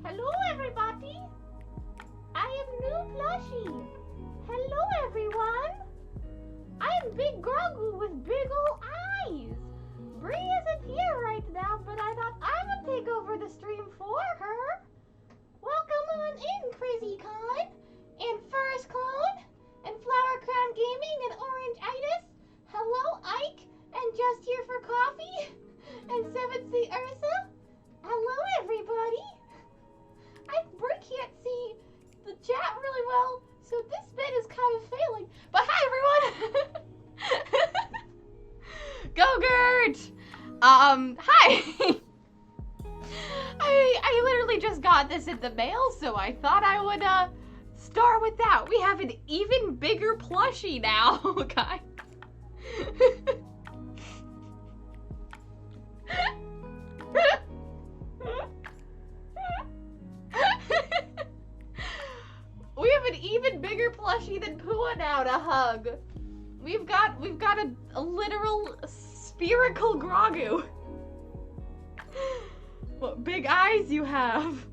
Hello, everybody. I am new plushie. Hello, everyone. I am Big Grogu with big ol' eyes. Bree isn't here right now, but I thought I would take over the stream for her. Welcome on in, Crazy Con, and First Clone, and Flower Crown Gaming, and Orange-itis. Hello, Ike, and Just Here for Coffee, and 7th Sea Ursa. Hello, everybody. Bree can't see the chat really well, so this bit is kind of failing. But hi, everyone. Go, Gert. Hi. I literally just got this in the mail, so I thought I would start with that. We have an even bigger plushie now, guys. We have an even bigger plushie than Pua now to hug. We've got a literal spherical Grogu. What big eyes you have.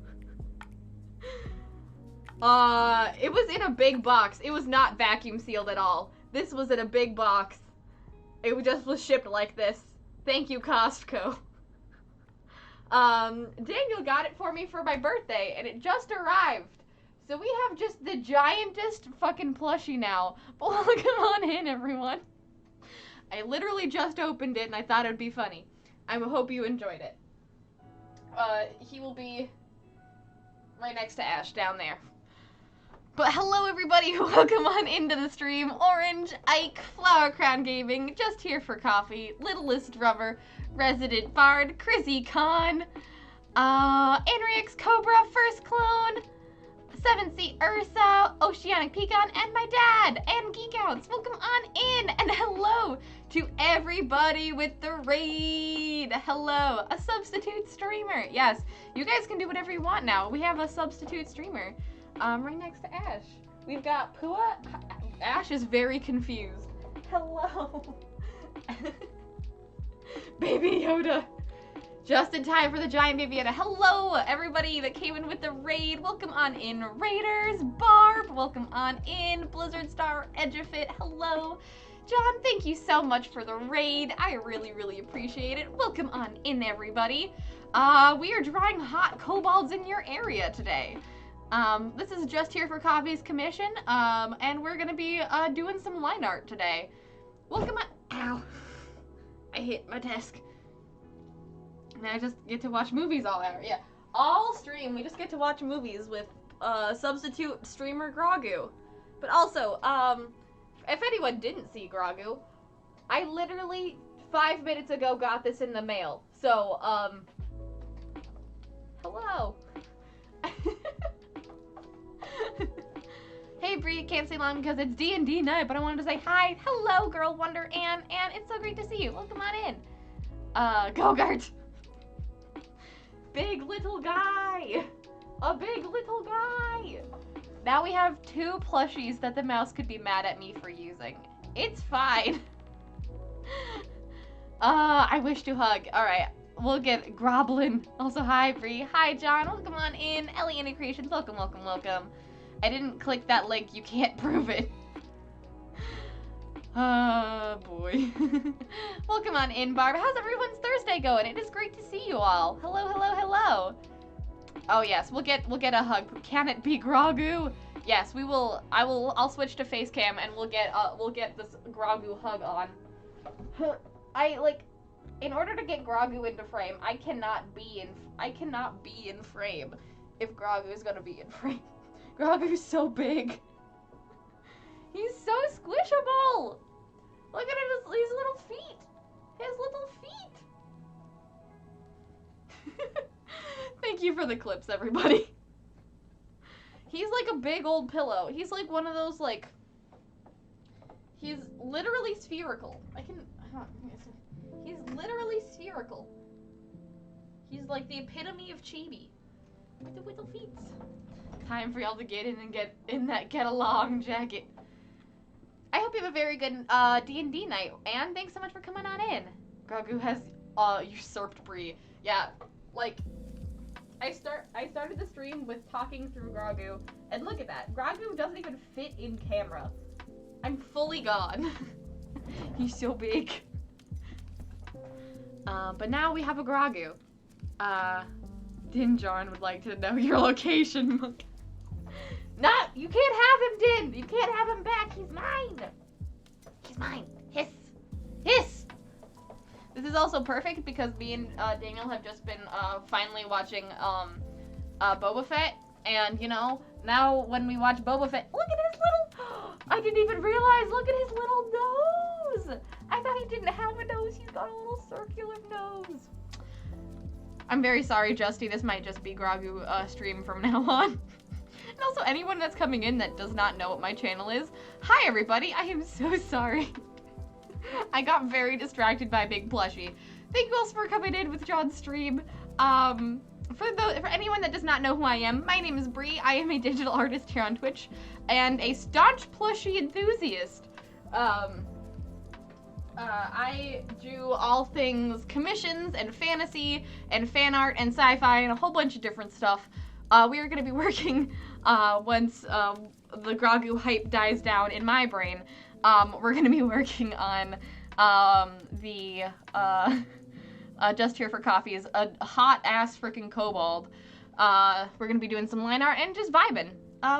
It was in a big box. It was not vacuum sealed at all. This was in a big box. It just was shipped like this. Thank you, Costco. Daniel got it for me for my birthday, and it just arrived. So we have just the giantest fucking plushie now. But come on in, everyone. I literally just opened it, and I thought it would be funny. I hope you enjoyed it. He will be right next to Ash down there. But hello, everybody. Welcome on into the stream. Orange, Ike, Flower Crown Gaming, Just Here for Coffee, Littlest Drummer, Resident Bard, Crizzy Con, Anrix Cobra, First Clone, 7th Sea Ursa, Oceanic Pecan, and my dad, and Geek Outs. Welcome on in, and hello to everybody with the raid. Hello, a substitute streamer. Yes, you guys can do whatever you want now. We have a substitute streamer right next to Ash. We've got Pua. Ash is very confused. Hello. Baby Yoda. Just in time for the giant Baby Yoda. Hello, everybody that came in with the raid. Welcome on in, Raiders. Barb, welcome on in. Blizzard Star, Edgefit, hello. John, thank you so much for the raid. I really, really appreciate it. Welcome on in, everybody. We are drawing hot kobolds in your area today. This is Just Here for Coffee's commission, and we're gonna be doing some line art today. Welcome on. Ow. I hit my desk. And I just get to watch movies all hour. Yeah, all stream, we just get to watch movies with substitute streamer Grogu. But also, if anyone didn't see Grogu, I literally 5 minutes ago got this in the mail. So, hello. Hey Bree, can't stay long because it's D&D night, but I wanted to say hi. Hello, Girl Wonder Ann, and it's so great to see you. Welcome on in. Gogart. Big little guy. A big little guy. Now we have 2 plushies that the mouse could be mad at me for using. It's fine. I wish to hug. Alright, we'll get Groblin. Also, hi Bree. Hi John, welcome on in. Eliana Creations, welcome, welcome, welcome. I didn't click that link, you can't prove it. Boy. Welcome on in, Barb. How's everyone's Thursday going? It is great to see you all. Hello, hello, hello. Oh yes, we'll get a hug. Can it be Grogu? Yes, we will. I'll switch to face cam and we'll get this Grogu hug on. In order to get Grogu into frame, I cannot be in frame if Grogu is gonna be in frame. Grogu's so big. He's so squishable. Look at his little feet. His little feet. Thank you for the clips, everybody. He's like a big old pillow. He's like one of those, like... He's literally spherical. He's literally spherical. He's like the epitome of chibi. With the little feet. Time for y'all to get in and get in that get-along jacket. I hope you have a very good D&D night, and thanks so much for coming on in. Grogu has usurped Bree. Yeah, like, I started the stream with talking through Grogu, and look at that. Grogu doesn't even fit in camera. I'm fully gone. He's so big. But now we have a Grogu. Din Djarin would like to know your location. Not, you can't have him, Din. You can't have him back. He's mine. He's mine. Hiss. Hiss. This is also perfect because me and Daniel have just been finally watching Boba Fett, and you know, now when we watch Boba Fett, look at his little, I didn't even realize, look at his little nose. I thought he didn't have a nose. He's got a little circular nose. I'm very sorry, Justy. This might just be Grogu stream from now on. And also, anyone that's coming in that does not know what my channel is, hi everybody. I am so sorry. I got very distracted by Big Plushie. Thank you all for coming in with John's stream. For anyone that does not know who I am, my name is Bree. I am a digital artist here on Twitch and a staunch plushie enthusiast. I do all things commissions and fantasy and fan art and sci-fi and a whole bunch of different stuff. We are going to be working once the Grogu hype dies down in my brain. We're going to be working on the Just Here for Coffee is a hot ass freaking kobold. We're going to be doing some line art and just vibing.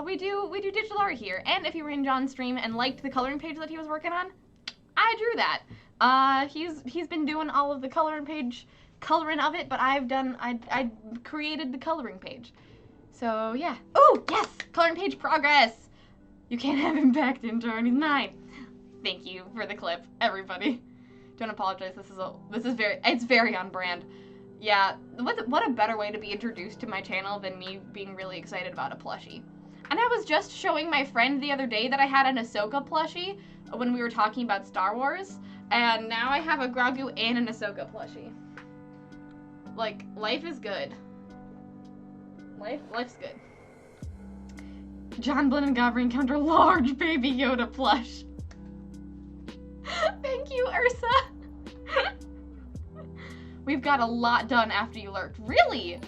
We do digital art here. And if you were in John's stream and liked the coloring page that he was working on, I drew that. He's been doing all of the coloring of it, but I created the coloring page. So yeah. Oh yes, coloring page progress. You can't have him back, Din Djarin. He's mine. Thank you for the clip, everybody. Don't apologize. It's very on brand. Yeah. What a better way to be introduced to my channel than me being really excited about a plushie. And I was just showing my friend the other day that I had an Ahsoka plushie when we were talking about Star Wars, and now I have a Grogu and an Ahsoka plushie. Like, life is good. Life's good. John, Blinn, and Gabri encounter large Baby Yoda plush. Thank you, Ursa. We've got a lot done after you lurked. Really?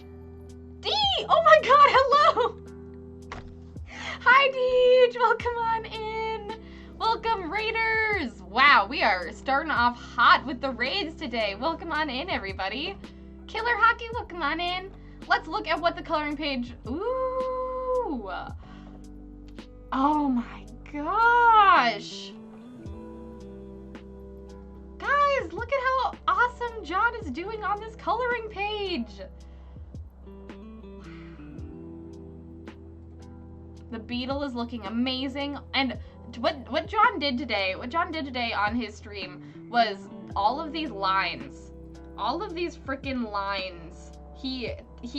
Dee! Oh my god, hello! Hi, Deej! Welcome on in! Welcome, Raiders! Wow, we are starting off hot with the raids today. Welcome on in, everybody. Killer Hockey, welcome on in. Let's look at what the coloring page... Ooh! Oh my gosh! Guys, look at how awesome John is doing on this coloring page! The beetle is looking amazing, and what John did today on his stream was all of these lines. All of these freaking lines. He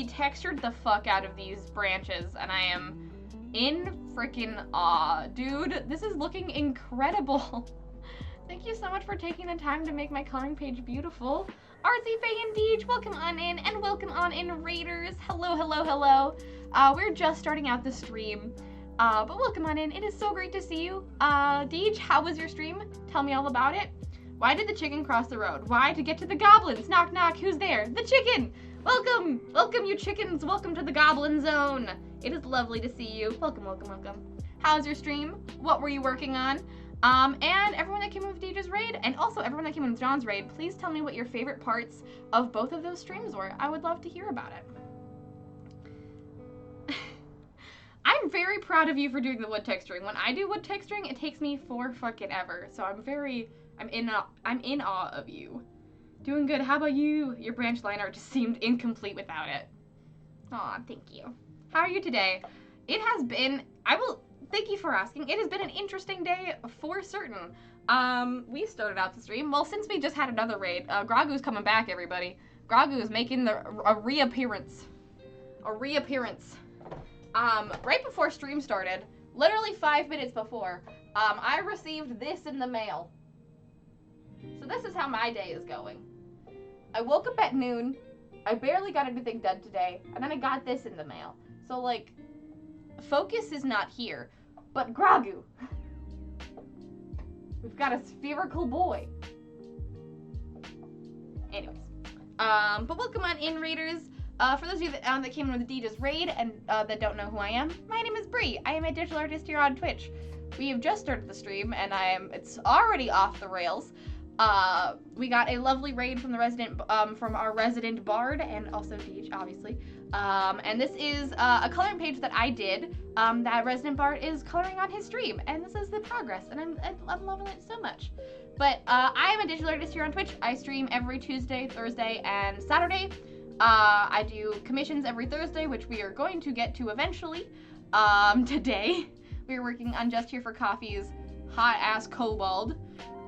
textured the fuck out of these branches, and I am in freaking awe. Dude, this is looking incredible. Thank you so much for taking the time to make my coloring page beautiful. Artsy, Faye, and Deej, welcome on in, and welcome on in, Raiders. Hello, hello, hello. We're just starting out the stream, but welcome on in. It is so great to see you. Deej, how was your stream? Tell me all about it. Why did the chicken cross the road? Why? To get to the goblins. Knock, knock. Who's there? The chicken. Welcome. Welcome, you chickens. Welcome to the goblin zone. It is lovely to see you. Welcome, welcome, welcome. How's your stream? What were you working on? And everyone that came in with Deej's raid, and also everyone that came in with John's raid, please tell me what your favorite parts of both of those streams were. I would love to hear about it. I'm very proud of you for doing the wood texturing. When I do wood texturing, it takes me for fucking ever. So I'm in awe of you. Doing good. How about you? Your branch line art just seemed incomplete without it. Aw, thank you. How are you today? It has been, thank you for asking. It has been an interesting day for certain. We started out the stream. Well, since we just had another raid, Grogu's coming back, everybody. Grogu is making a reappearance. A reappearance. Right before stream started, literally 5 minutes before, I received this in the mail. So this is how my day is going. I woke up at noon, I barely got anything done today, and then I got this in the mail. So, like, focus is not here, but Grogu. We've got a spherical boy. Anyways, but welcome on in, Raiders. for those of you that came in with the Deej's raid and that don't know who I am, my name is Bree. I am a digital artist here on Twitch. We have just started the stream, and it's already off the rails. We got a lovely raid from from our resident bard, and also Deej, obviously. And this is a coloring page that I did. That resident bard is coloring on his stream, and this is the progress, and I'm loving it so much. But I am a digital artist here on Twitch. I stream every Tuesday, Thursday, and Saturday. I do commissions every Thursday, which we are going to get to eventually. Today, we're working on Just Here for Coffee's hot-ass kobold.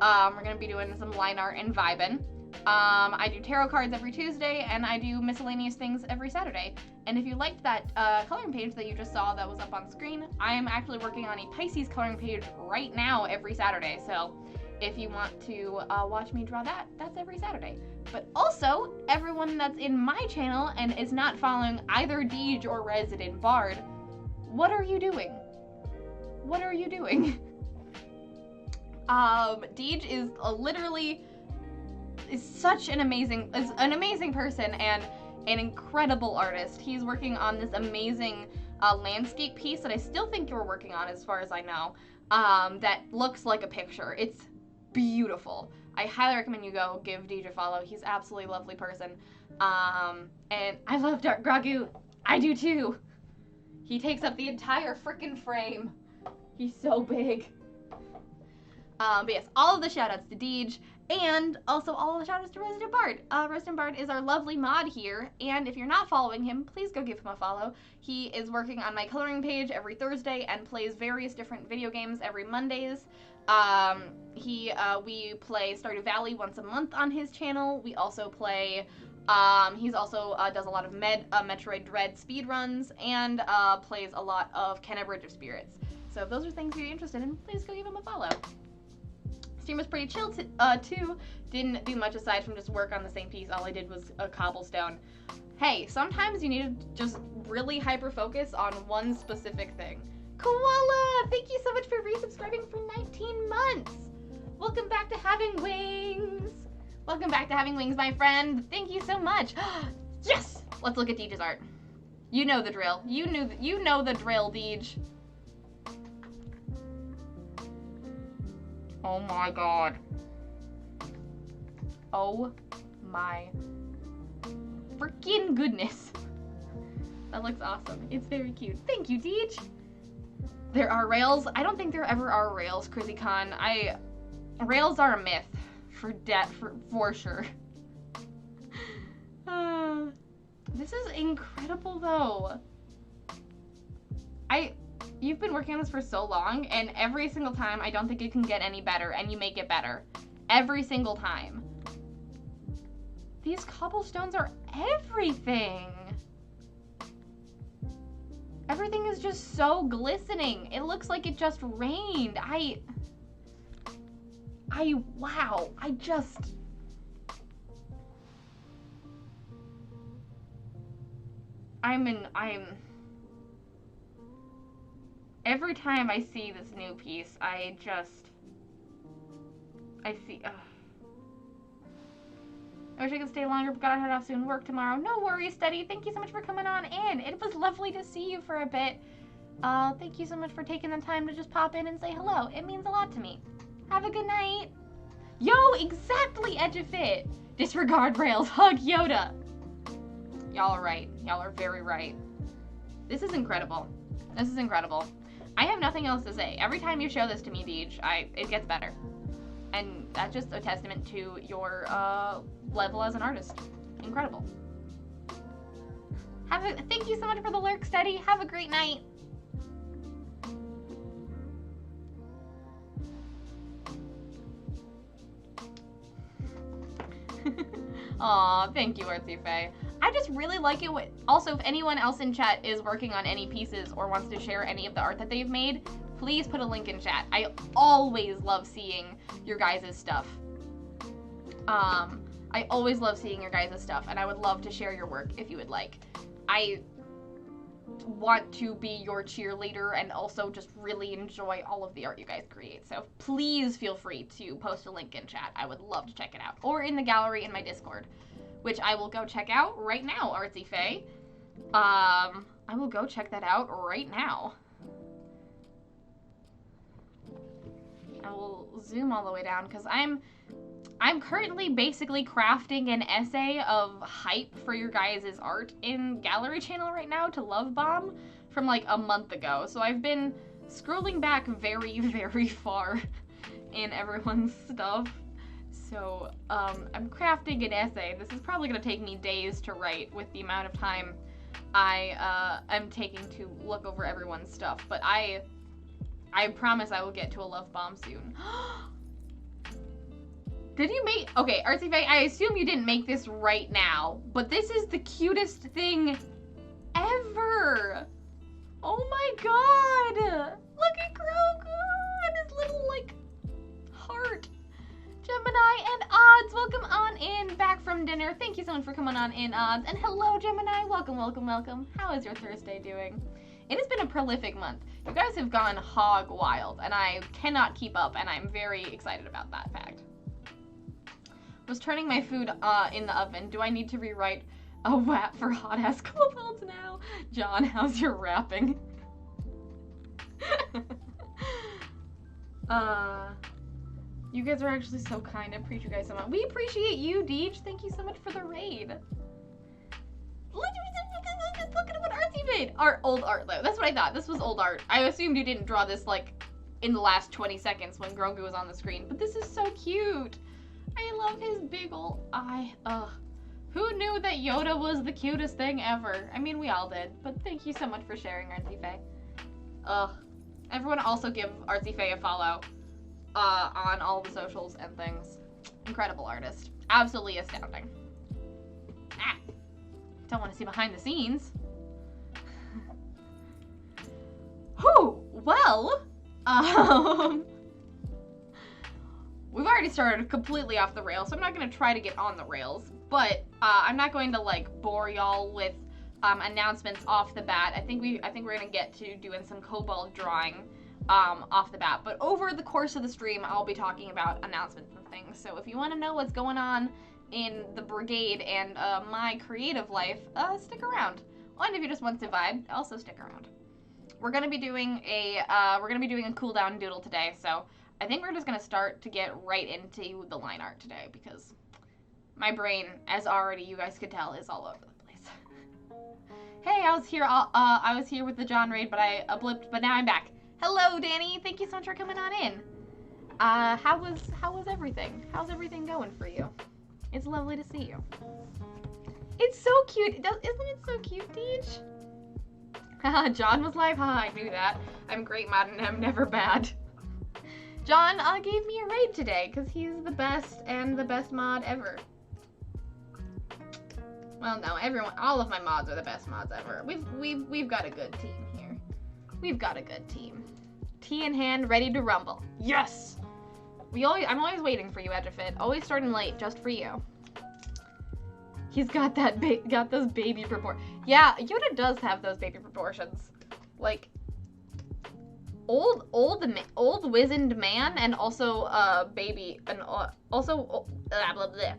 We're going to be doing some line art and vibin'. I do tarot cards every Tuesday, and I do miscellaneous things every Saturday. And if you liked that coloring page that you just saw that was up on screen, I am actually working on a Pisces coloring page right now every Saturday. So if you want to watch me draw that, that's every Saturday. But also, everyone that's in my channel and is not following either Deej or Resident Bard, what are you doing? What are you doing? Deej is literally such an amazing person and an incredible artist. He's working on this amazing landscape piece that I still think you're working on, as far as I know, that looks like a picture. It's beautiful. I highly recommend you go give Deej a follow. He's absolutely a lovely person. And I love Dark Gragu. I do too. He takes up the entire frickin' frame. He's so big. But yes, all of the shoutouts to Deej, and also all of the shoutouts to Resident Bard. Resident Bard is our lovely mod here, and if you're not following him, please go give him a follow. He is working on my coloring page every Thursday and plays various different video games every Mondays. We play Stardew Valley once a month on his channel. We also play, he's also does a lot of Metroid Dread speedruns, and plays a lot of Kenna Bridge of Spirits. So if those are things you're interested in, please go give him a follow. Stream was pretty chill too. Didn't do much aside from just work on the same piece. All I did was a cobblestone. Hey, sometimes you need to just really hyper-focus on one specific thing. Koala, thank you so much for resubscribing for 19 months. Welcome back to Having Wings. Welcome back to Having Wings, my friend. Thank you so much. Yes! Let's look at Deej's art. You know the drill. You know the drill, Deej. Oh my god. Oh my freaking goodness. That looks awesome. It's very cute. Thank you, Deej. There are rails. I don't think there ever are rails, CrizzyCon. Rails are a myth. For sure. This is incredible though. You've been working on this for so long, and every single time I don't think it can get any better, and you make it better. Every single time. These cobblestones are everything. Everything is just so glistening. It looks like it just rained. Wow. Every time I see this new piece, I wish I could stay longer, but gotta head off soon. Work tomorrow. No worries, Steady. Thank you so much for coming on in. It was lovely to see you for a bit. Thank you so much for taking the time to just pop in and say hello. It means a lot to me. Have a good night. Yo, exactly, Edge of Fit. Disregard rails. Hug Yoda. Y'all are right. Y'all are very right. This is incredible. This is incredible. I have nothing else to say. Every time you show this to me, Deej, it gets better. And that's just a testament to your level as an artist. Incredible. Thank you so much for the lurk, Steady. Have a great night. Aw, thank you, Artsy Faye. I just really like it. Also, if anyone else in chat is working on any pieces or wants to share any of the art that they've made, please put a link in chat. I always love seeing your guys' stuff. I always love seeing your guys' stuff, and I would love to share your work if you would like. I want to be your cheerleader and also just really enjoy all of the art you guys create. So please feel free to post a link in chat. I would love to check it out. Or in the gallery in my Discord. which I will go check out right now, Artsy Faye. I will go check that out right now. I will zoom all the way down because I'm currently basically crafting an essay of hype for your guys' art in Gallery Channel right now to Love Bomb from like a month ago. So I've been scrolling back very, very far in everyone's stuff. So I'm crafting an essay. This is probably going to take me days to write with the amount of time I am taking to look over everyone's stuff. But I promise I will get to a Love Bomb soon. Did you make... Okay, Artsy Faye, I assume you didn't make this right now, but this is the cutest thing ever. Oh my god. Look at Grogu and his little, like, heart. Gemini and Odds, welcome on in back from dinner. Thank you so much for coming on in, Odds. And hello, Gemini. Welcome, welcome, welcome. How is your Thursday doing? It has been a prolific month. You guys have gone hog wild, and I cannot keep up, and I'm very excited about that fact. Was turning my food in the oven. Do I need to rewrite a WAP for hot ass kobolds now? John, how's your rapping? You guys are actually so kind. I appreciate you guys so much. We appreciate you, Deej. Thank you so much for the raid. Look at what Artsy made. Old art, though. That's what I thought. This was old art. I assumed you didn't draw this, like, in the last 20 seconds when Grogu was on the screen. But this is so cute. I love his big ol' eye. Who knew that Yoda was the cutest thing ever? I mean, we all did. But thank you so much for sharing, Artsy Faye. Everyone also give Artsy Faye a follow on all the socials and things. Incredible artist. Absolutely astounding. Don't want to see behind the scenes. Whew, well, we've already started completely off the rails, so I'm not going to try to get on the rails, but I'm not going to like bore y'all with announcements off the bat. I think we're going to get to doing some kobold drawing off the bat, but over the course of the stream, I'll be talking about announcements and things. So if you want to know what's going on in the brigade and my creative life, stick around. And if you just want to vibe, also stick around. We're gonna be doing a cooldown doodle today, so I think we're just gonna start to get right into the line art today because my brain, as already you guys could tell, is all over the place. Hey, I was here with the John raid, but I blipped, but now I'm back. Hello, Danny. Thank you so much for coming on in. How was everything? How's everything going for you? It's lovely to see you. It's so cute. Isn't it so cute, Deej? Haha, John was live. Haha, I knew that. I'm great mod and I'm never bad. John gave me a raid today because he's the best and the best mod ever. Well, no, all of my mods are the best mods ever. We've got a good team here. We've got a good team. Tea in hand, ready to rumble. Yes. I'm always waiting for you, Edgefit. Always starting late, just for you. He's got those baby proportions. Yeah, Yoda does have those baby proportions. Like, old wizened man and also baby and also blah, blah, blah.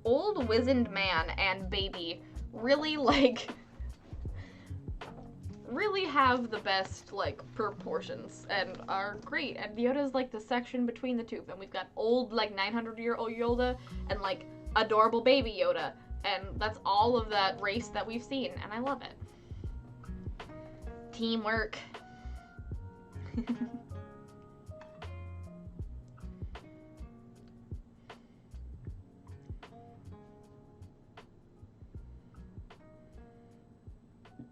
Old wizened man and baby really really have the best like proportions and are great, and Yoda's like the section between the two of them. We've got old like 900-year-old Yoda and like adorable baby Yoda, and that's all of that race that we've seen, and I love it. Teamwork.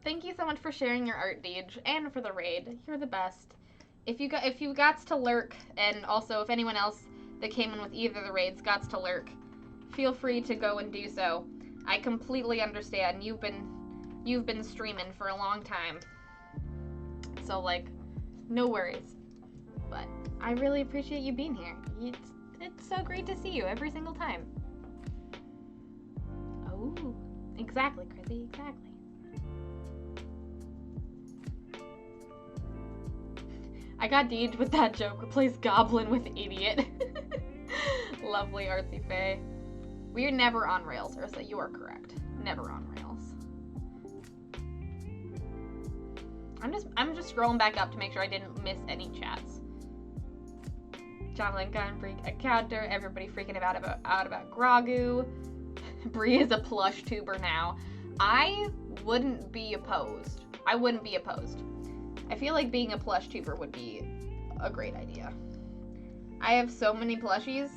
Thank you so much for sharing your art, Deej, and for the raid. You're the best. If you got to lurk, and also if anyone else that came in with either of the raids got to lurk, feel free to go and do so. I completely understand. You've been streaming for a long time, so like, no worries. But I really appreciate you being here. It's so great to see you every single time. Oh, exactly, Chrissy, exactly. I got Deej with that joke. Replace goblin with idiot. Lovely, Artsy Faye. We're never on rails, Ursa. You are correct. Never on rails. I'm just scrolling back up to make sure I didn't miss any chats. John Lincoln freak a counter. Everybody freaking out about Grogu. Bree is a plush tuber now. I wouldn't be opposed. I feel like being a plush tuber would be a great idea. I have so many plushies.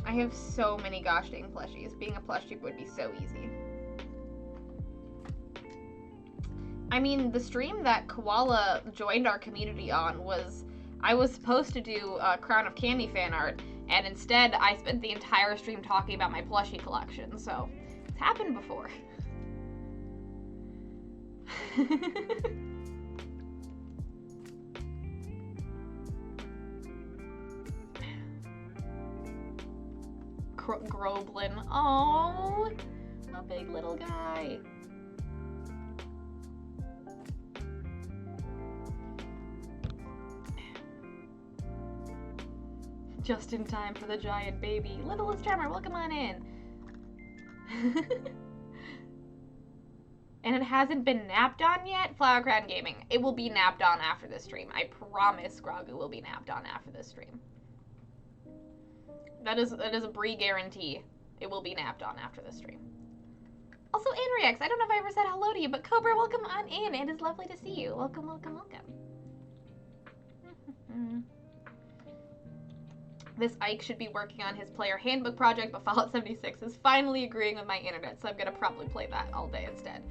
I have so many gosh dang plushies. Being a plush tuber would be so easy. I mean, the stream that Koala joined our community on was, I was supposed to do Crown of Candy fan art, and instead I spent the entire stream talking about my plushie collection, so it's happened before. Groblin. Oh, a big little guy. Just in time for the giant baby. Littlest Tremor, welcome on in. And it hasn't been napped on yet? Flower Crown Gaming. It will be napped on after this stream. I promise Grogu will be napped on after this stream. That is a Bree guarantee. It will be napped on after this stream. Also, Anriex, I don't know if I ever said hello to you, but Cobra, welcome on in. It is lovely to see you. Welcome, welcome, welcome. This Ike should be working on his player handbook project, but Fallout 76 is finally agreeing with my internet, so I'm gonna probably play that all day instead.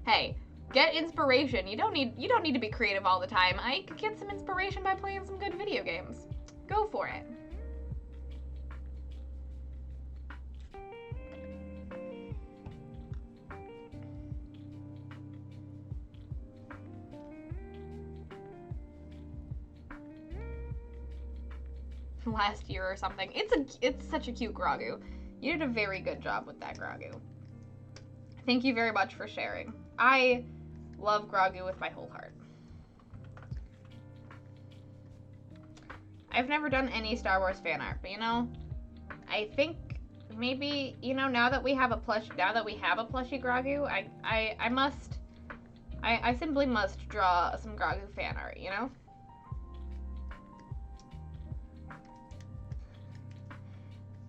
Hey, get inspiration. You don't need to be creative all the time. Ike, get some inspiration by playing some good video games. Go for it. Last year or something. It's such a cute Grogu. You did a very good job with that Grogu. Thank you very much for sharing. I love Grogu with my whole heart. I've never done any Star Wars fan art, but you know, I think maybe, you know, now that we have a plushie Grogu, I simply must draw some Grogu fan art, you know?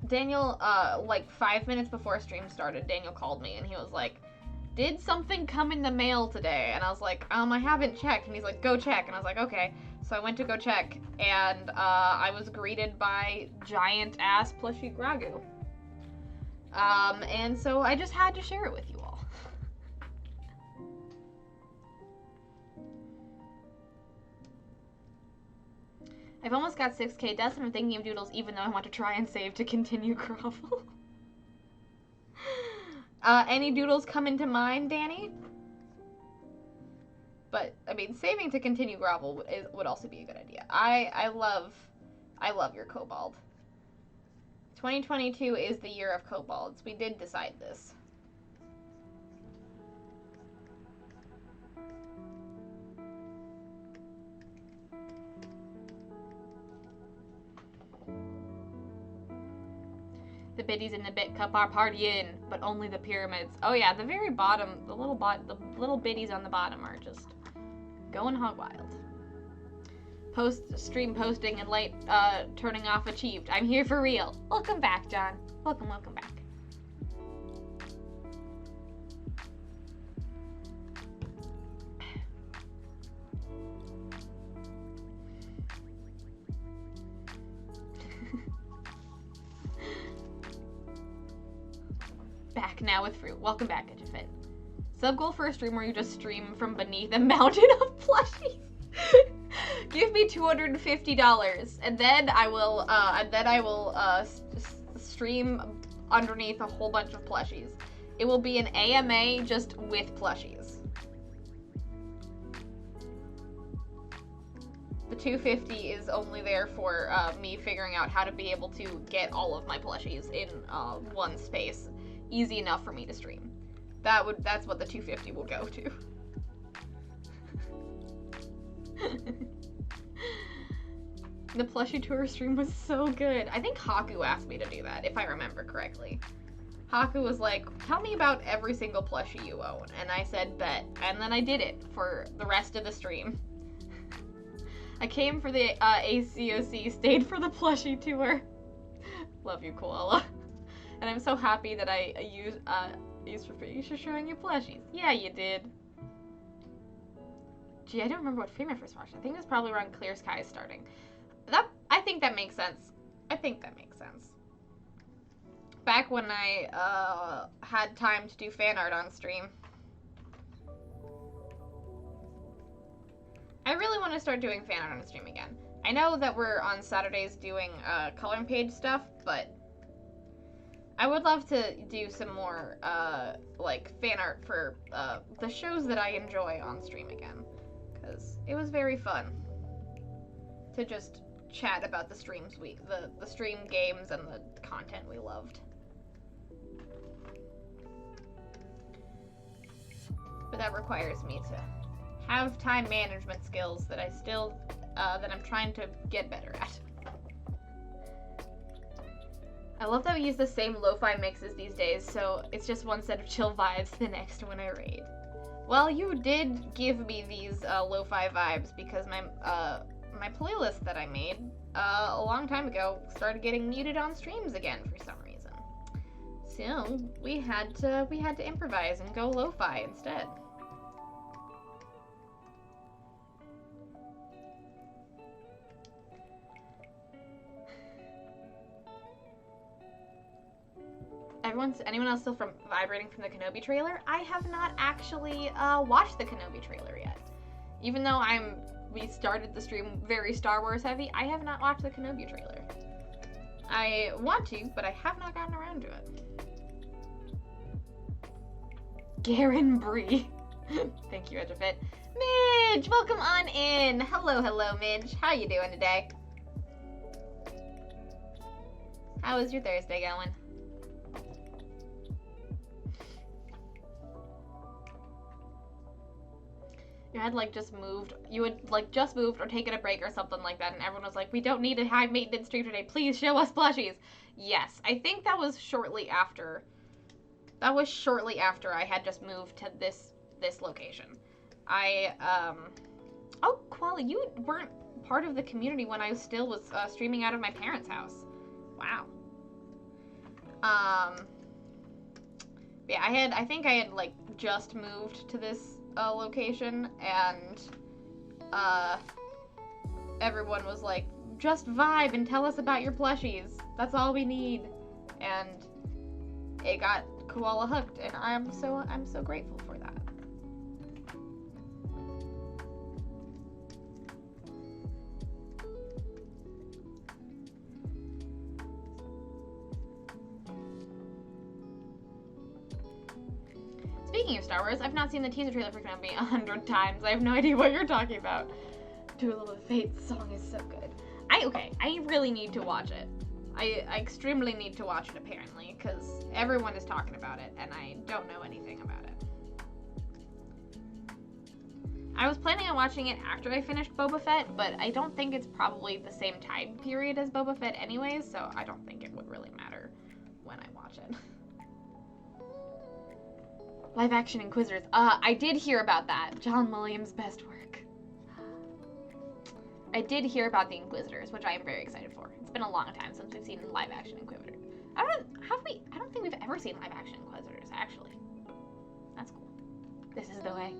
Daniel, like 5 minutes before stream started, Daniel called me and he was like, did something come in the mail today? And I was like, I haven't checked. And he's like, go check. And I was like, okay. So I went to go check and I was greeted by giant ass plushie Grogu. And so I just had to share it with you all. I've almost got 6K deaths and I'm thinking of doodles even though I want to try and save to continue grovel. Any doodles come into mind, Danny? But, I mean, saving to continue grovel would also be a good idea. I love your kobold. 2022 is the year of kobolds. We did decide this. The biddies in the bit cup are partying, but only the pyramids. Oh yeah, the very bottom, the little biddies on the bottom are just going hog wild. Stream posting and light turning off achieved. I'm here for real. Welcome back, John. Welcome back. Back now with fruit. Welcome back, Edgefit. Sub goal for a stream where you just stream from beneath a mountain of plushies. Give me $250, and then I will stream underneath a whole bunch of plushies. It will be an AMA just with plushies. The $250 is only there for me figuring out how to be able to get all of my plushies in one space. Easy enough for me to stream. That's what the $250 will go to. The plushie tour stream was so good. I think Haku asked me to do that, if I remember correctly. Haku was like, tell me about every single plushie you own. And I said, bet. And then I did it for the rest of the stream. I came for the ACOC, stayed for the plushie tour. Love you, Koala. And I'm so happy that I used for free for showing you plushies. Yeah, you did. Gee, I don't remember what stream I first watched. I think it was probably around Clear Skies starting. I think that makes sense. I think that makes sense. Back when I had time to do fan art on stream. I really want to start doing fan art on stream again. I know that we're on Saturdays doing coloring page stuff, but I would love to do some more like fan art for the shows that I enjoy on stream again, because it was very fun to just chat about the streams the stream games and the content we loved. But that requires me to have time management skills that I still, that I'm trying to get better at. I love that we use the same lo-fi mixes these days, so it's just one set of chill vibes, the next when I raid. Well, you did give me these lo-fi vibes because my playlist that I made a long time ago started getting muted on streams again for some reason. So we had to improvise and go lo-fi instead. Anyone else still vibrating from the Kenobi trailer? I have not actually watched the Kenobi trailer yet. Even though we started the stream very Star Wars heavy, I have not watched the Kenobi trailer. I want to, but I have not gotten around to it. Garen Bree. Thank you, Edgefit. Midge, welcome on in. Hello, Midge. How you doing today? How is your Thursday going? You had just moved or taken a break or something like that, and everyone was like, we don't need a high maintenance stream today, please show us plushies. Yes, I think that was shortly after I had just moved to this location. Oh, Koala, you weren't part of the community when I still was streaming out of my parents' house. Wow. Yeah, I think I had just moved to this location, and everyone was like, just vibe and tell us about your plushies. That's all we need. And it got Koala hooked, and I'm so grateful for that. Speaking of Star Wars, I've not seen the teaser trailer for Kenobi 100 times. I have no idea what you're talking about. Duel of the Fates song is so good. I really need to watch it. I extremely need to watch it, apparently, because everyone is talking about it, and I don't know anything about it. I was planning on watching it after I finished Boba Fett, but I don't think it's probably the same time period as Boba Fett anyways, so I don't think it would really matter when I watch it. Live action Inquisitors. I did hear about that. John Williams' best work. I did hear about the Inquisitors, which I am very excited for. It's been a long time since we've seen live action Inquisitors. I don't think we've ever seen live action Inquisitors, actually. That's cool. This is the way.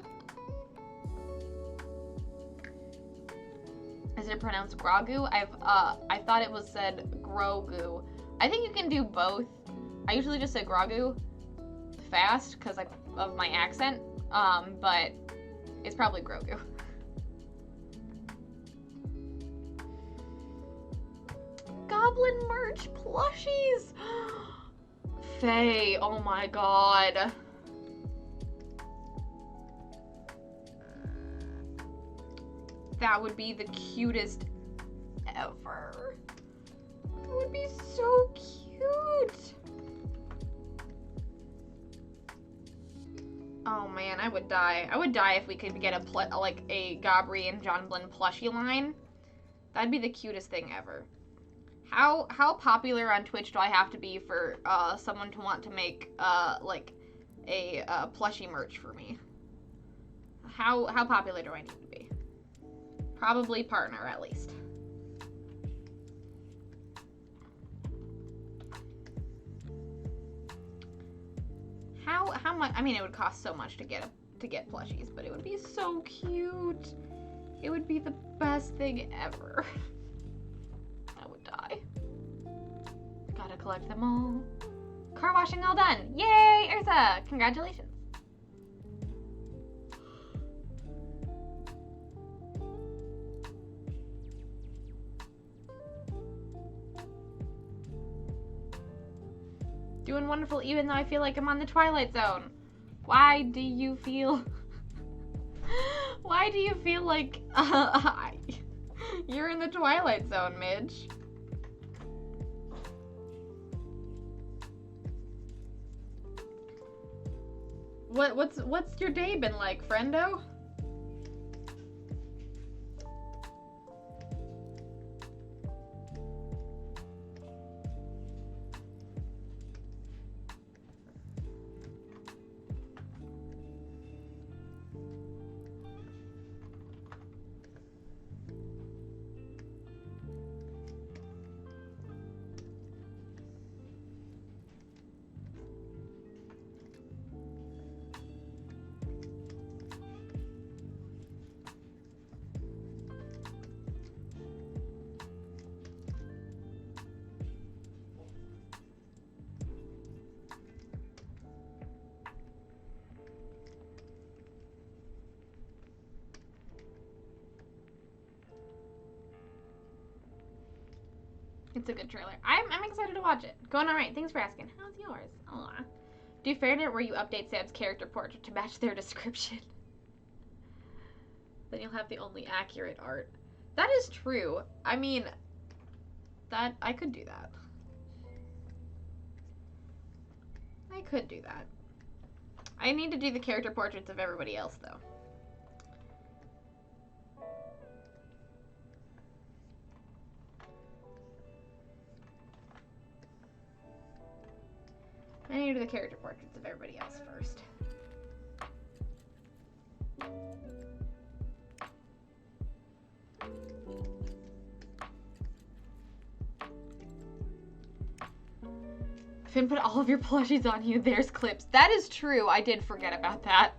Is it pronounced Grogu? I thought it was said Grogu. I think you can do both. I usually just say Grogu fast because of my accent, but it's probably Grogu. Goblin merch plushies! Faye, oh my god. That would be the cutest ever. That would be so cute. Oh man, I would die. I would die if we could get a Gabri and John Blinn plushie line. That'd be the cutest thing ever. How popular on Twitch do I have to be for someone to want to make like a plushie merch for me? How popular do I need to be? Probably partner at least. How much? I mean, it would cost so much to get plushies, but it would be so cute. It would be the best thing ever. I would die. Gotta collect them all. Car washing all done. Yay, Ursa! Congratulations. Doing wonderful even though I feel like I'm on the Twilight Zone. Why do you feel... Why do you feel like you're in the Twilight Zone, Midge? What's your day been like, friendo? It's a good trailer. I'm excited to watch it. Going all right. Thanks for asking. How's yours? Aw. Do Fairnet where you update Sam's character portrait to match their description. Then you'll have the only accurate art. That is true. I mean, that I could do that. I could do that. I need to do the character portraits of everybody else, though. I need to do the character portraits of everybody else first. Finn put all of your plushies on you. There's clips. That is true. I did forget about that.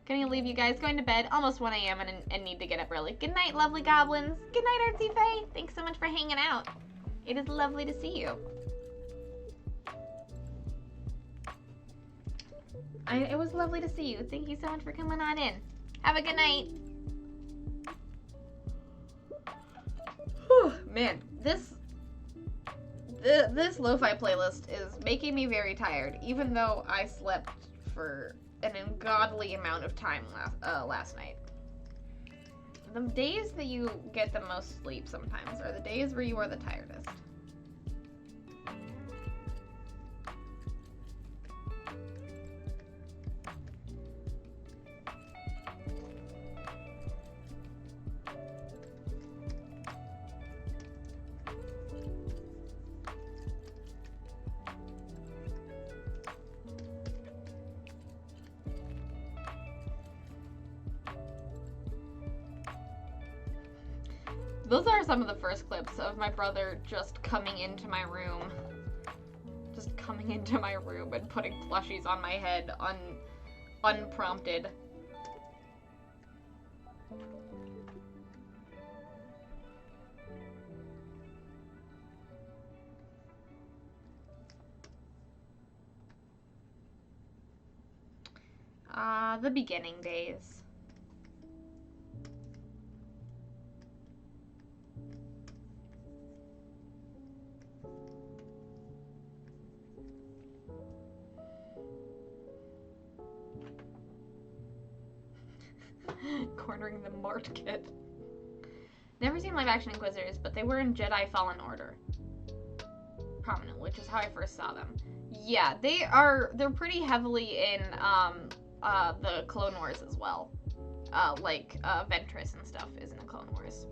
Gonna leave you guys. Going to bed. Almost 1 a.m. and need to get up early. Good night, lovely goblins. Good night, Artsy Faye. Thanks so much for hanging out. It is lovely to see you. It was lovely to see you. Thank you so much for coming on in. Have a good night. Whew, man, this lo-fi playlist is making me very tired, even though I slept for an ungodly amount of time last night. The days that you get the most sleep sometimes are the days where you are the tiredest. Those are some of the first clips of my brother just coming into my room. Just coming into my room and putting plushies on my head unprompted. The beginning days. Cornering the market. Never seen live action Inquisitors, but they were in Jedi Fallen Order. Prominent, which is how I first saw them. Yeah, they're pretty heavily in the Clone Wars as well. like Ventress and stuff is in the Clone Wars.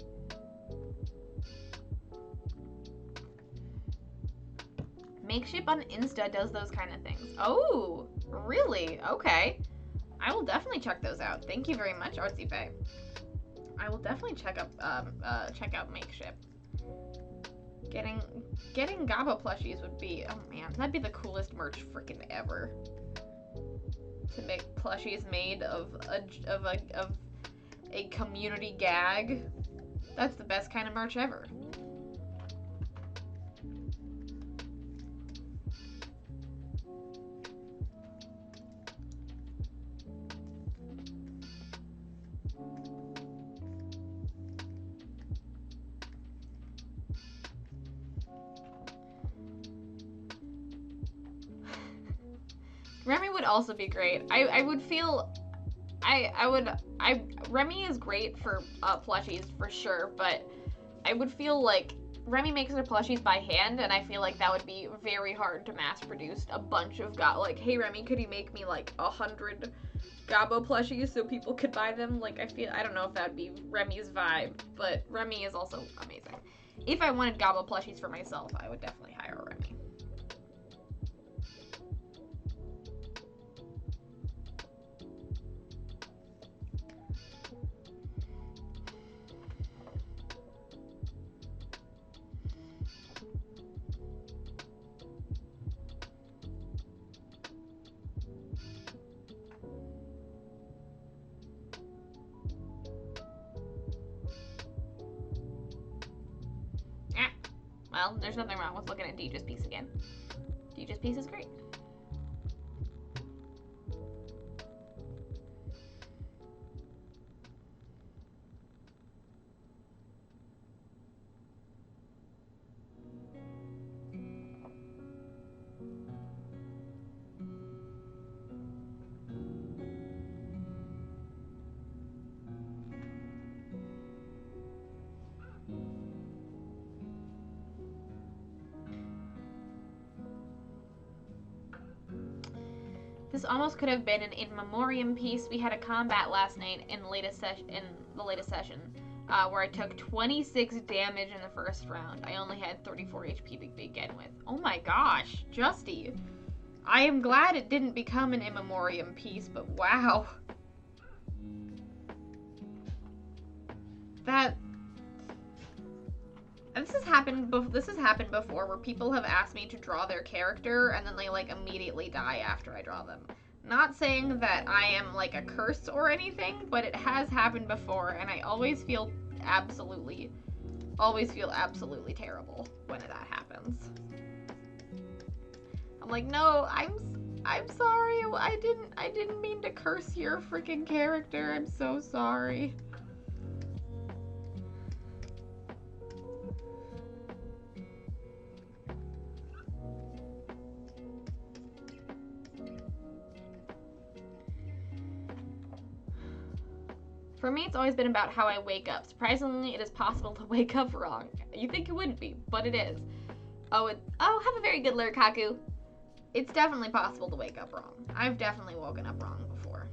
Makeship on Insta does those kind of things. Oh, really? Okay. I will definitely check those out. Thank you very much, Artsy Faye. I will definitely check out Makeship. Getting Gabo plushies would be, oh man, that'd be the coolest merch freaking ever. To make plushies made of a community gag. That's the best kind of merch ever. Remy would also be great. I would feel, Remy is great for plushies for sure, but I would feel like Remy makes her plushies by hand, and I feel like that would be very hard to mass produce a bunch of like, hey Remy, could you make me like 100 Gabo plushies so people could buy them? Like, I don't know if that would be Remy's vibe, but Remy is also amazing. If I wanted Gabo plushies for myself, I would definitely hire Remy. Well, there's nothing wrong with looking at Deeja's piece again. Deeja's piece is great. This almost could have been an in memoriam piece. We had a combat last night in the latest session, where I took 26 damage in the first round. I only had 34 HP to begin with. Oh my gosh, Justy. I am glad it didn't become an in memoriam piece, but wow. This has happened before, where people have asked me to draw their character and then they like immediately die after I draw them. Not saying that I am like a curse or anything, but it has happened before, and I always feel absolutely terrible when that happens. I'm like, no, I'm sorry. I didn't mean to curse your freaking character. I'm so sorry. For me, it's always been about how I wake up. Surprisingly, it is possible to wake up wrong. You think it wouldn't be, but it is. Oh, have a very good lurk, Haku. It's definitely possible to wake up wrong. I've definitely woken up wrong before.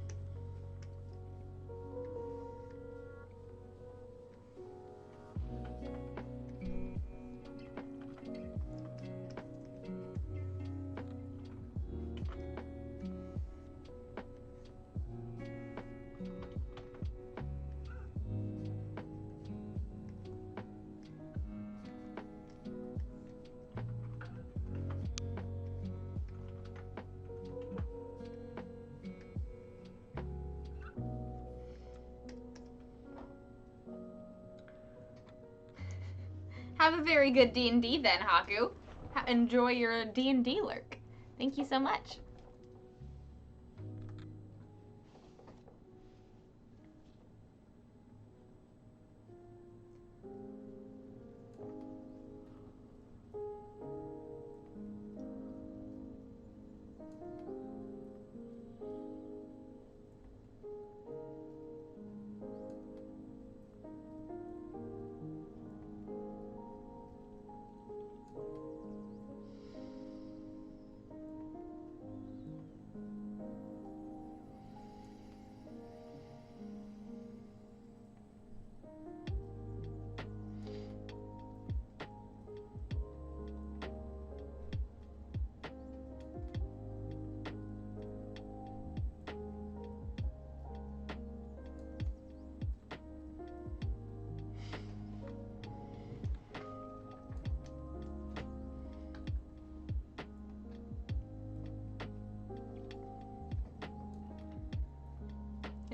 Have a very good D&D then, Haku. Enjoy your D&D lurk. Thank you so much.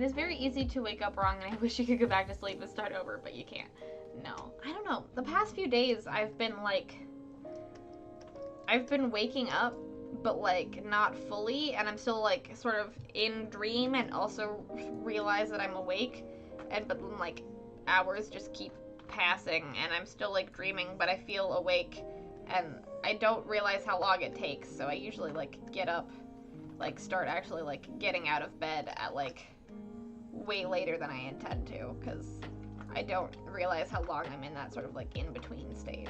It is very easy to wake up wrong, and I wish you could go back to sleep and start over, but you can't. No. I don't know. The past few days, I've been waking up, but, like, not fully, and I'm still, like, sort of in dream, and also realize that I'm awake, but then, like, hours just keep passing, and I'm still, like, dreaming, but I feel awake, and I don't realize how long it takes, so I usually, like, get up, like, start actually, like, getting out of bed at, like, way later than I intend to, because I don't realize how long I'm in that sort of, like, in-between state.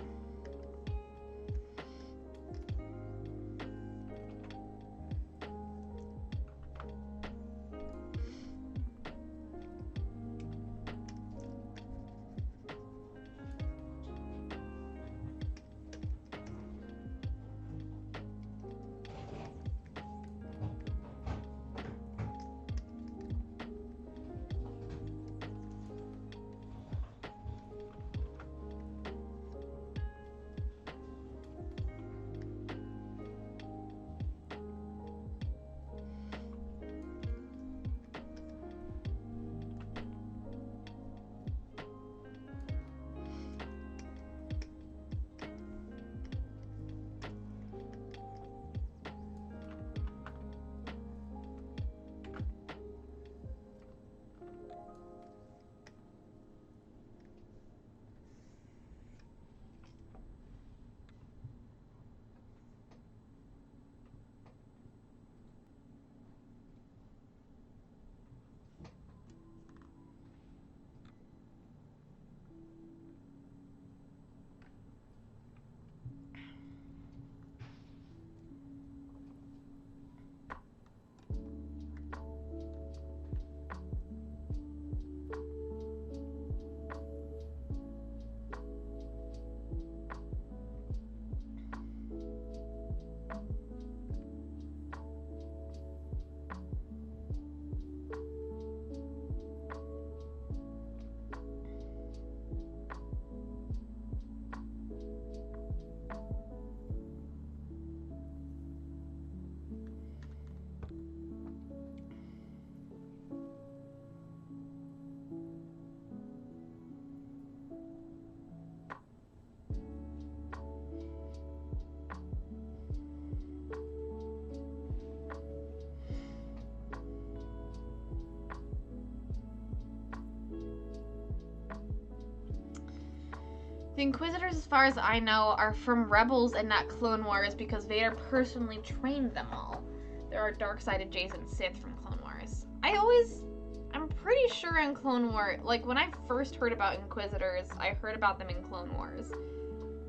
The Inquisitors, as far as I know, are from Rebels and not Clone Wars because Vader personally trained them all. There are dark-sided Jays and Sith from Clone Wars. I'm pretty sure in Clone Wars, like when I first heard about Inquisitors, I heard about them in Clone Wars.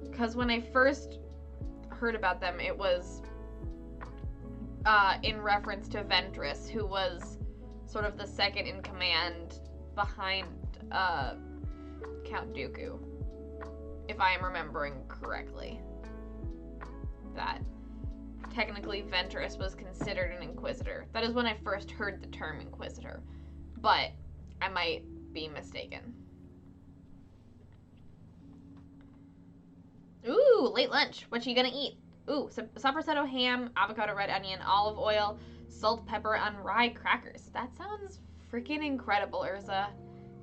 Because when I first heard about them, it was in reference to Ventress, who was sort of the second in command behind Count Dooku. If I am remembering correctly. That technically Ventress was considered an Inquisitor. That is when I first heard the term Inquisitor. But I might be mistaken. Ooh, late lunch. What you gonna eat? Ooh, sopressado ham, avocado, red onion, olive oil, salt, pepper, and rye crackers. That sounds freaking incredible, Urza.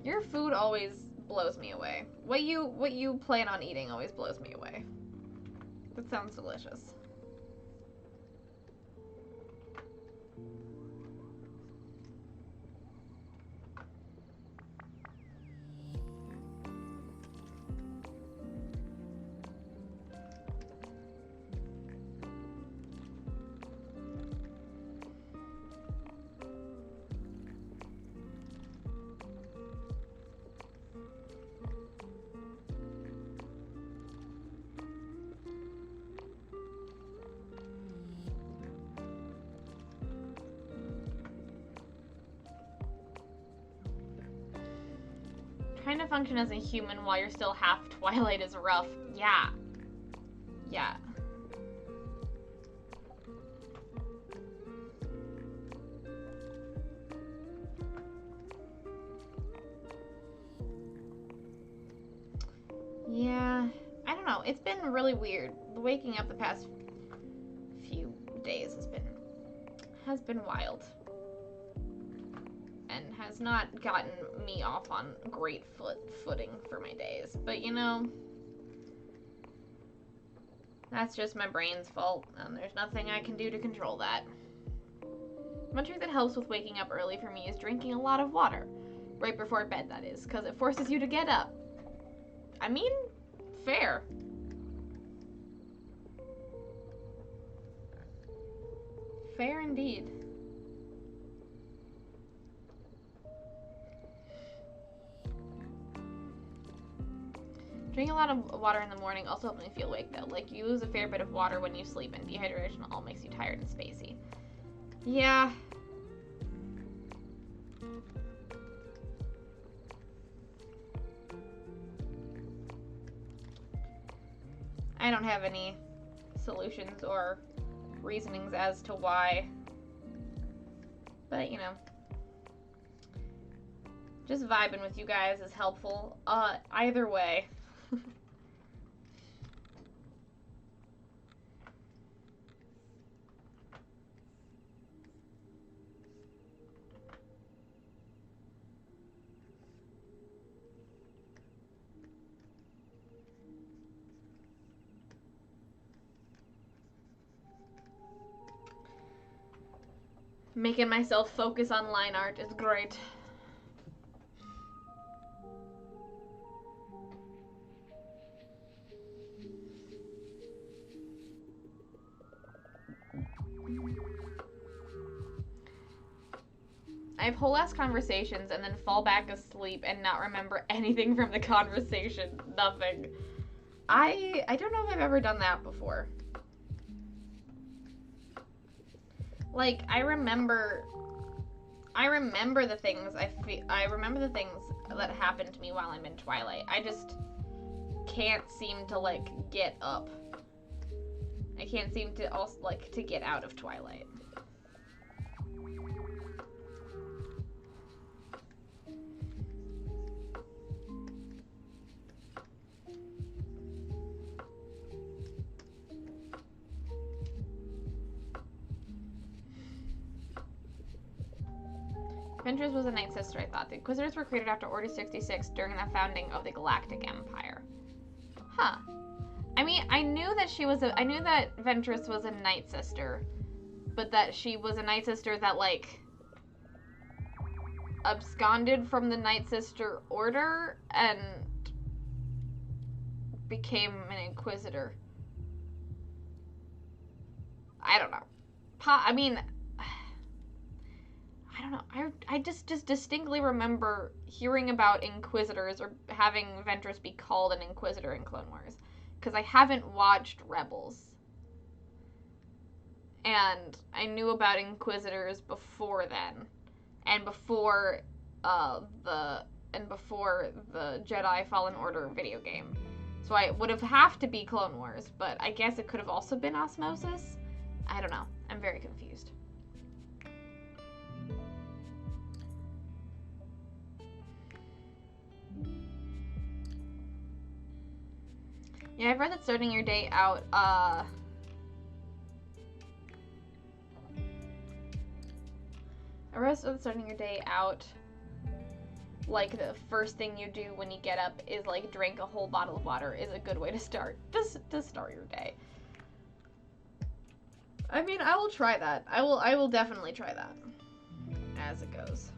Your food always blows me away. What you plan on eating always blows me away. That sounds delicious. Trying to function as a human while you're still half Twilight is rough. Yeah. Yeah. Yeah. I don't know. It's been really weird. Waking up the past few days has been wild. And has not gotten me off on great footing for my days. But, you know, that's just my brain's fault, and there's nothing I can do to control that. One trick that helps with waking up early for me is drinking a lot of water. Right before bed, that is, because it forces you to get up. I mean, fair. Fair indeed. Drinking a lot of water in the morning also helps me feel awake, though. Like, you lose a fair bit of water when you sleep, and dehydration all makes you tired and spacey. Yeah. I don't have any solutions or reasonings as to why. But, you know, just vibing with you guys is helpful. Either way. Making myself focus on line art is great. I have whole ass conversations and then fall back asleep and not remember anything from the conversation. Nothing. I don't know if I've ever done that before. Like, I remember the things I remember the things that happened to me while I'm in Twilight. I just can't seem to, like, get up. I can't seem to also, like, to get out of Twilight. Ventress was a Night Sister, I thought. The Inquisitors were created after Order 66 during the founding of the Galactic Empire. Huh. I mean, I knew that Ventress was a Night Sister, but that she was a Night Sister that, like, absconded from the Night Sister Order and became an Inquisitor. I don't know. I mean, I don't know. I just distinctly remember hearing about Inquisitors or having Ventress be called an Inquisitor in Clone Wars. Because I haven't watched Rebels. And I knew about Inquisitors before then. And before the Jedi Fallen Order video game. So I would have to be Clone Wars, but I guess it could have also been Osmosis. I don't know. I'm very confused. Yeah, I've read that starting your day out, I read that starting your day out, like, the first thing you do when you get up is, like, drink a whole bottle of water is a good way to start your day. I mean, I will try that. I will definitely try that as it goes.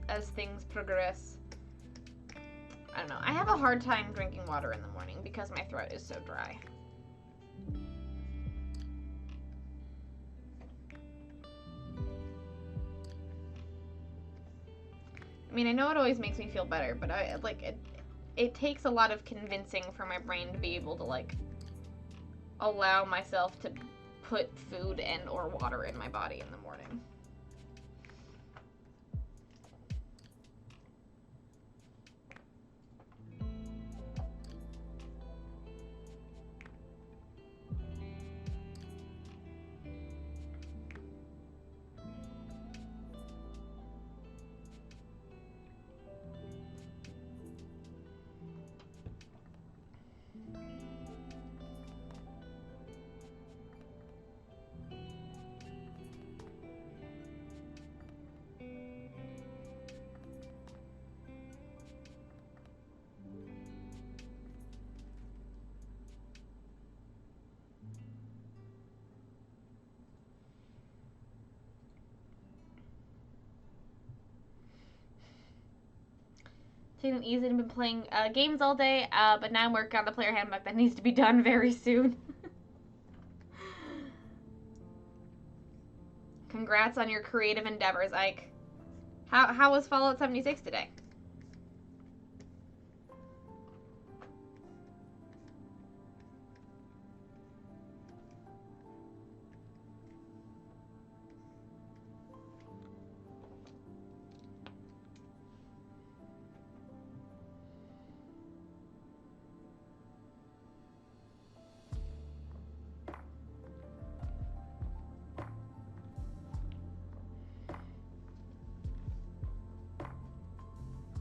As things progress. I don't know. I have a hard time drinking water in the morning because my throat is so dry. I mean, I know it always makes me feel better, but it takes a lot of convincing for my brain to be able to, like, allow myself to put food and or water in my body in the morning. Taking it easy and been playing games all day, but now I'm working on the player handbook that needs to be done very soon. Congrats on your creative endeavors, Ike. How was Fallout 76 today?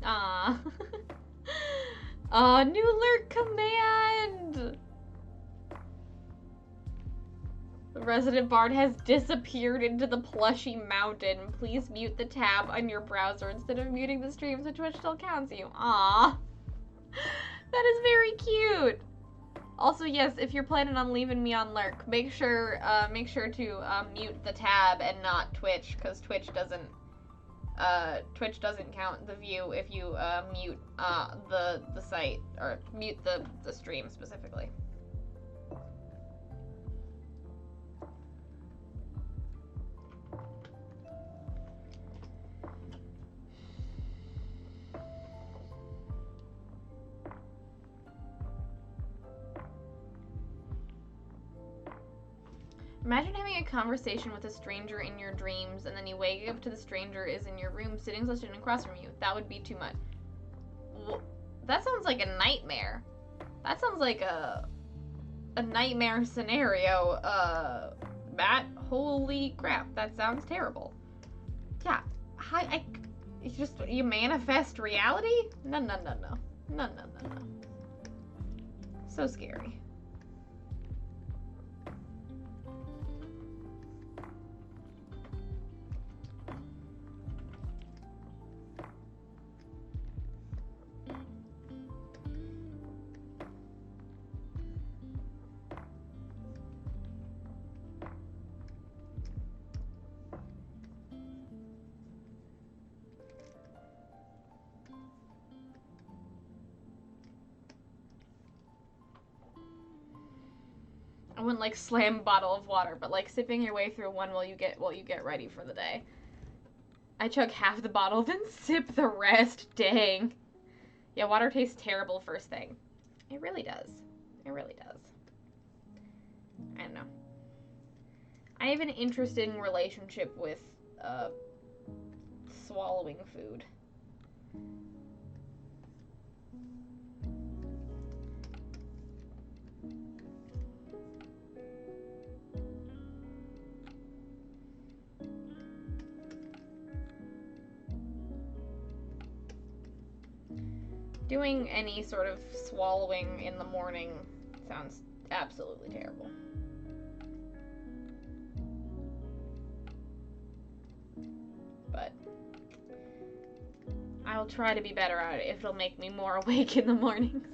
Aww. Aw, new alert command! The resident bard has disappeared into the plushy mountain. Please mute the tab on your browser instead of muting the stream so Twitch still counts you. Aww. That is very cute. Also, yes, if you're planning on leaving me on lurk, make sure to mute the tab and not Twitch, because Twitch doesn't count the view if you mute the site, or mute the stream specifically. Imagine having a conversation with a stranger in your dreams, and then you wake up to the stranger is in your room, sitting across from you. That would be too much. That sounds like a nightmare. That sounds like a nightmare scenario. Matt, holy crap, that sounds terrible. Yeah, you manifest reality? No. So scary. I wouldn't like slam a bottle of water, but like sipping your way through one while you get ready for the day. I chug half the bottle, then sip the rest. Dang. Yeah, water tastes terrible first thing. It really does. It really does. I don't know. I have an interesting relationship with swallowing food. Doing any sort of swallowing in the morning sounds absolutely terrible. But I'll try to be better at it if it'll make me more awake in the mornings.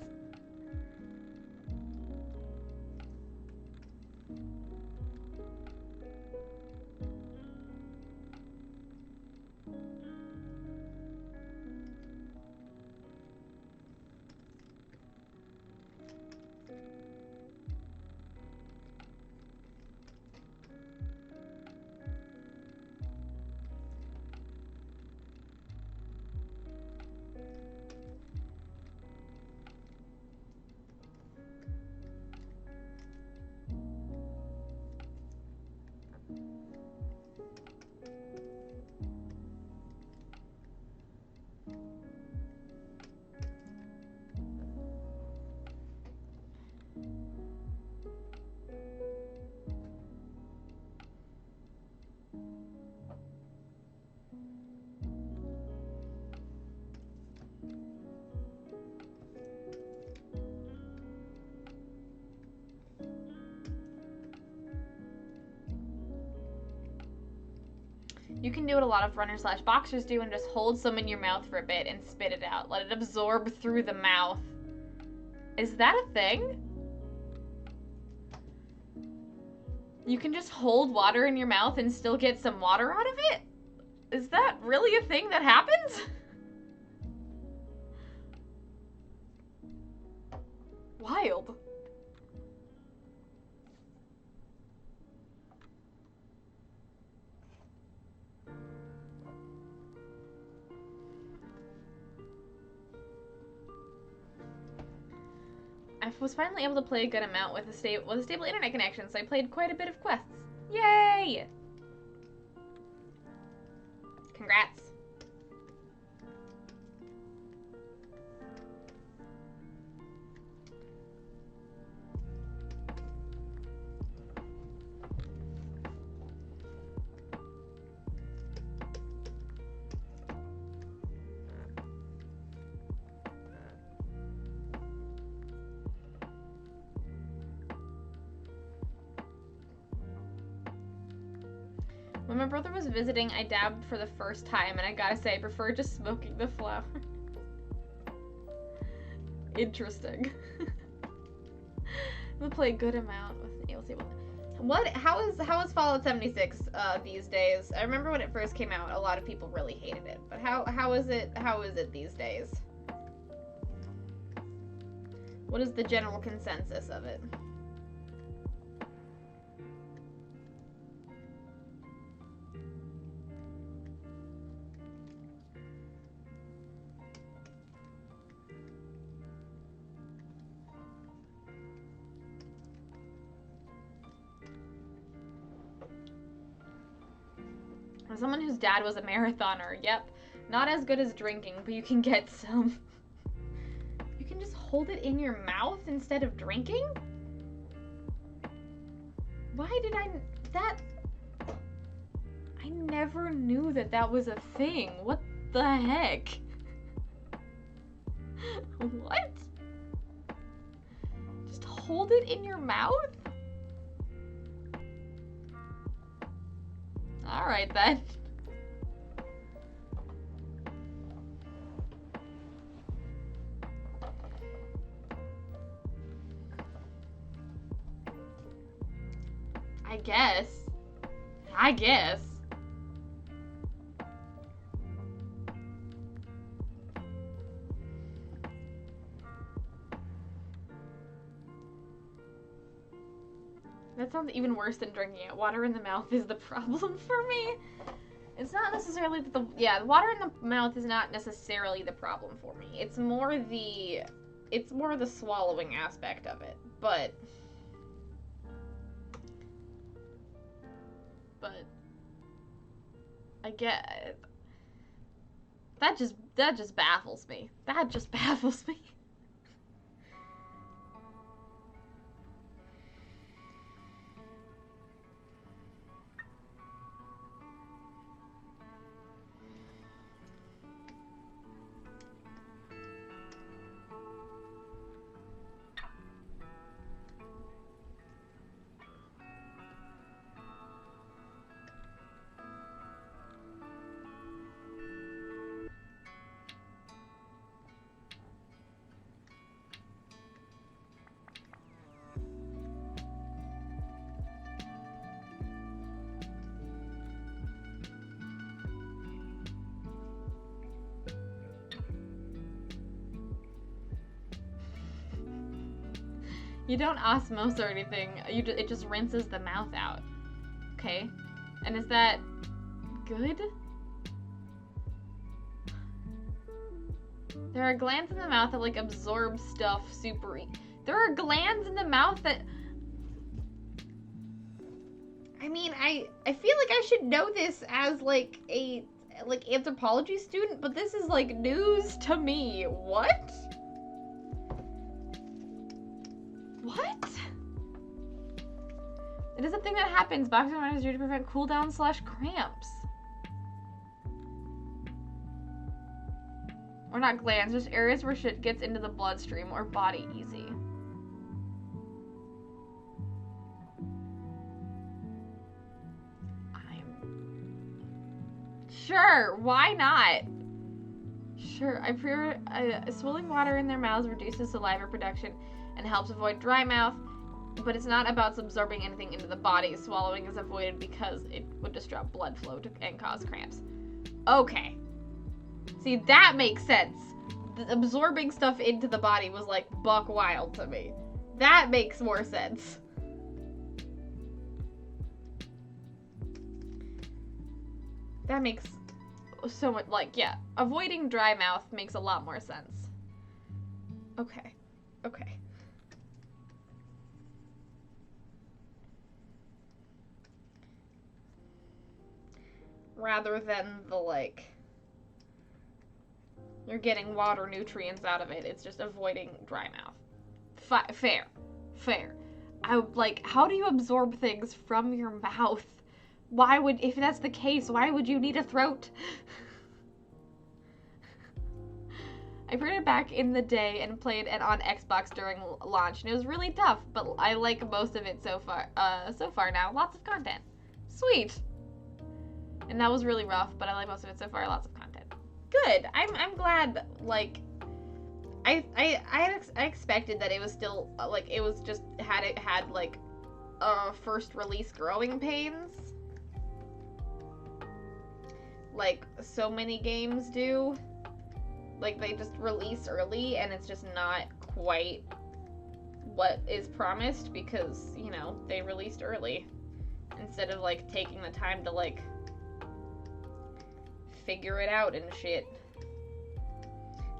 You can do what a lot of runners/boxers do and just hold some in your mouth for a bit and spit it out. Let it absorb through the mouth. Is that a thing? You can just hold water in your mouth and still get some water out of it? Is that really a thing that happens? wild. I was finally able to play a good amount with a stable internet connection, so I played quite a bit of quests. Yay! Congrats. When my brother was visiting, I dabbed for the first time, and I gotta say, I prefer just smoking the flower. Interesting. We'll play a good amount with how is Fallout 76 these days? I remember when it first came out, a lot of people really hated it. But how is it these days? What is the general consensus of it? As someone whose dad was a marathoner, yep. Not as good as drinking, but you can get some. You can just hold it in your mouth instead of drinking? Why did I never knew that was a thing. What the heck? What? Just hold it in your mouth? Alright then. I guess. That sounds even worse than drinking it. Water in the mouth is the problem for me. It's not necessarily the water in the mouth is not necessarily the problem for me. It's more the swallowing aspect of it. But I get that just baffles me. That just baffles me. You don't osmose or anything. It just rinses the mouth out. Okay? And is that good? There are glands in the mouth that like absorb stuff super. There are glands in the mouth that. I mean, I feel like I should know this as like a anthropology student, but this is like news to me. What? What? It is a thing that happens. Boxing is used to prevent cooldown/cramps. Or not glands, just areas where shit gets into the bloodstream or body easy. Sure, why not? Sure, swilling water in their mouths reduces saliva production and helps avoid dry mouth, but it's not about absorbing anything into the body. Swallowing is avoided because it would disrupt blood flow and cause cramps. Okay. See, that makes sense. absorbing stuff into the body was like buck wild to me. That makes more sense. That makes so much, like, yeah, avoiding dry mouth makes a lot more sense. Okay. Okay. Rather than the, like, you're getting water nutrients out of it, it's just avoiding dry mouth. Fair. Like, how do you absorb things from your mouth? Why would, if that's the case, why would you need a throat? I played it back in the day and played it on Xbox during launch, and it was really tough, but I like most of it so far now. Lots of content. Sweet. And that was really rough, but I like most of it so far. Lots of content. Good. I'm glad, like, I expected that it was still, like, it was just, had like, first release growing pains. Like, so many games do. Like, they just release early, and it's just not quite what is promised because, you know, they released early. Instead of, like, taking the time to, like, figure it out and shit.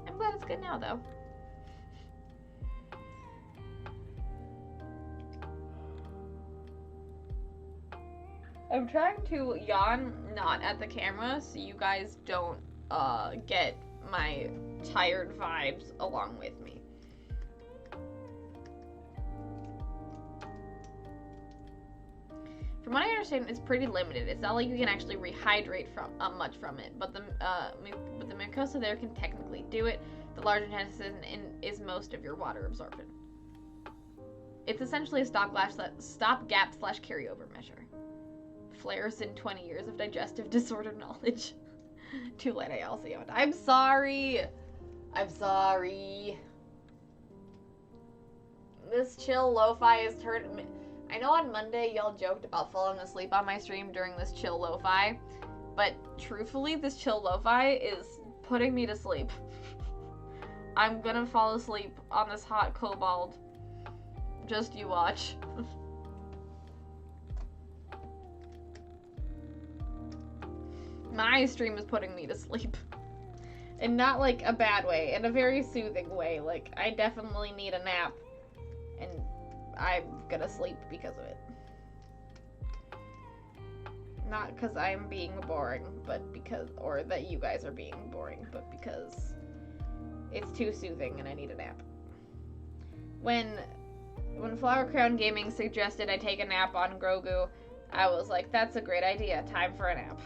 I'm glad it's good now, though. I'm trying to yawn not at the camera so you guys don't get my tired vibes along with me. From what I understand, it's pretty limited. It's not like you can actually rehydrate from much from it, but the mucosa there can technically do it. The large intestine is most of your water absorption. It's essentially a stopgap / carryover measure. Flares in 20 years of digestive disorder knowledge. Too late, I also yawned. I'm sorry. This chill lo-fi is turning me. I know on Monday y'all joked about falling asleep on my stream during this chill lo-fi, but truthfully, this chill lo-fi is putting me to sleep. I'm gonna fall asleep on this hot kobold. Just you watch. My stream is putting me to sleep. And not like a bad way, in a very soothing way. Like, I definitely need a nap. And I'm gonna sleep because of it. Not because I'm being boring, but because, or that you guys are being boring, but because it's too soothing and I need a nap. When Flower Crown Gaming suggested I take a nap on Grogu, I was like, that's a great idea. Time for a nap.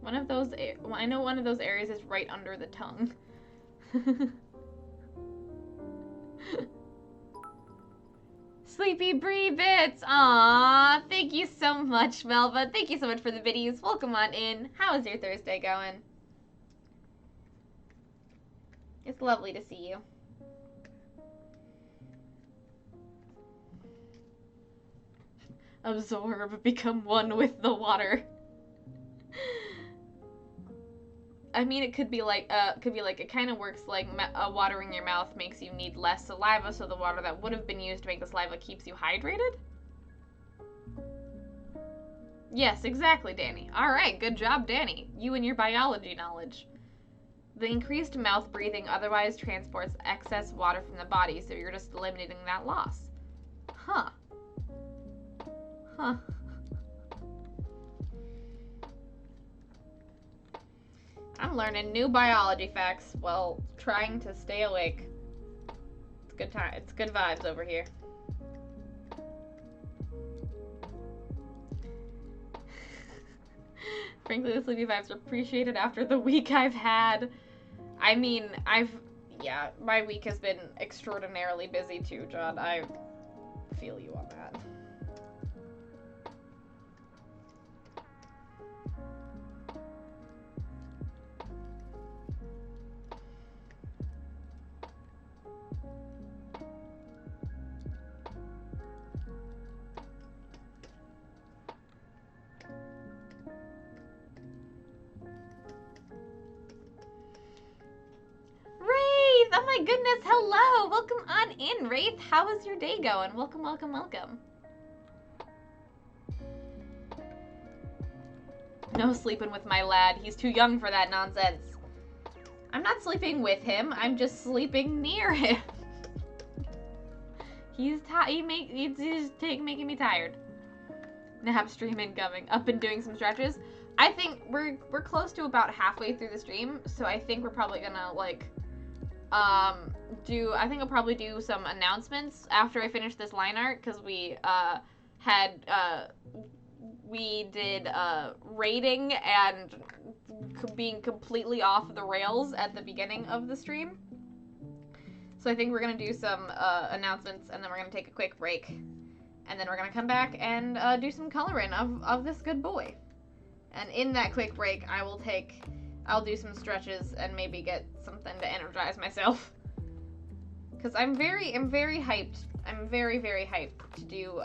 One of those, I know one of those areas is right under the tongue. Sleepy Bree Bits! Aww, thank you so much, Melva. Thank you so much for the videos. Welcome on in. How is your Thursday going? It's lovely to see you. Absorb, become one with the water. I mean, it could be like it kind of works like watering your mouth makes you need less saliva, so the water that would have been used to make the saliva keeps you hydrated? Yes, exactly, Danny. Alright, good job, Danny. You and your biology knowledge. The increased mouth breathing otherwise transports excess water from the body, so you're just eliminating that loss. Huh. Huh. I'm learning new biology facts while trying to stay awake. It's good time. It's good vibes over here. Frankly, the sleepy vibes are appreciated after the week I've had. I mean, yeah, my week has been extraordinarily busy too, John. I feel you on that. goodness, hello! Welcome on in, Wraith. How is your day going? Welcome, welcome, welcome. No sleeping with my lad. He's too young for that nonsense. I'm not sleeping with him. I'm just sleeping near him. He's making me tired. Nap stream incoming. Up and doing some stretches. I think we're close to about halfway through the stream, so I think we're probably gonna like I think I'll probably do some announcements after I finish this line art, because we did rating and being completely off the rails at the beginning of the stream. So I think we're gonna do some announcements, and then we're gonna take a quick break, and then we're gonna come back and do some coloring of this good boy. And in that quick break, I'll do some stretches and maybe get something to energize myself. Because I'm very hyped. I'm very, very hyped to do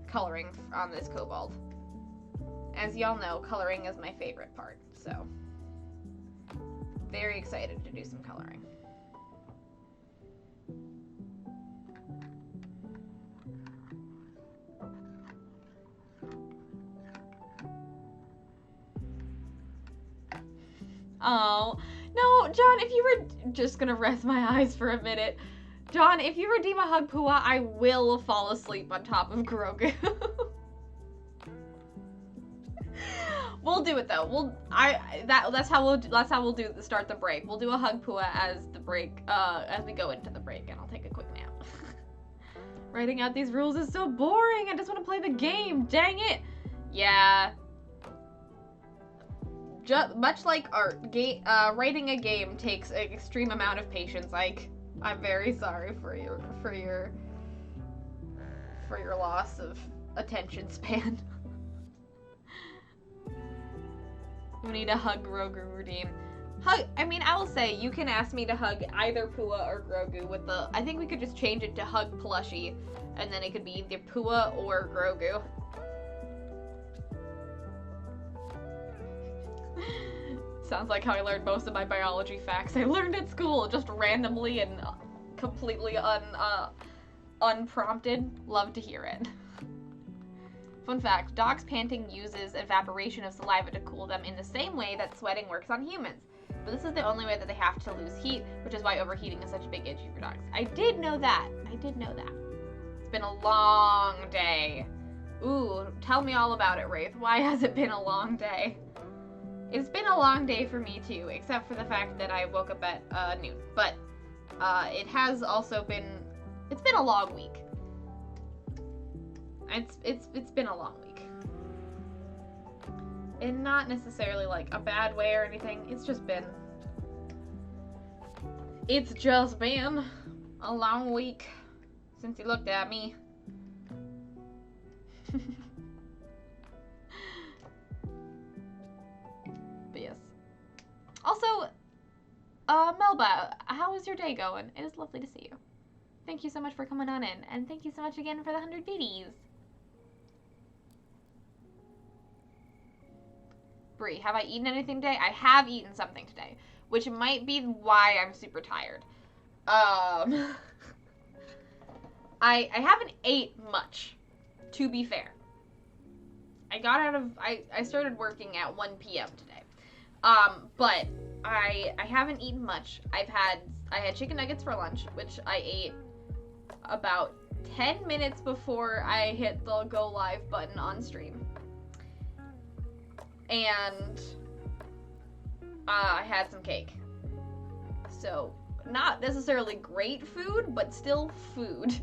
coloring on this kobold. As y'all know, coloring is my favorite part, so very excited to do some coloring. Oh, no, John, if you were just gonna rest my eyes for a minute. John, if you redeem a hug Pua, I will fall asleep on top of Grogu. We'll do it though. That's how we'll start the break. We'll do a hug Pua as the break, as we go into the break, and I'll take a quick nap. Writing out these rules is so boring. I just want to play the game. Dang it. Yeah. Much like art, writing a game takes an extreme amount of patience. Like, I'm very sorry for your loss of attention span. We need a hug Grogu redeem. I mean, I will say, you can ask me to hug either Pua or Grogu with the... I think we could just change it to hug plushie, and then it could be either Pua or Grogu. Sounds like how I learned most of my biology facts. I learned at school, just randomly and completely unprompted. Love to hear it. Fun fact, dogs panting uses evaporation of saliva to cool them in the same way that sweating works on humans. But this is the only way that they have to lose heat, which is why overheating is such a big issue for dogs. I did know that. It's been a long day. Ooh, tell me all about it, Wraith. Why has it been a long day? It's been a long day for me too, except for the fact that I woke up at noon. But it has also been, it's been a long week. It's been a long week. And not necessarily like a bad way or anything. It's just been a long week since you looked at me. But yes. Also, Melba, how is your day going? It is lovely to see you. Thank you so much for coming on in, and thank you so much again for the 100 biddies. Brie, have I eaten anything today? I have eaten something today, which might be why I'm super tired. I haven't ate much, to be fair. I started working at 1 p.m. today. But I haven't eaten much. I had chicken nuggets for lunch, which I ate about 10 minutes before I hit the go live button on stream. And I had some cake. So, not necessarily great food, but still food.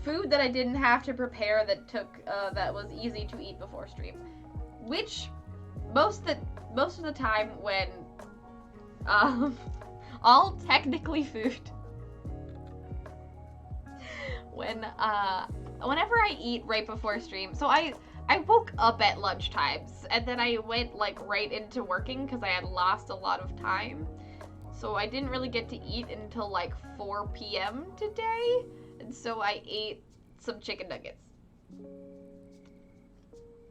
Food that I didn't have to prepare, that was easy to eat before stream. Which, most of the time when, all technically food. Whenever I eat right before stream, so I woke up at lunch times, and then I went like right into working because I had lost a lot of time. So I didn't really get to eat until like 4 p.m. today, and so I ate some chicken nuggets.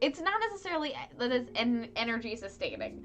It's not necessarily that it's energy sustaining.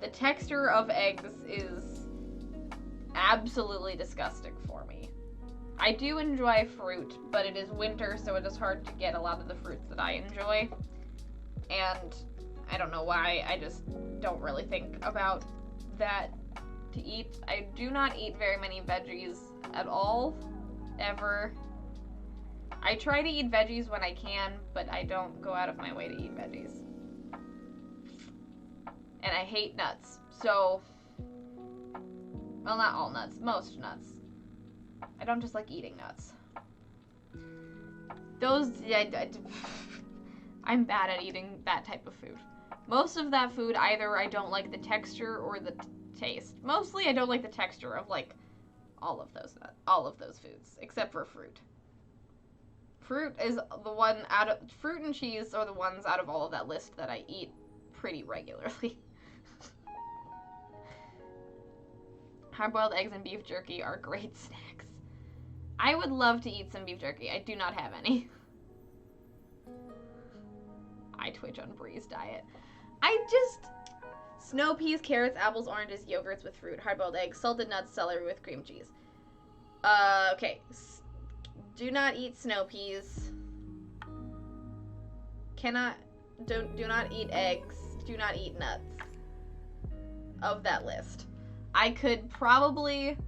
The texture of eggs is absolutely disgusting for me. I do enjoy fruit, but it is winter, so it is hard to get a lot of the fruits that I enjoy. And I don't know why, I just don't really think about that to eat. I do not eat very many veggies at all, ever. I try to eat veggies when I can, but I don't go out of my way to eat veggies. And I hate nuts, so, well, not all nuts, most nuts. I don't just like eating nuts. I'm bad at eating that type of food. Most of that food, either I don't like the texture or the taste. Mostly I don't like the texture of, like, all of those foods, except for fruit. Fruit is the one fruit and cheese are the ones out of all of that list that I eat pretty regularly. Hard-boiled eggs and beef jerky are great snacks. I would love to eat some beef jerky. I do not have any. I twitch on Bree's diet. Snow peas, carrots, apples, oranges, yogurts with fruit, hard-boiled eggs, salted nuts, celery with cream cheese. Okay. Do not eat snow peas. Do not eat eggs. Do not eat nuts. Of that list. I could probably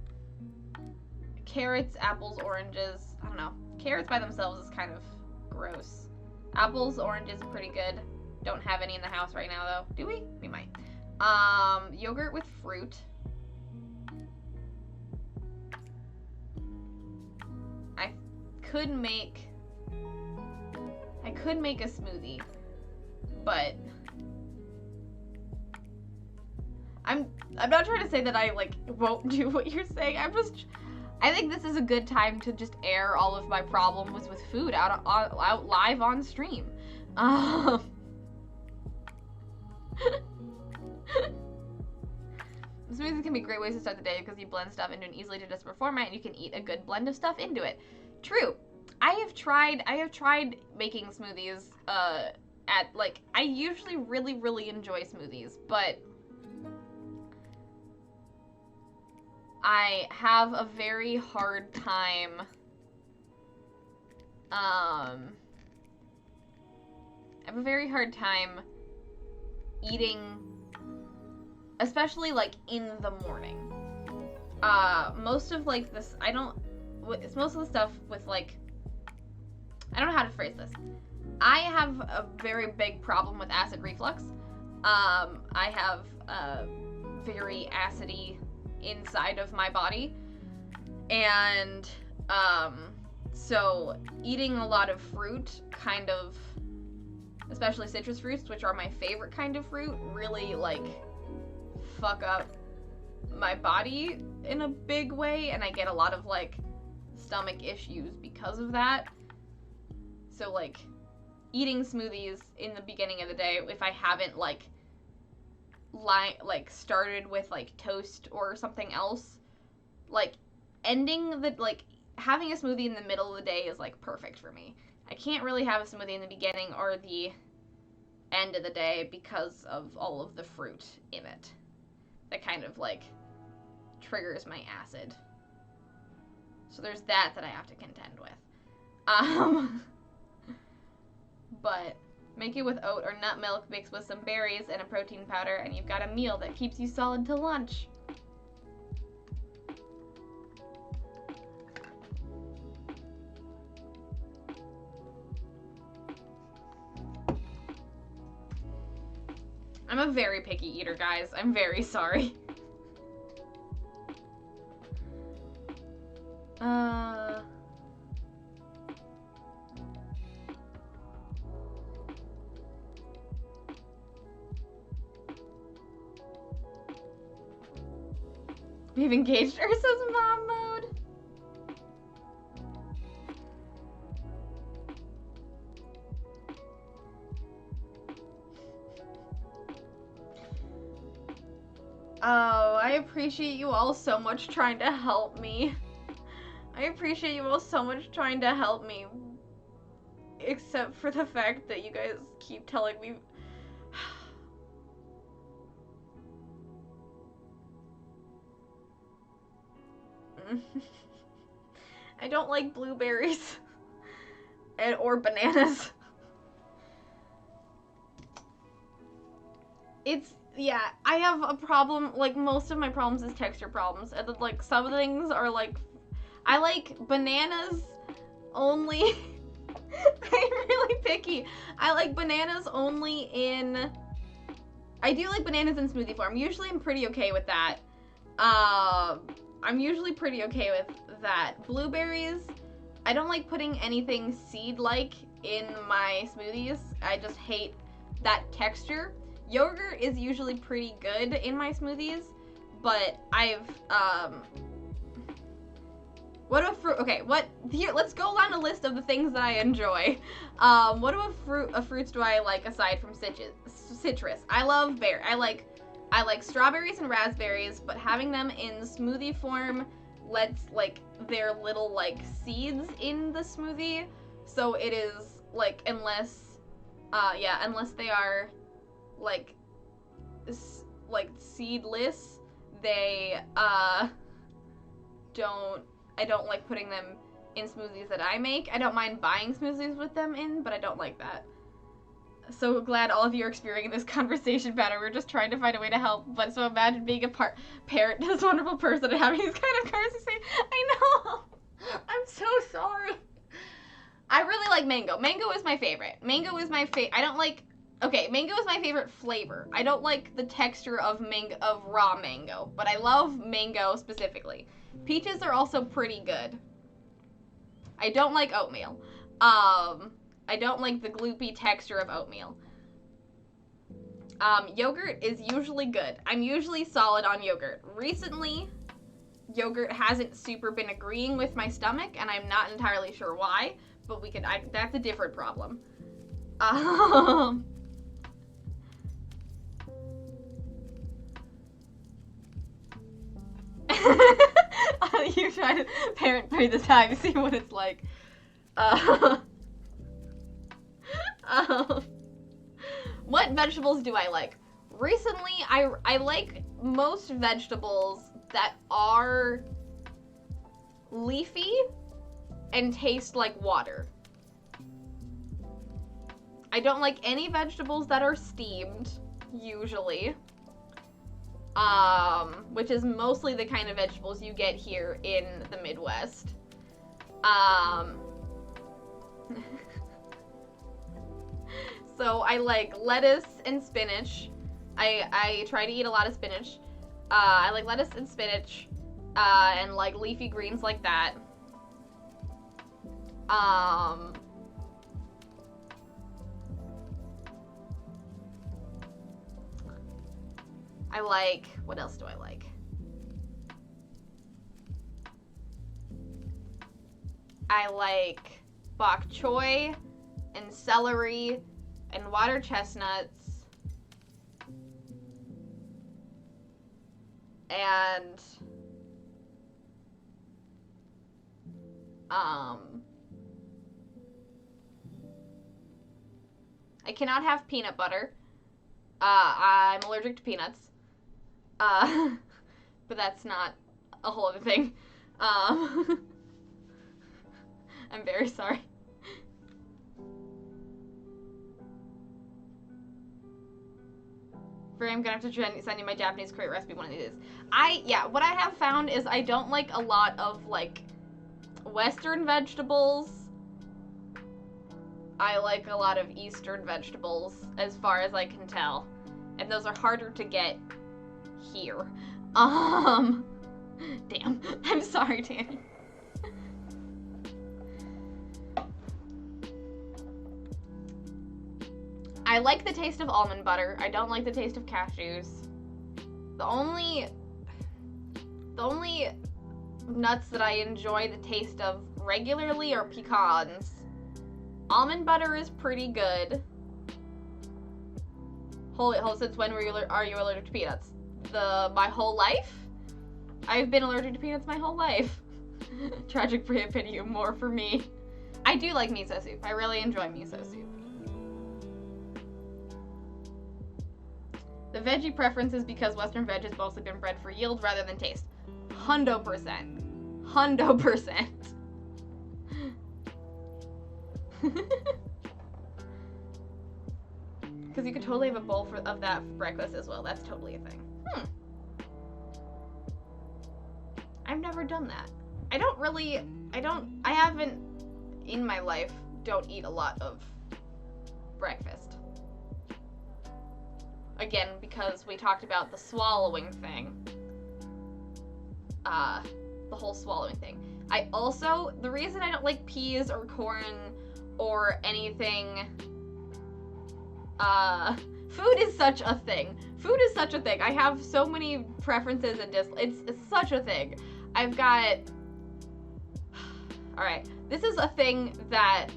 carrots, apples, oranges. I don't know. Carrots by themselves is kind of gross. Apples, oranges, pretty good. Don't have any in the house right now though. Do we? We might. Yogurt with fruit. I could make a smoothie, but I'm not trying to say that I, like, won't do what you're saying. I think this is a good time to just air all of my problems with food out live on stream. Smoothies can be great ways to start the day because you blend stuff into an easily digestible format and you can eat a good blend of stuff into it. True. I have tried making smoothies I usually really enjoy smoothies, but I have a very hard time eating, especially like in the morning. Most of like this, it's most of the stuff with like, I don't know how to phrase this. I have a very big problem with acid reflux. I have a very acidy inside of my body, and so eating a lot of fruit kind of, especially citrus fruits, which are my favorite kind of fruit, really like fuck up my body in a big way, and I get a lot of like stomach issues because of that. So like eating smoothies in the beginning of the day, if I haven't started with like toast or something else, like having a smoothie in the middle of the day is like perfect for me. I can't really have a smoothie in the beginning or the end of the day because of all of the fruit in it. That kind of like triggers my acid. So there's that I have to contend with. But make it with oat or nut milk mixed with some berries and a protein powder, and you've got a meal that keeps you solid till lunch. I'm a very picky eater, guys. I'm very sorry. We've engaged Ursa's mom mode. Oh, I appreciate you all so much trying to help me. I appreciate you all so much trying to help me. Except for the fact that you guys keep telling me... I don't like blueberries or bananas. Yeah, I have a problem, like, most of my problems is texture problems, and then, like, some things are, like, I like bananas only, I'm really picky, I like bananas only in, I do like bananas in smoothie form, usually I'm pretty okay with that, I'm usually pretty okay with that. Blueberries, I don't like putting anything seed-like in my smoothies, I just hate that texture. Yogurt is usually pretty good in my smoothies, but I've, here, let's go down a list of the things that I enjoy. What fruits do I like aside from citrus? I love I like strawberries and raspberries, but having them in smoothie form lets, like, their little, like, seeds in the smoothie, so it is, like, unless they are, like seedless, I don't like putting them in smoothies that I make. I don't mind buying smoothies with them in, but I don't like that. So glad all of you are experiencing this conversation better. We're just trying to find a way to help, but so imagine being a parent to this wonderful person and having these kind of conversations. I know! I'm so sorry. I really like mango. Mango is my favorite. Mango is my mango is my favorite flavor. I don't like the texture of raw mango, but I love mango specifically. Peaches are also pretty good. I don't like oatmeal. I don't like the gloopy texture of oatmeal. Yogurt is usually good. I'm usually solid on yogurt. Recently, yogurt hasn't super been agreeing with my stomach, and I'm not entirely sure why, but that's a different problem. You try to parent through the time, see what it's like. What vegetables do I like? Recently, I like most vegetables that are leafy and taste like water. I don't like any vegetables that are steamed, usually. Which is mostly the kind of vegetables you get here in the Midwest. So I like lettuce and spinach. I try to eat a lot of spinach. I like lettuce and spinach, and like leafy greens like that. I like, what else do I like? I like bok choy and celery and water chestnuts and I cannot have peanut butter. I'm allergic to peanuts. But that's not a whole other thing. I'm very sorry. I'm gonna have to send you my Japanese curry recipe one of these days. What I have found is I don't like a lot of, like, Western vegetables. I like a lot of Eastern vegetables, as far as I can tell. And those are harder to get here. Damn. I'm sorry, Danny. I like the taste of almond butter. I don't like the taste of cashews. The only nuts that I enjoy the taste of regularly are pecans. Almond butter is pretty good. Since when are you allergic to peanuts? My whole life? I've been allergic to peanuts my whole life. Tragic pity more for me. I do like miso soup. I really enjoy miso soup. The veggie preference is because Western veg has mostly been bred for yield rather than taste. 100%. 100%. Because you could totally have a bowl of that for breakfast as well. That's totally a thing. I've never done that. I haven't, in my life, don't eat a lot of breakfast. Again, because we talked about the swallowing thing. The whole swallowing thing. The reason I don't like peas or corn or anything, food is such a thing. Food is such a thing. I have so many preferences and it's such a thing. I've got, alright, this is a thing that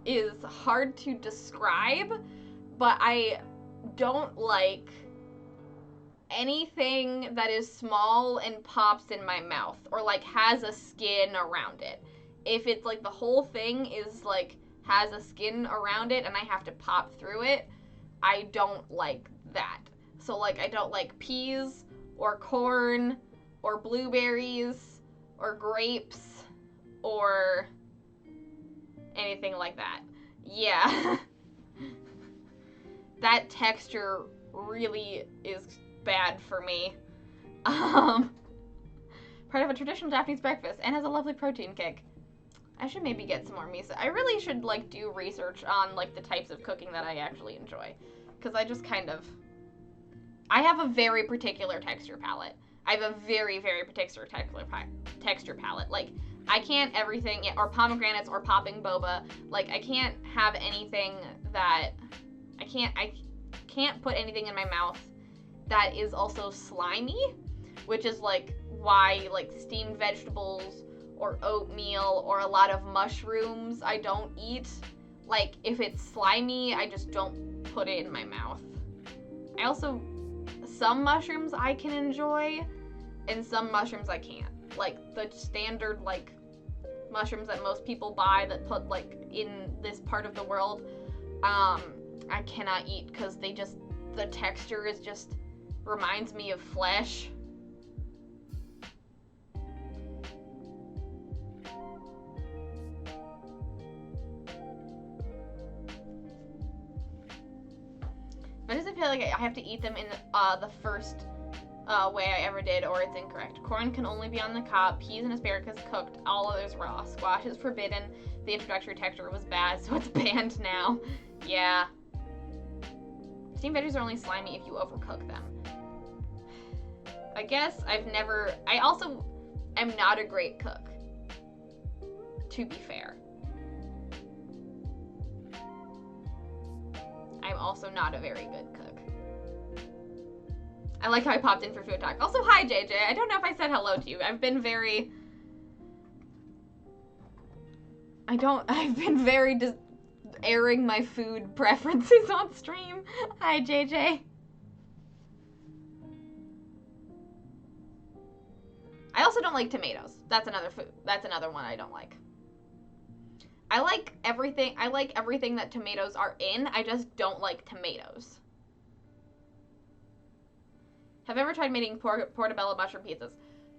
is hard to describe, but I don't like anything that is small and pops in my mouth or like has a skin around it. If it's like the whole thing is like has a skin around it and I have to pop through it, I don't like that. So like I don't like peas or corn or blueberries or grapes or anything like that. Yeah. That texture really is bad for me. Part of a traditional Japanese breakfast and has a lovely protein kick. I should maybe get some more miso. I really should like do research on like the types of cooking that I actually enjoy. Because I just kind of, I have a very particular texture palette. I have a very, very particular texture palette. Like, I can't everything, or pomegranates or popping boba. Like, I can't have anything that, I can't put anything in my mouth that is also slimy, which is like why like steamed vegetables or oatmeal or a lot of mushrooms I don't eat. Like, if it's slimy, I just don't put it in my mouth. Some mushrooms I can enjoy, and some mushrooms I can't. Like, the standard, like, mushrooms that most people buy that put, like, in this part of the world, I cannot eat because the texture is just, reminds me of flesh. Why does it feel like I have to eat them in the first way I ever did, or it's incorrect? Corn can only be on the cob, peas and asparagus cooked, all others raw. Squash is forbidden. The introductory texture was bad, so it's banned now. Yeah. Steamed veggies are only slimy if you overcook them. I guess I also am not a great cook, to be fair. I'm also not a very good cook. I like how I popped in for food talk. Also, hi, JJ. I don't know if I said hello to you. I've been very just airing my food preferences on stream. Hi, JJ. I also don't like tomatoes. That's another one I don't like. I like everything that tomatoes are in. I just don't like tomatoes. Have you ever tried making portobello mushroom pizzas?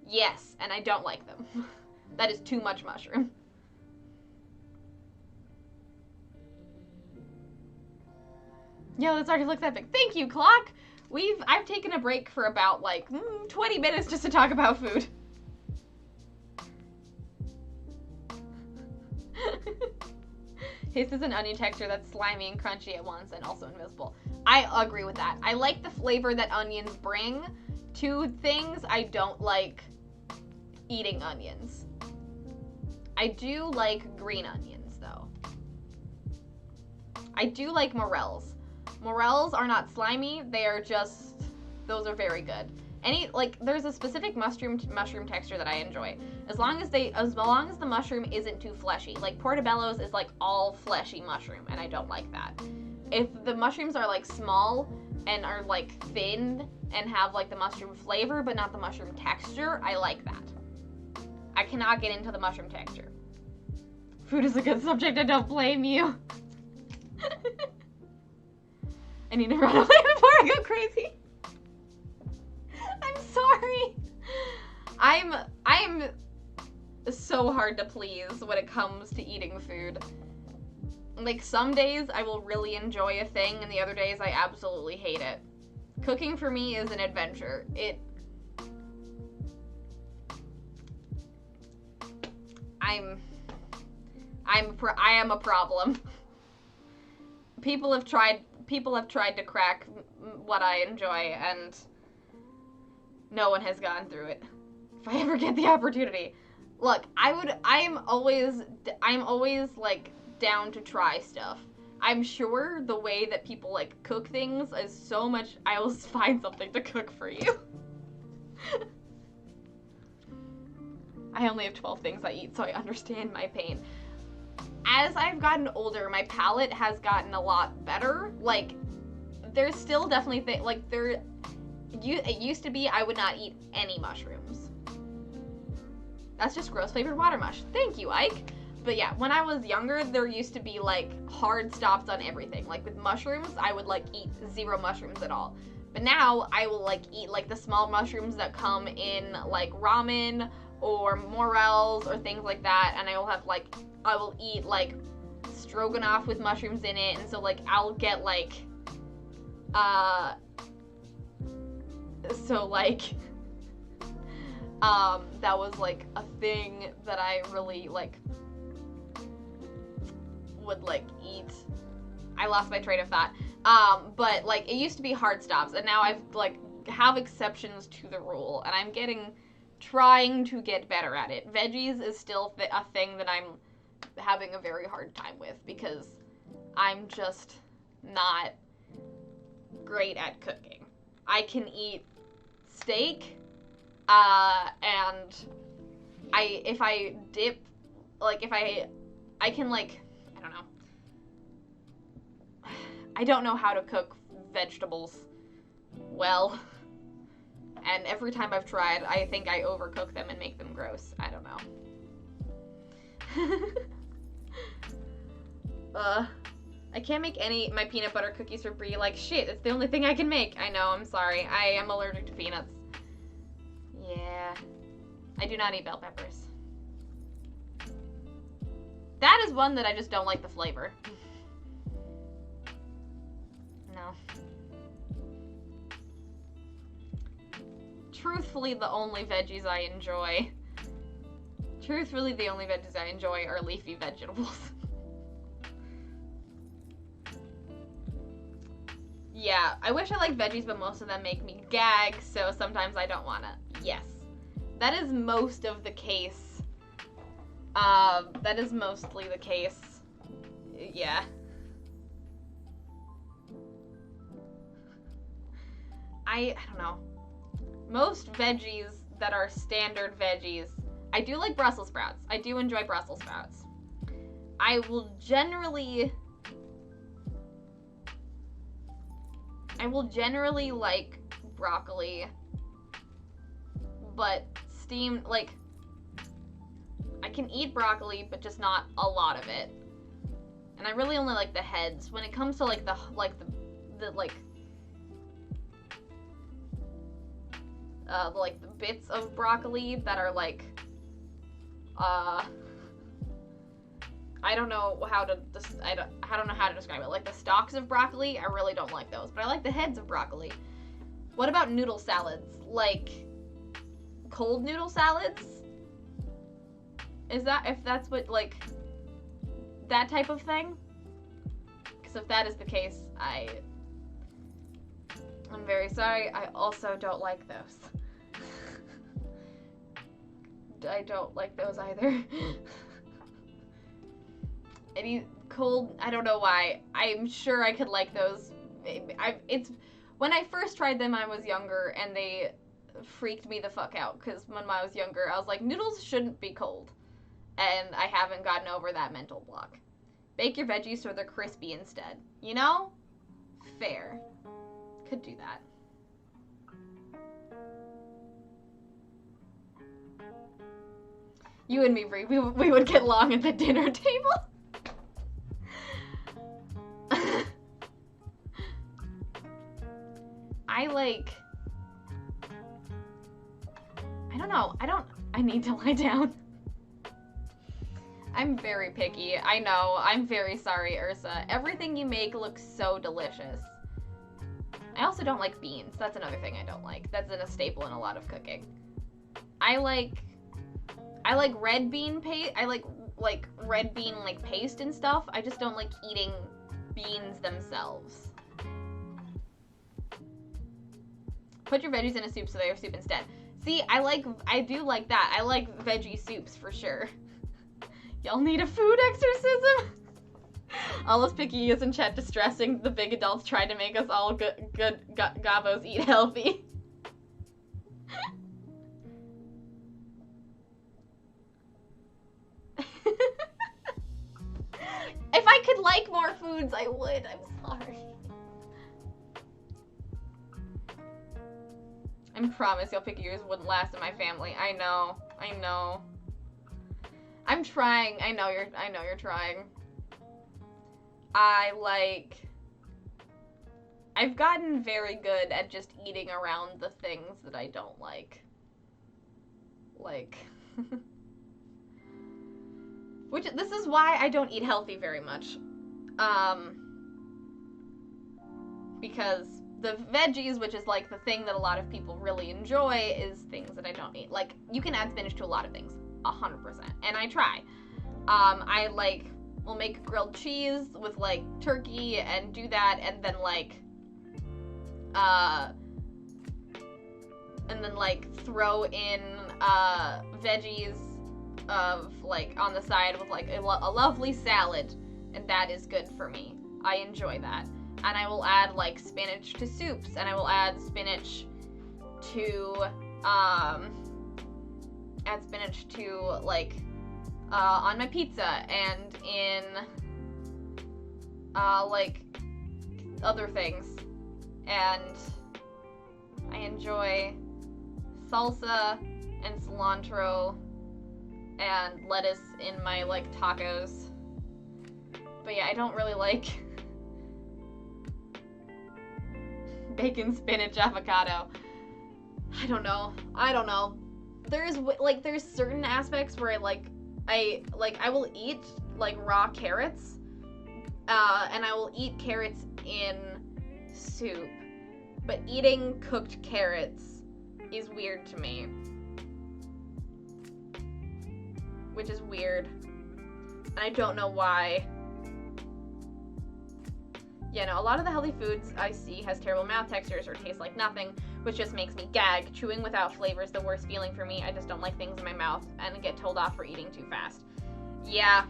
Yes, and I don't like them. That is too much mushroom. Yo, this already looks epic. Thank you, Clock. I've taken a break for about like 20 minutes just to talk about food. His is an onion texture that's slimy and crunchy at once and also invisible. I agree with that. I like the flavor that onions bring to things. I don't like eating onions. I do like green onions, though. I do like morels. Morels are not slimy. They are just, those are very good. There's a specific mushroom texture that I enjoy. As long as the mushroom isn't too fleshy. Like portobello's is like all fleshy mushroom, and I don't like that. If the mushrooms are like small and are like thin and have like the mushroom flavor but not the mushroom texture, I like that. I cannot get into the mushroom texture. Food is a good subject, I don't blame you. I need to run away before I go crazy. sorry. I'm so hard to please when it comes to eating food. Like, some days I will really enjoy a thing, and the other days I absolutely hate it. Cooking for me is an adventure. I am a problem. People have tried to crack what I enjoy, and no one has gone through it. If I ever get the opportunity. Look, I'm always like down to try stuff. I'm sure the way that people like cook things is so much. I will find something to cook for you. I only have 12 things I eat, so I understand my pain. As I've gotten older, my palate has gotten a lot better. Like, there's still definitely it used to be I would not eat any mushrooms. That's just gross flavored water mush. Thank you, Ike. But yeah, when I was younger, there used to be like hard stops on everything. Like with mushrooms, I would like eat 0 mushrooms at all. But now I will like eat like the small mushrooms that come in like ramen or morels or things like that, and I will eat like stroganoff with mushrooms in it, and so like I'll get like that was like a thing that I really like would like eat. I lost my train of thought. But like it used to be hard stops, and now I've like have exceptions to the rule, and I'm trying to get better at it. Veggies is still a thing that I'm having a very hard time with because I'm just not great at cooking. I can eat steak, and if I dip, like if I can like, I don't know. I don't know how to cook vegetables well. And every time I've tried, I think I overcook them and make them gross. I don't know. I can't make my peanut butter cookies for Brie. Like, shit, it's the only thing I can make. I know, I'm sorry. I am allergic to peanuts. Yeah. I do not eat bell peppers. That is one that I just don't like the flavor. No. Truthfully, the only veggies I enjoy are leafy vegetables. Yeah, I wish I liked veggies, but most of them make me gag, so sometimes I don't wanna. Yes. That is most of the case. That is mostly the case. Yeah. I don't know. Most veggies that are standard veggies, I do like Brussels sprouts. I do enjoy Brussels sprouts. I will generally like broccoli, but steamed, like, I can eat broccoli, but just not a lot of it. And I really only like the heads. When it comes to like the bits of broccoli that are like, I don't know how to describe it. Like the stalks of broccoli, I really don't like those, but I like the heads of broccoli. What about noodle salads? Like cold noodle salads? If that's what, like, that type of thing? Because if that is the case, I'm very sorry. I also don't like those. I don't like those either. Any cold, I don't know why. I'm sure I could like those. When I first tried them, I was younger, and they freaked me the fuck out, because when I was younger, I was like, noodles shouldn't be cold. And I haven't gotten over that mental block. Bake your veggies so they're crispy instead. You know? Fair. Could do that. You and me, Brie, we would get along at the dinner table. don't know. I need to lie down. I'm very picky. I know. I'm very sorry, Ursa. Everything you make looks so delicious. I also don't like beans. That's another thing I don't like. That's a staple in a lot of cooking. I like red bean paste. I like red bean like paste and stuff. I just don't like eating beans themselves. Put your veggies in a soup so they are soup instead. See, I do like that. I like veggie soups for sure. Y'all need a food exorcism? All those pickies in chat distressing the big adults tried to make us all good gobos eat healthy. If I could like more foods, I would. I'm sorry. I promise y'all picky ears wouldn't last in my family. I know. I'm trying. I know you're trying. I've gotten very good at just eating around the things that I don't like. This is why I don't eat healthy very much. Because the veggies, which is like the thing that a lot of people really enjoy, is things that I don't eat. Like, you can add spinach to a lot of things, 100%, and I try. We'll make grilled cheese with like turkey and do that, and then throw in veggies of on the side with a lovely salad, and that is good for me. I enjoy that. And I will add spinach to soups, and I will add spinach to on my pizza and in other things. And I enjoy salsa and cilantro and lettuce in my tacos. But yeah, I don't really like bacon, spinach, avocado. I don't know. There's certain aspects where I will eat raw carrots, and I will eat carrots in soup, but eating cooked carrots is weird to me, which is weird, and I don't know why. A lot of the healthy foods I see has terrible mouth textures or taste like nothing, which just makes me gag. Chewing without flavor is the worst feeling for me. I just don't like things in my mouth and get told off for eating too fast. Yeah.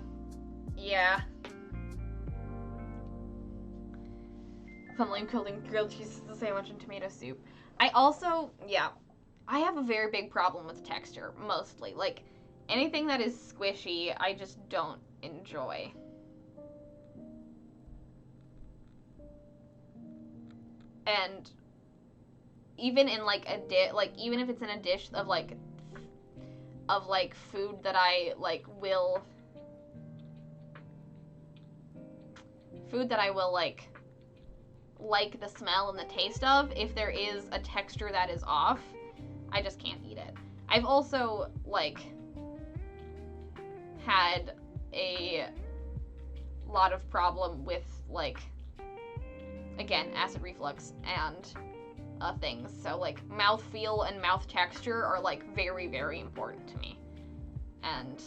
Funnily, I'm cooking grilled cheese sandwich and tomato soup. I have a very big problem with texture, mostly. Anything that is squishy, I just don't enjoy. And even in even if it's in a dish of food that I will the smell and the taste of, if there is a texture that is off, I just can't eat it. I've also had a lot of problem with again, acid reflux and things. So mouthfeel and mouth texture are very, very important to me. And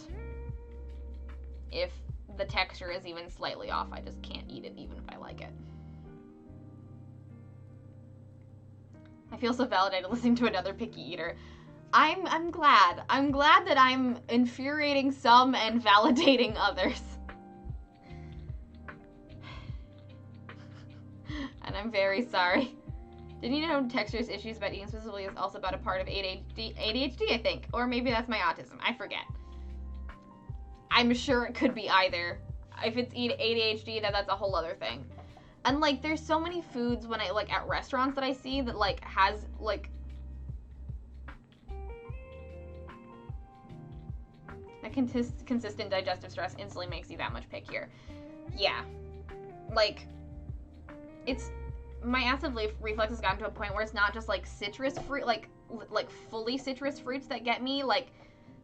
if the texture is even slightly off, I just can't eat it even if I like it. I feel so validated listening to another picky eater. I'm glad. I'm glad that I'm infuriating some and validating others. And I'm very sorry. Didn't you know textures issues about eating specifically is also about a part of ADHD, I think. Or maybe that's my autism. I forget. I'm sure it could be either. If it's ADHD, that's a whole other thing. And there's so many foods when I at restaurants that I see that has that consistent digestive stress instantly makes you that much pickier. Yeah. It's my acid reflux has gotten to a point where it's not just citrus fruit. like fully citrus fruits that get me. Like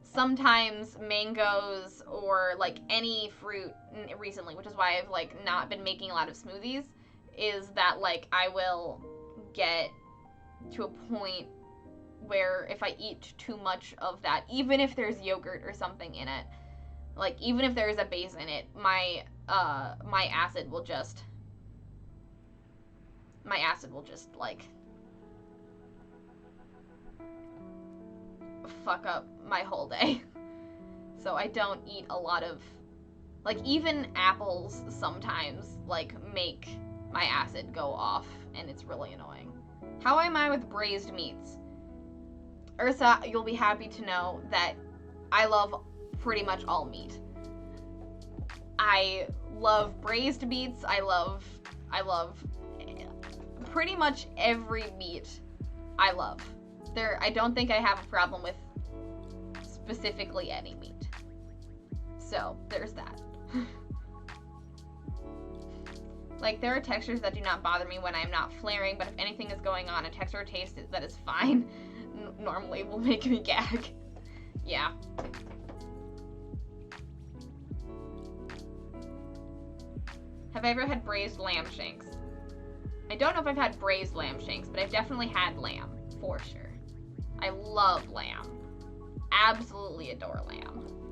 sometimes mangoes or like any fruit recently, which is why I've like not been making a lot of smoothies, is that like I will get to a point where if I eat too much of that, even if there's yogurt or something in it, like even if there's a base in it, my acid will just like fuck up my whole day. So I don't eat a lot of, like, even apples sometimes like make my acid go off, and it's really annoying. How am I with braised meats? Ursa, you'll be happy to know that I love pretty much all meat. I love braised meats. I love pretty much every meat. I love. I don't think I have a problem with specifically any meat. So, there's that. Like, there are textures that do not bother me when I'm not flaring, but if anything is going on, a texture or taste that is fine normally will make me gag. Yeah. Have I ever had braised lamb shanks? I don't know if I've had braised lamb shanks, but I've definitely had lamb, for sure. I love lamb. Absolutely adore lamb.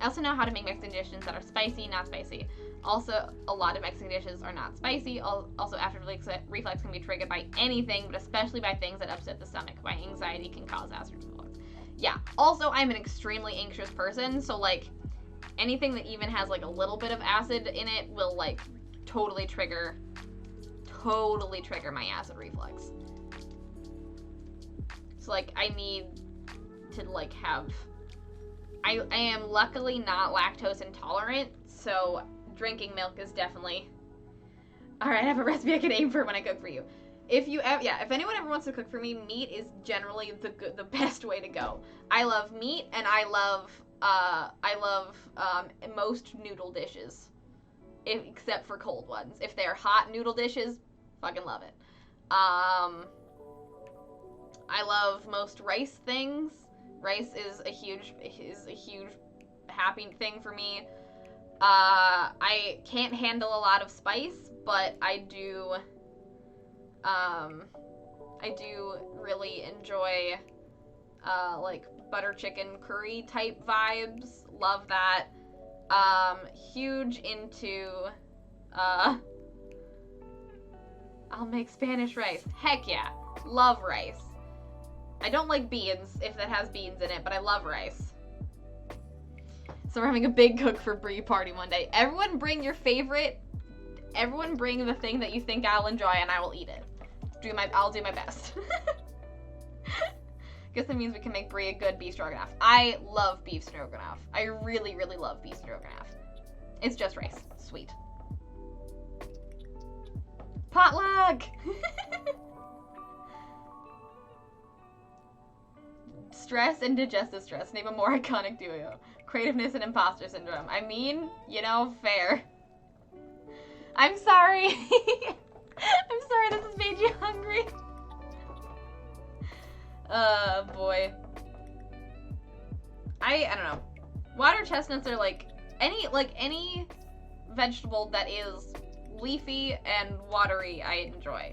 I also know how to make Mexican dishes that are spicy, not spicy. Also, a lot of Mexican dishes are not spicy. Also, acid reflux can be triggered by anything, but especially by things that upset the stomach. By anxiety can cause acid reflux. Yeah. Also, I'm an extremely anxious person, so like anything that even has like a little bit of acid in it will like totally trigger my acid reflux. So like I need to like have, I am luckily not lactose intolerant, so drinking milk is definitely, alright, I have a recipe I can aim for when I cook for you. If anyone ever wants to cook for me, meat is generally the best way to go. I love meat, and I love most noodle dishes, except for cold ones. If they're hot noodle dishes, fucking love it. I love most rice things. Rice is a huge happy thing for me. I can't handle a lot of spice, but I do really enjoy like butter chicken curry type vibes. Love that. Huge into I'll make Spanish rice. Heck yeah. Love rice. I don't like beans if that has beans in it, but I love rice. So we're having a big cook for Brie party one day. Everyone bring your favorite. Everyone bring the thing that you think I'll enjoy, and I will eat it. I'll do my best. Guess that means we can make Brie a good beef stroganoff. I love beef stroganoff. I really, really love beef stroganoff. It's just rice. Sweet. Potluck! Stress and digestive stress. Name a more iconic duo. Creativeness and imposter syndrome. I mean, you know, fair. I'm sorry. I'm sorry this has made you hungry. Boy. I don't know. Water chestnuts are like any vegetable that is leafy and watery I enjoy.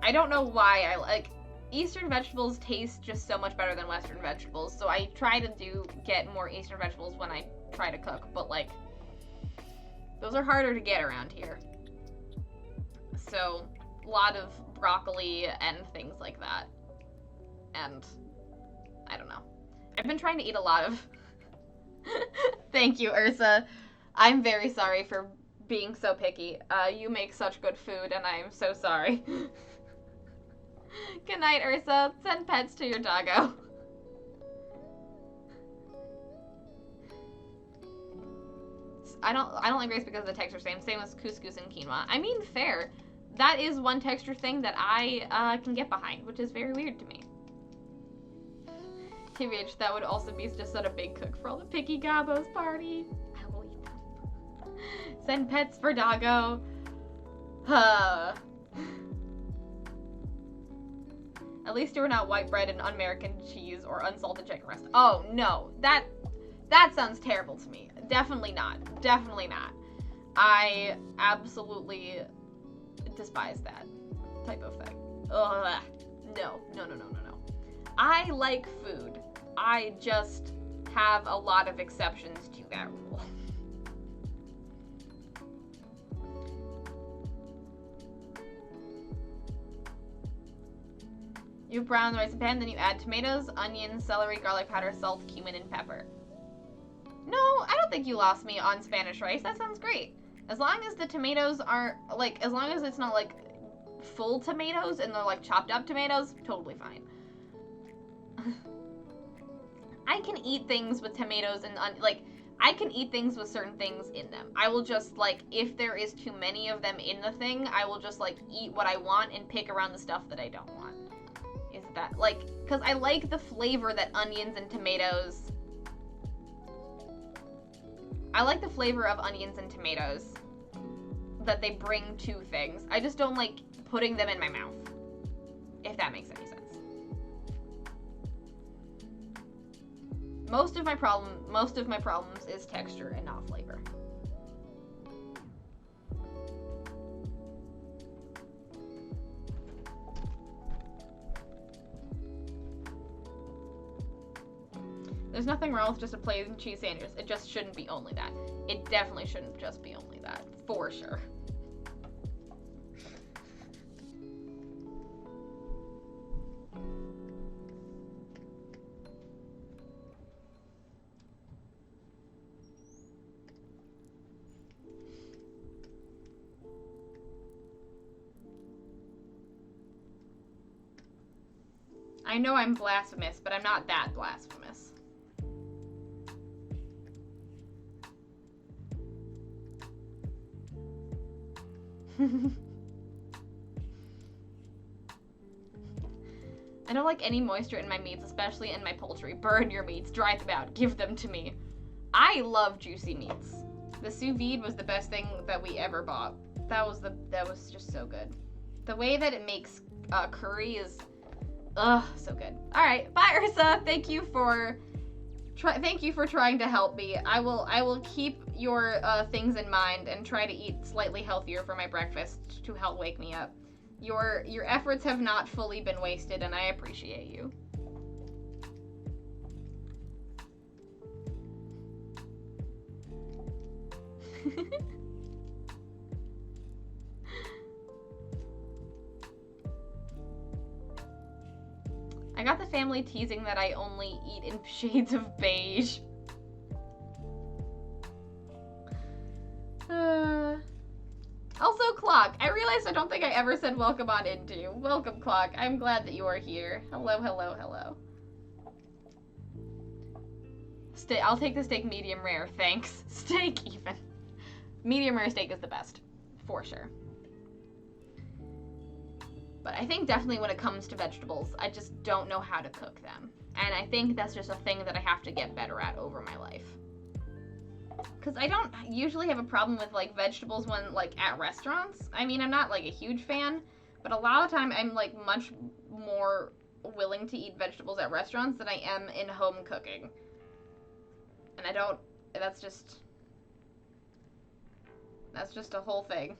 I don't know why I like Eastern vegetables taste just so much better than Western vegetables, so I try to get more Eastern vegetables when I try to cook, but like those are harder to get around here. So a lot of broccoli and things like that. And I don't know. I've been trying to eat a lot of Thank you, Ursa. I'm very sorry for being so picky. You make such good food, and I'm so sorry. Good night, Ursa. Send pets to your doggo. I don't like rice because of the texture. Same as couscous and quinoa. I mean, fair. That is one texture thing that I can get behind, which is very weird to me. TBH, that would also be just such a big cook for all the picky gobos party. I will eat them. Send pets for doggo. At least you were not white bread and un-American cheese or unsalted chicken breast. Oh, no. That sounds terrible to me. Definitely not. Definitely not. I absolutely despise that type of thing. Ugh. No. I like food. I just have a lot of exceptions to that rule. You brown the rice in pan, then you add tomatoes, onions, celery, garlic powder, salt, cumin, and pepper. No, I don't think you lost me on Spanish rice. That sounds great. As long as the tomatoes aren't, like, as long as it's not, like, full tomatoes and they're, like, chopped up tomatoes, totally fine. I can eat things with tomatoes and, like, I can eat things with certain things in them. I will just, like, if there is too many of them in the thing, I will just, like, eat what I want and pick around the stuff that I don't want. Is that, like, because I like the flavor that onions and tomatoes... I like the flavor of onions and tomatoes that they bring to things. I just don't like putting them in my mouth, if that makes any sense. Most of my problems is texture and not flavor. There's nothing wrong with just a plain cheese sandwich. It just shouldn't be only that. It definitely shouldn't just be only that, for sure. I know I'm blasphemous, but I'm not that blasphemous. I don't like any moisture in my meats, especially in my poultry. Burn your meats, dry them out, give them to me. I love juicy meats. The sous vide was the best thing that we ever bought. That was just so good. The way that it makes curry is, so good. All right, bye Ursa. Thank you for trying to help me. I will keep your things in mind and try to eat slightly healthier for my breakfast to help wake me up. Your efforts have not fully been wasted, and I appreciate you. I got the family teasing that I only eat in shades of beige. Also, Clock. I realized I don't think I ever said welcome on into you. Welcome, Clock. I'm glad that you are here. Hello, hello, hello. I'll take the steak medium rare, thanks. Steak, even. Medium rare steak is the best, for sure. But I think definitely when it comes to vegetables, I just don't know how to cook them. And I think that's just a thing that I have to get better at over my life. Because I don't usually have a problem with, like, vegetables when, like, at restaurants. I mean, I'm not, like, a huge fan, but a lot of time I'm, like, much more willing to eat vegetables at restaurants than I am in home cooking. And I don't, that's just a whole thing.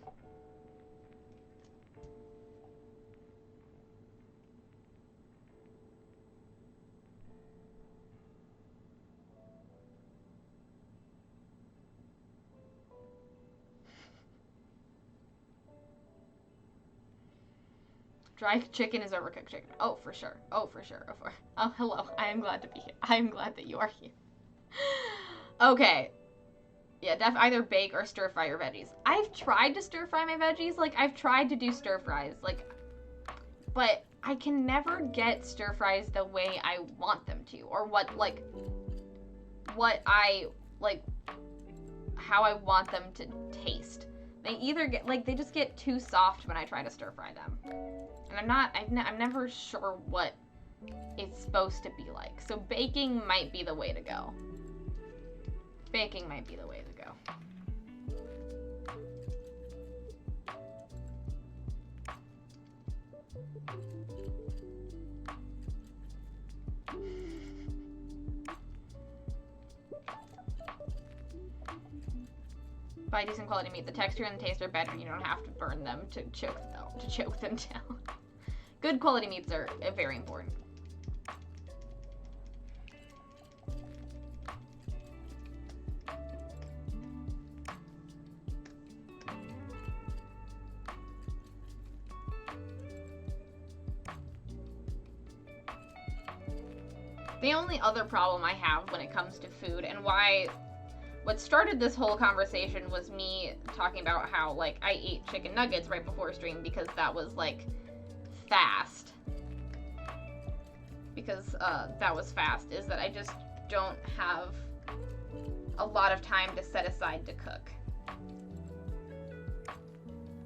Dry chicken is overcooked chicken. Oh, for sure. Oh, for sure. Oh, hello. I am glad to be here. I am glad that you are here. Okay. Yeah, either bake or stir fry your veggies. I've tried to stir fry my veggies. Like, I've tried to do stir fries. Like, but I can never get stir fries the way I want them to. Or how I want them to taste. They either get, like, they just get too soft when I try to stir fry them. And I'm never sure what it's supposed to be like. So baking might be the way to go. Baking might be the way to go. Buy decent quality meat. The texture and the taste are better, and you don't have to burn them to choke them down. Good quality meats are very important. The only other problem I have when it comes to food, and what started this whole conversation was me talking about how, like, I ate chicken nuggets right before stream because that was, like, fast. Because that was fast, is that I just don't have a lot of time to set aside to cook.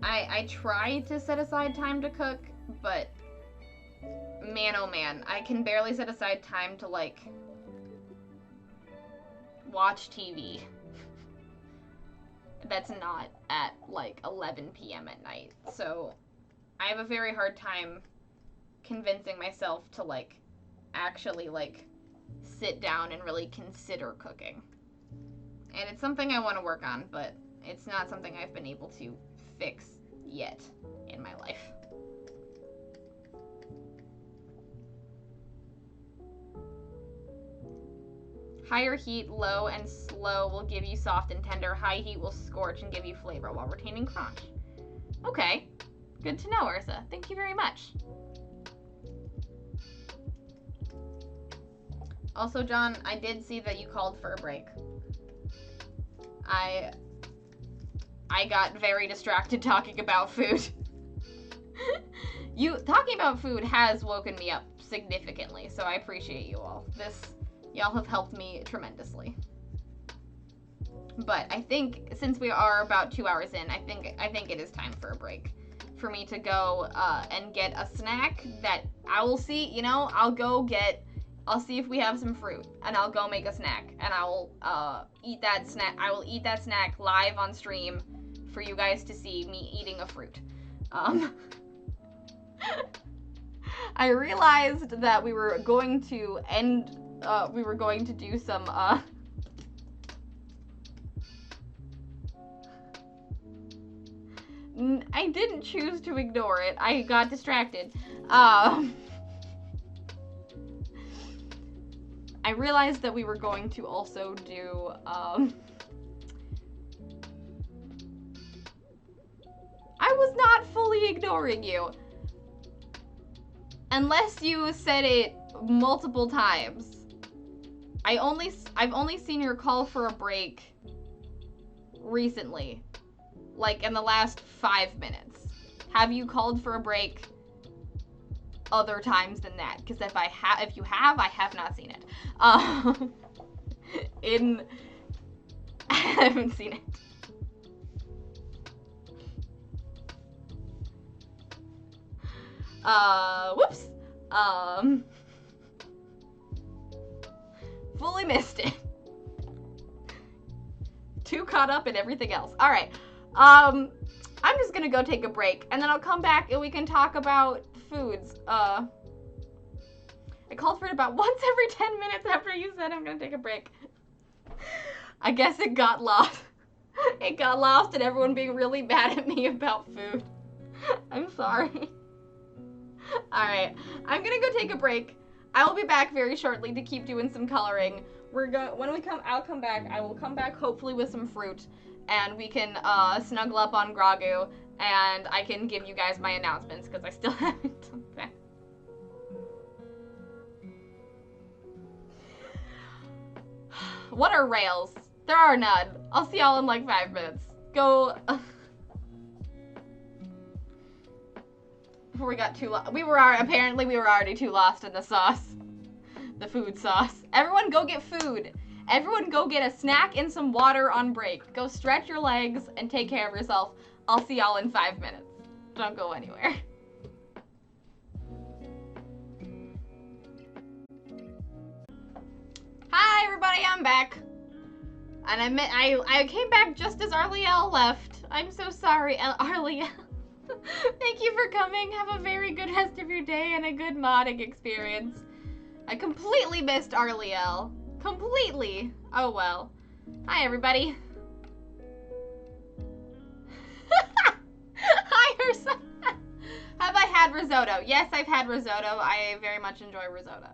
I try to set aside time to cook, but man, oh man, I can barely set aside time to, like, watch TV. That's not at, like, 11 p.m. at night. So I have a very hard time convincing myself to, like, actually, like, sit down and really consider cooking. And it's something I want to work on, but it's not something I've been able to fix yet in my life. Higher heat, low, and slow will give you soft and tender. High heat will scorch and give you flavor while retaining crunch. Okay. Good to know, Ursa. Thank you very much. Also, John, I did see that you called for a break. I got very distracted talking about food. Talking about food has woken me up significantly, so I appreciate you all. Y'all have helped me tremendously. But I think since we are about 2 hours in, I think it is time for a break. For me to go and get a snack that I will see, I'll see if we have some fruit, and I'll go make a snack, and I will eat that snack. I will eat that snack live on stream for you guys to see me eating a fruit. I realized that we were going to do some, I didn't choose to ignore it. I got distracted. I realized that we were going to also do, I was not fully ignoring you. Unless you said it multiple times. I've only seen your call for a break recently. Like in the last 5 minutes. Have you called for a break other times than that? Because if you have, I have not seen it. I haven't seen it. Whoops. Fully missed it. Too caught up in everything else. Alright. I'm just gonna go take a break, and then I'll come back and we can talk about foods. I called for it about once every 10 minutes after you said I'm gonna take a break. I guess it got lost. It got lost in everyone being really mad at me about food. I'm sorry. Alright, I'm gonna go take a break. I will be back very shortly to keep doing some coloring. I'll come back. I will come back hopefully with some fruit, and we can snuggle up on Gragu, and I can give you guys my announcements because I still haven't done that. What are rails? There are none. I'll see y'all in like 5 minutes. Go. Before we got too lost. Apparently we were already too lost in the sauce. The food sauce. Everyone go get food. Everyone go get a snack and some water on break. Go stretch your legs and take care of yourself. I'll see y'all in 5 minutes. Don't go anywhere. Hi everybody, I'm back. And I came back just as Arliel left. I'm so sorry, Arliel. Thank you for coming. Have a very good rest of your day and a good modding experience. I completely missed Arliel. Completely. Oh well. Hi, everybody. Hi, Ursa. Have I had risotto? Yes, I've had risotto. I very much enjoy risotto.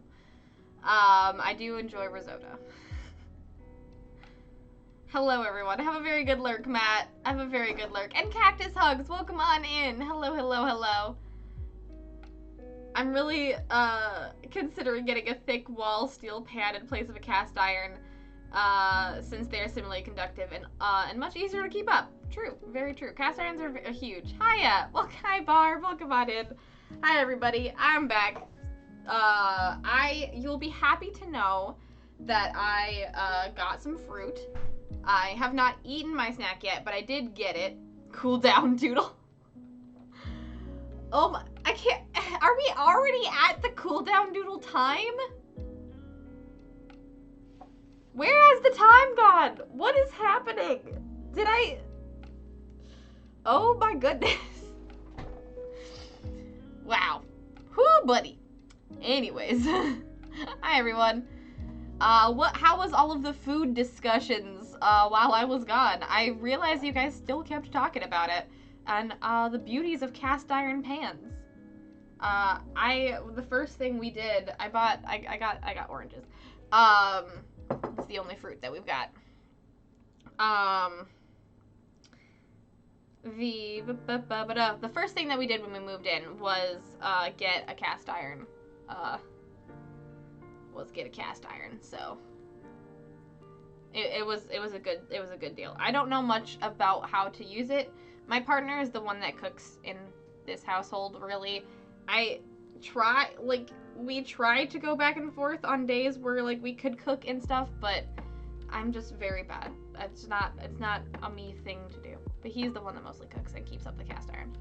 I do enjoy risotto. Hello, everyone. Have a very good lurk, Matt. Have a very good lurk. And Cactus Hugs, welcome on in. Hello, hello, hello. I'm really, considering getting a thick wall steel pan in place of a cast iron, since they are similarly conductive and much easier to keep up. True. Very true. Cast irons are huge. Hiya. Well, hi, Barb. Welcome on in. Hi, everybody. I'm back. You'll be happy to know that I, got some fruit. I have not eaten my snack yet, but I did get it. Cool down, Doodle. Oh my, I can't, are we already at the cooldown Doodle time? Where has the time gone? What is happening? Did I, oh my goodness. Wow. Whoo, buddy. Anyways, hi everyone. How was all of the food discussions, while I was gone? I realized you guys still kept talking about it. And, the beauties of cast iron pans. The first thing we did, I got oranges. It's the only fruit that we've got. The first thing that we did when we moved in was, get a cast iron, so. It was a good deal. I don't know much about how to use it. My partner is the one that cooks in this household, really. We tried to go back and forth on days where, like, we could cook and stuff, but I'm just very bad. It's not a me thing to do. But he's the one that mostly cooks and keeps up the cast iron.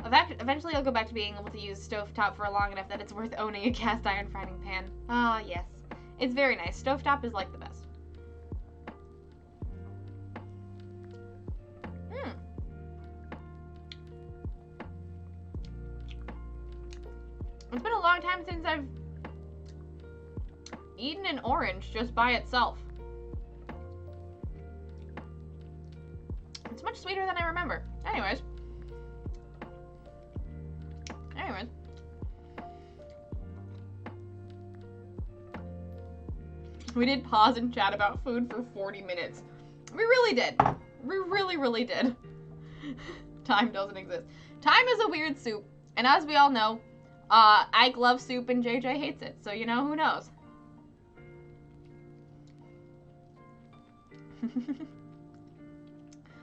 Eventually I'll go back to being able to use stovetop for long enough that it's worth owning a cast iron frying pan. Ah, yes. It's very nice. Stovetop is, like, the best. It's been a long time since I've eaten an orange just by itself. It's much sweeter than I remember. Anyways. We did pause and chat about food for 40 minutes. We really did. We really, really did. Time doesn't exist. Time is a weird soup. And as we all know, Ike loves soup and JJ hates it, so, you know, who knows?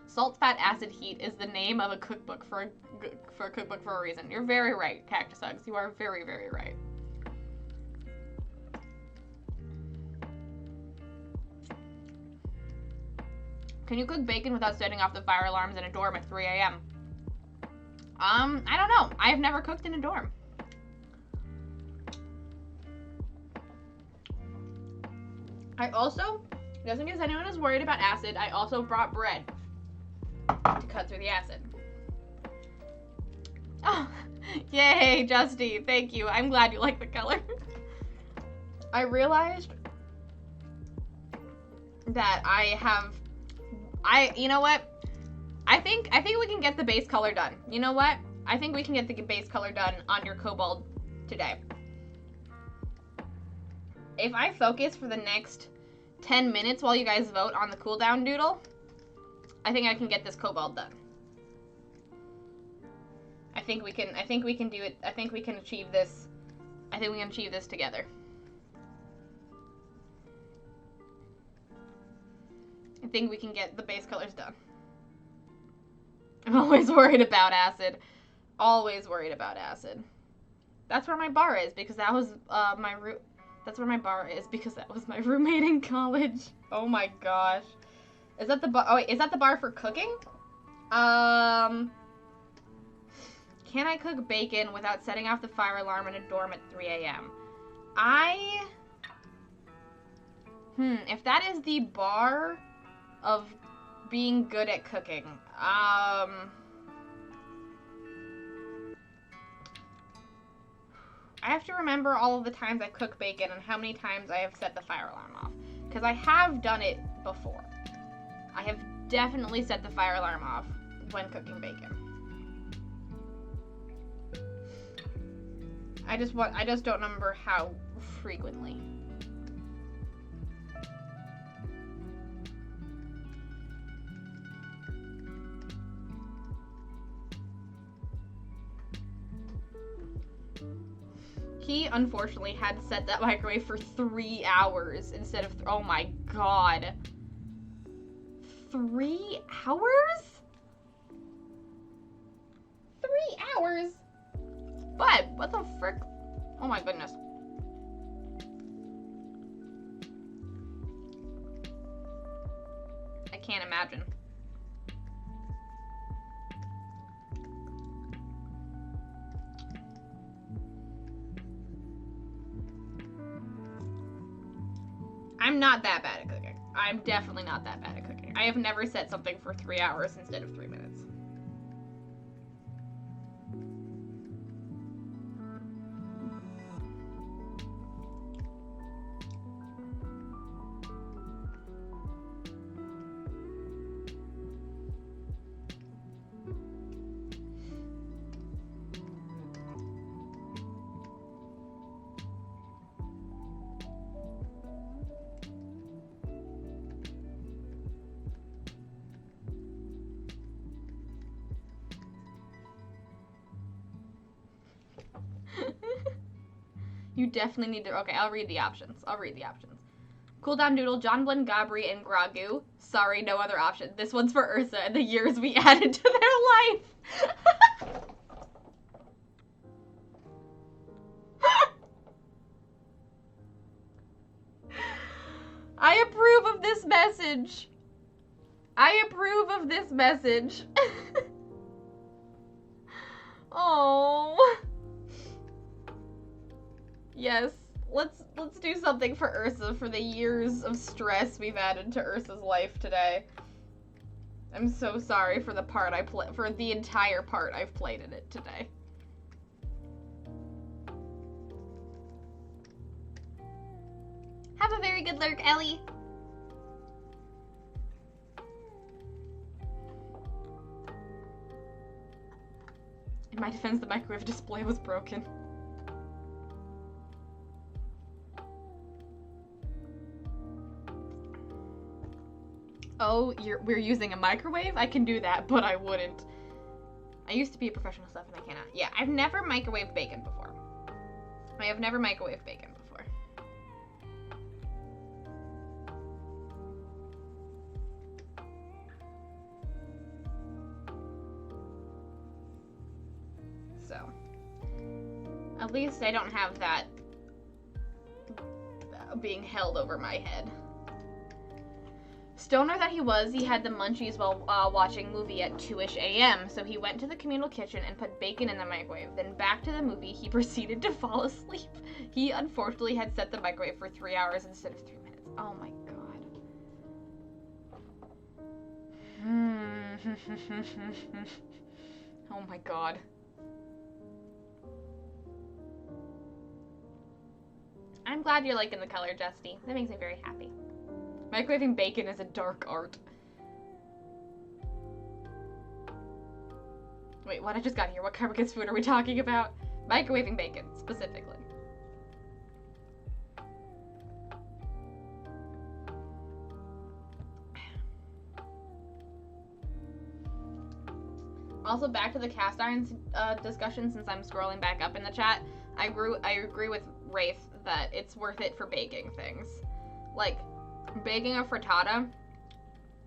Salt, Fat, Acid, Heat is the name of a cookbook for a cookbook for a reason. You're very right, Cactus Hugs. You are very, very right. Can you cook bacon without setting off the fire alarms in a dorm at 3 a.m.? I don't know. I have never cooked in a dorm. I also, just in case anyone is worried about acid, I also brought bread to cut through the acid. Oh, yay, Justy. Thank you. I'm glad you like the color. I realized that you know what? I think we can get the base color done. You know what? I think we can get the base color done on your kobold today. If I focus for the next 10 minutes while you guys vote on the cooldown doodle, I think I can get this kobold done. I think we can do it. I think we can achieve this. I think we can achieve this together. I think we can get the base colors done. I'm always worried about acid. Always worried about acid. That's where my bar is, because that was That's where my bar is, because that was my roommate in college. Oh my gosh. Is that the bar? Oh wait, is that the bar for cooking? Can I cook bacon without setting off the fire alarm in a dorm at 3 a.m.? If that is the bar of being good at cooking, I have to remember all of the times I cook bacon and how many times I have set the fire alarm off. Because I have done it before. I have definitely set the fire alarm off when cooking bacon. I just don't remember how frequently. He unfortunately had to set that microwave for 3 hours instead of, oh my god. 3 hours? 3 hours? But, what the frick? Oh my goodness. I can't imagine. I'm not that bad at cooking. I'm definitely not that bad at cooking. I have never set something for 3 hours instead of 3 minutes. You definitely need to. Okay, I'll read the options. Cool Down Noodle, John Blin, Gabri, and Gragu. Sorry, no other option. This one's for Ursa and the years we added to their life. I approve of this message. Oh. Yes, let's do something for Ursa for the years of stress we've added to Ursa's life today. I'm so sorry for the part for the entire part I've played in it today. Have a very good lurk, Ellie. In my defense, the microwave display was broken. Oh, we're using a microwave? I can do that, but I wouldn't. I used to be a professional chef and I cannot. Yeah, I've never microwaved bacon before. So, at least I don't have that being held over my head. Stoner that he had the munchies while watching movie at 2-ish a.m., so he went to the communal kitchen and put bacon in the microwave. Then back to the movie, he proceeded to fall asleep. He unfortunately had set the microwave for 3 hours instead of 3 minutes. Oh my god. Oh my god. I'm glad you're liking the color, Justy. That makes me very happy. Microwaving bacon is a dark art. Wait, what? I just got here. What Carbogus food are we talking about? Microwaving bacon, specifically. Also, back to the cast irons discussion, since I'm scrolling back up in the chat. I agree with Wraith that it's worth it for baking things. Like, baking a frittata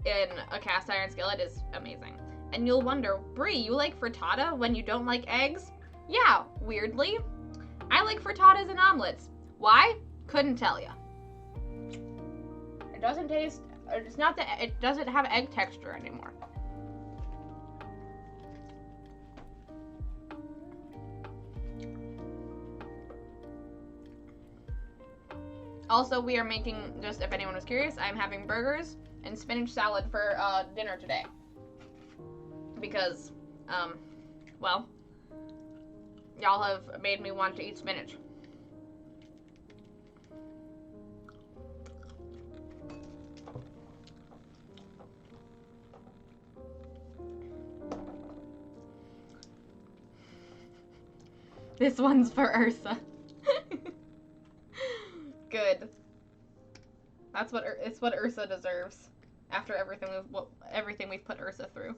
in a cast iron skillet is amazing. And you'll wonder, Brie, you like frittata when you don't like eggs? Yeah, weirdly. I like frittatas and omelets. Why? Couldn't tell ya. It doesn't taste, it's not that, it doesn't have egg texture anymore. Also, we are making, just if anyone was curious, I'm having burgers and spinach salad for dinner today. Because, well, y'all have made me want to eat spinach. This one's for Ursa. Good. It's what Ursa deserves after everything we've put Ursa through.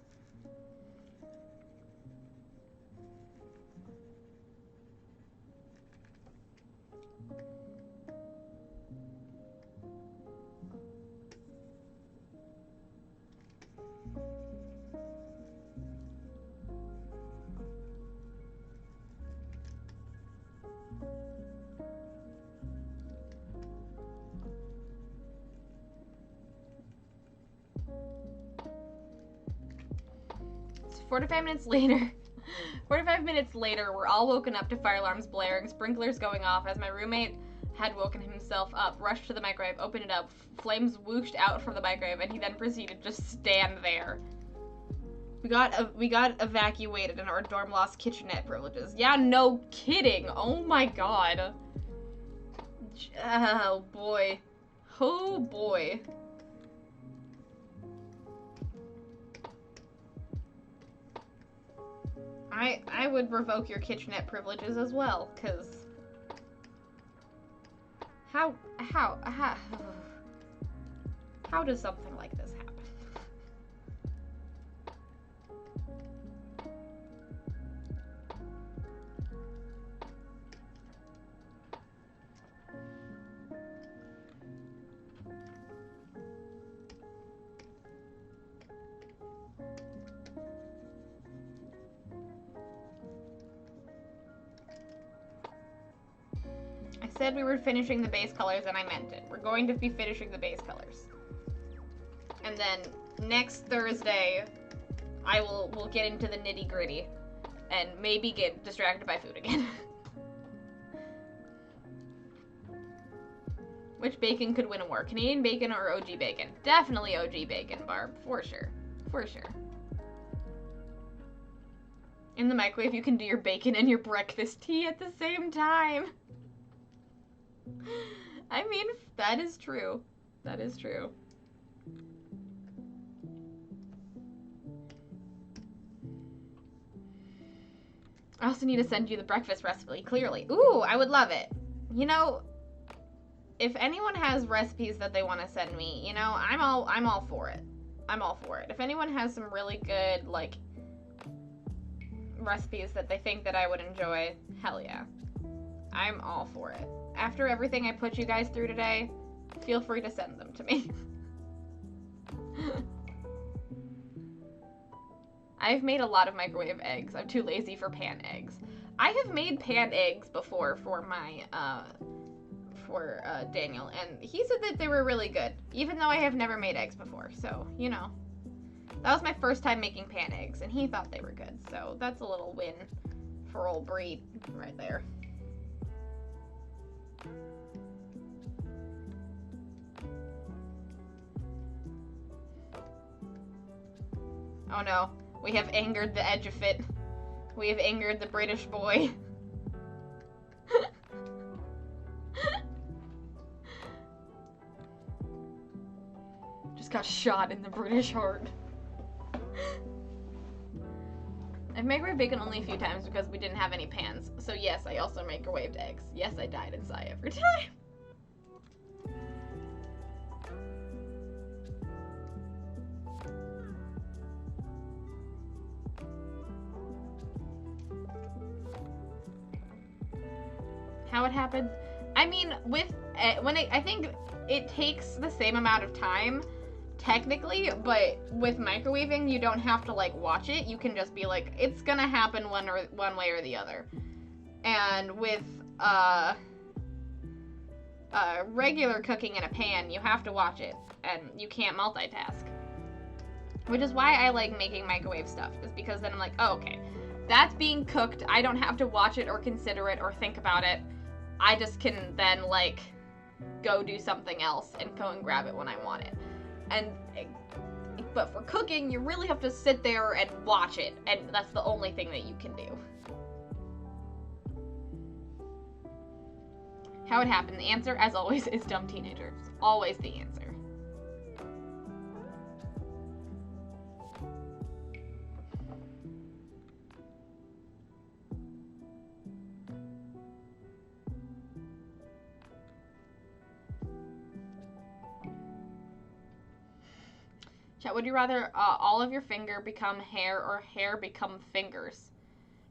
It's 45 minutes later. 45 minutes later, we're all woken up to fire alarms blaring, sprinklers going off as my roommate had woken himself up, rushed to the microwave, opened it up, flames whooshed out from the microwave, and he then proceeded to just stand there. We got evacuated and our dorm lost kitchenette privileges. Yeah, no kidding. Oh my god. Oh boy. Oh boy. I would revoke your kitchenette privileges as well, cause how does something like this happen? I said we were finishing the base colors and I meant it. We're going to be finishing the base colors. And then next Thursday, we'll get into the nitty gritty and maybe get distracted by food again. Which bacon could win a war? Canadian bacon or OG bacon? Definitely OG bacon, Barb. For sure. For sure. In the microwave, you can do your bacon and your breakfast tea at the same time. I mean, that is true. That is true. I also need to send you the breakfast recipe, clearly. Ooh, I would love it. You know, if anyone has recipes that they want to send me, you know, I'm all for it. I'm all for it. If anyone has some really good, like, recipes that they think that I would enjoy, hell yeah. I'm all for it. After everything I put you guys through today, feel free to send them to me. I've made a lot of microwave eggs. I'm too lazy for pan eggs. I have made pan eggs before for my, Daniel, and he said that they were really good, even though I have never made eggs before, so, you know. That was my first time making pan eggs, and he thought they were good, so that's a little win for old Bree right there. Oh no, we have angered the edge of it. We have angered the British boy. Just got shot in the British heart. I've microwaved bacon only a few times because we didn't have any pans. So yes, I also microwaved eggs. Yes, I died inside every time. How it happened? I mean, I think it takes the same amount of time, technically, but with microwaving, you don't have to, like, watch it. You can just be like, it's gonna happen one way or the other. And with, regular cooking in a pan, you have to watch it, and you can't multitask. Which is why I like making microwave stuff, is because then I'm like, oh, okay, that's being cooked, I don't have to watch it or consider it or think about it. I just can then, like, go do something else and go and grab it when I want it. But for cooking, you really have to sit there and watch it, and that's the only thing that you can do. How it happened? The answer, as always, is dumb teenagers. Always the answer. Chat, would you rather all of your finger become hair or hair become fingers?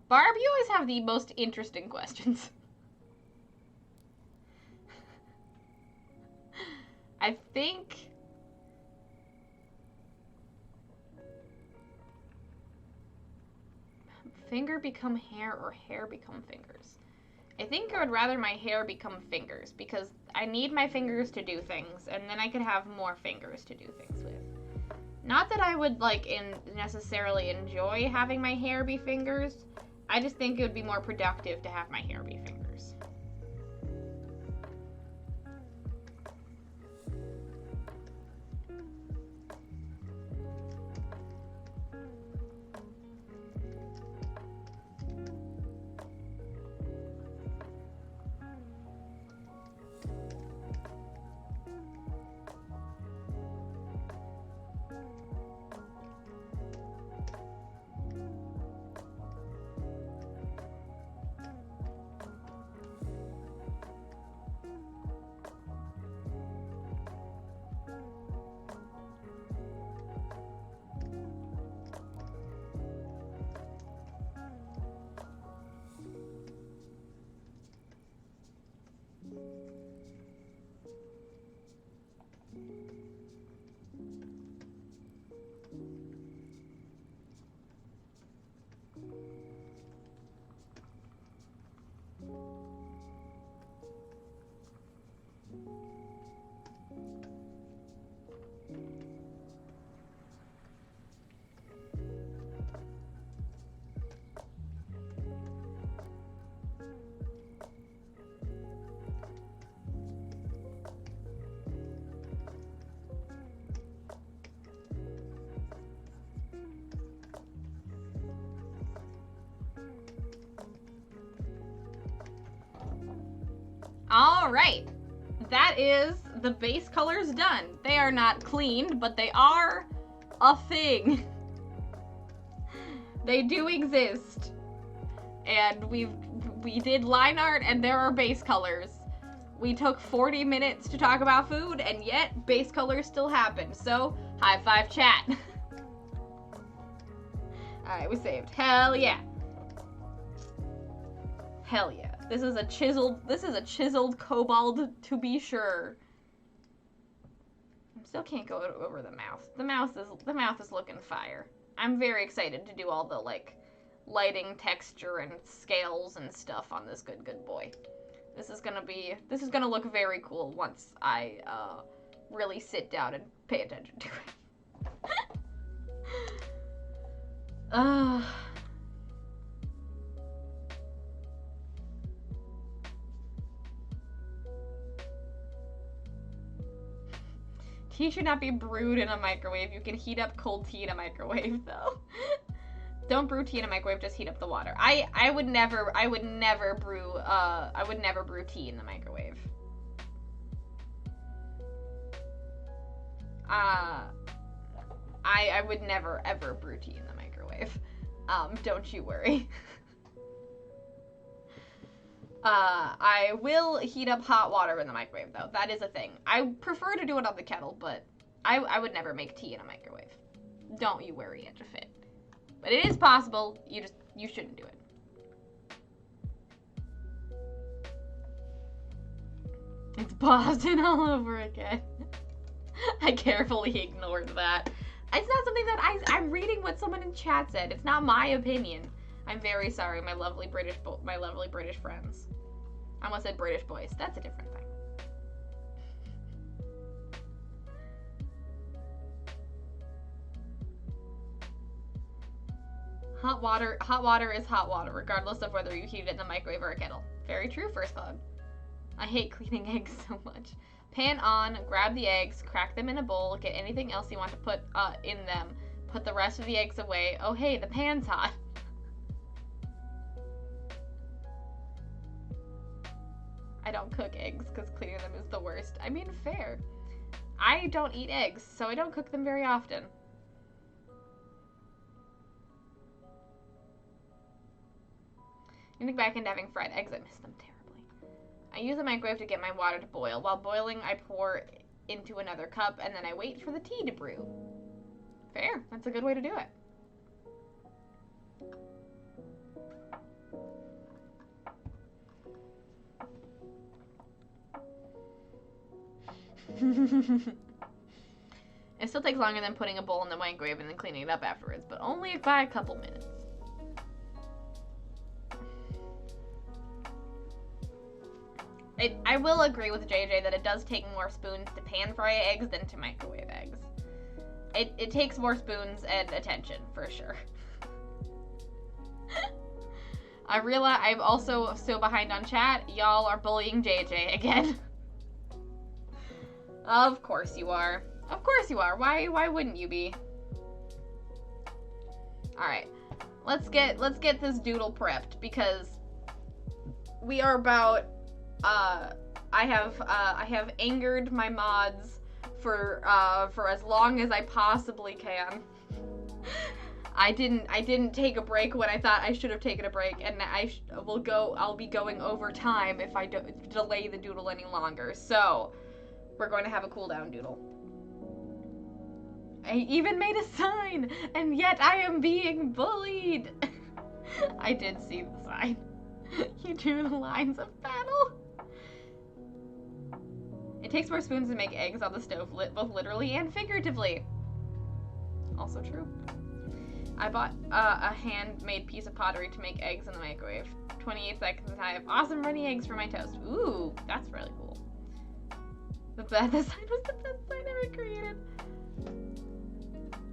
Barb, you always have the most interesting questions. I think... finger become hair or hair become fingers? I think I would rather my hair become fingers because I need my fingers to do things, and then I could have more fingers to do things with. Not that I would necessarily enjoy having my hair be fingers. I just think it would be more productive to have my hair be fingers. All right, that is the base colors done. They are not cleaned, but they are a thing. They do exist. And we did line art and there are base colors. We took 40 minutes to talk about food and yet base colors still happen. So, high five chat. All right, we saved. Hell yeah. Hell yeah. This is a chiseled kobold to be sure. I still can't go over the mouth. The mouth is looking fire. I'm very excited to do all the lighting, texture, and scales and stuff on this good boy. This is gonna look very cool once I really sit down and pay attention to it. Tea should not be brewed in a microwave. You can heat up cold tea in a microwave, though. Don't brew tea in a microwave. Just heat up the water. I would never brew tea in the microwave. I would never ever brew tea in the microwave. Don't you worry. I will heat up hot water in the microwave, though. That is a thing. I prefer to do it on the kettle, but I would never make tea in a microwave. Don't you worry, Edgefit. But it is possible. You shouldn't do it. It's Boston all over again. I carefully ignored that. It's not something that I'm reading what someone in chat said. It's not my opinion. I'm very sorry, my lovely British friends. I almost said British boys. That's a different thing. Hot water is hot water, regardless of whether you heat it in the microwave or a kettle. Very true, First Bug. I hate cleaning eggs so much. Pan on, grab the eggs, crack them in a bowl, get anything else you want to put in them, put the rest of the eggs away. Oh hey, the pan's hot. I don't cook eggs because cleaning them is the worst. I mean, fair. I don't eat eggs, so I don't cook them very often. Getting back into having fried eggs, I miss them terribly. I use the microwave to get my water to boil. While boiling, I pour into another cup, and then I wait for the tea to brew. Fair. That's a good way to do it. It still takes longer than putting a bowl in the microwave and then cleaning it up afterwards, but only by a couple minutes. I will agree with JJ that it does take more spoons to pan fry eggs than to microwave eggs. It takes more spoons and attention, for sure. I realize I'm also so behind on chat. Y'all are bullying JJ again. Of course you are. Of course you are. Why wouldn't you be? Alright. Let's get this doodle prepped because we are about I have angered my mods for as long as I possibly can. I didn't take a break when I thought I should have taken a break, and I'll be going over time if I delay the doodle any longer. So, we're going to have a cooldown doodle. I even made a sign, and yet I am being bullied. I did see the sign. You drew the lines of battle. It takes more spoons to make eggs on the stove, both literally and figuratively. Also true. I bought a handmade piece of pottery to make eggs in the microwave. 28 seconds and I have awesome runny eggs for my toast. Ooh, that's really cool. The sign was the best sign ever created.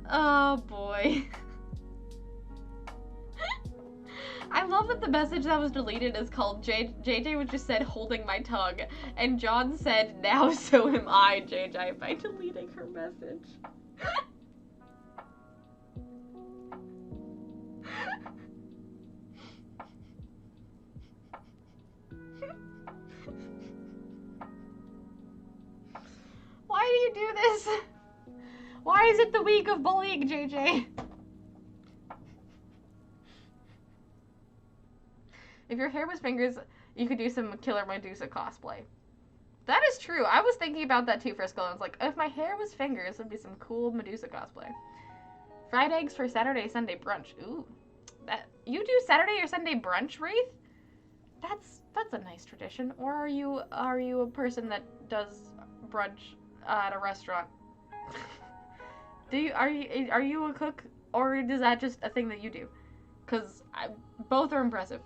Oh boy. I love that the message that was deleted is called JJ was just said holding my tongue, and John said now so am I, JJ, by deleting her message. Why do you do this? Why is it the week of bullying, JJ? If your hair was fingers, you could do some Killer Medusa cosplay. That is true. I was thinking about that too, Frisco. I was like, if my hair was fingers, it'd be some cool Medusa cosplay. Fried eggs for Saturday, Sunday brunch. Ooh. You do Saturday or Sunday brunch, Wraith? That's a nice tradition. Or are you a person that does brunch at a restaurant? Are you a cook, or is that just a thing that you do? Because both are impressive.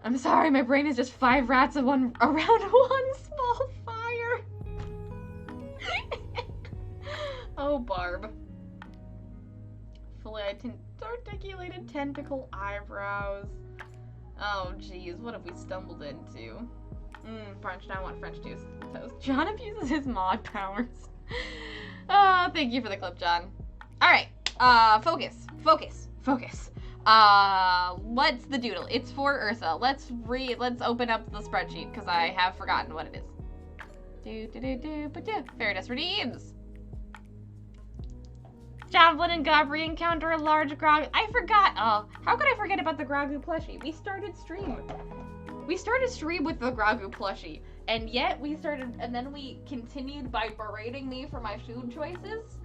I'm sorry, my brain is just 5 rats around one small fire. Oh, Barb. Fully articulated tentacle eyebrows. Oh, jeez, what have we stumbled into? Brunch, now I want French toast. John abuses his mod powers. Oh, thank you for the clip, John. Alright, focus. What's the doodle? It's for Ursa. Let's open up the spreadsheet, because I have forgotten what it is. Fairness redeems. Javelin and Gobri encounter a large grog. I forgot. Oh, how could I forget about the Grogu plushie? We started stream with the Grogu plushie, and yet and then we continued by berating me for my food choices.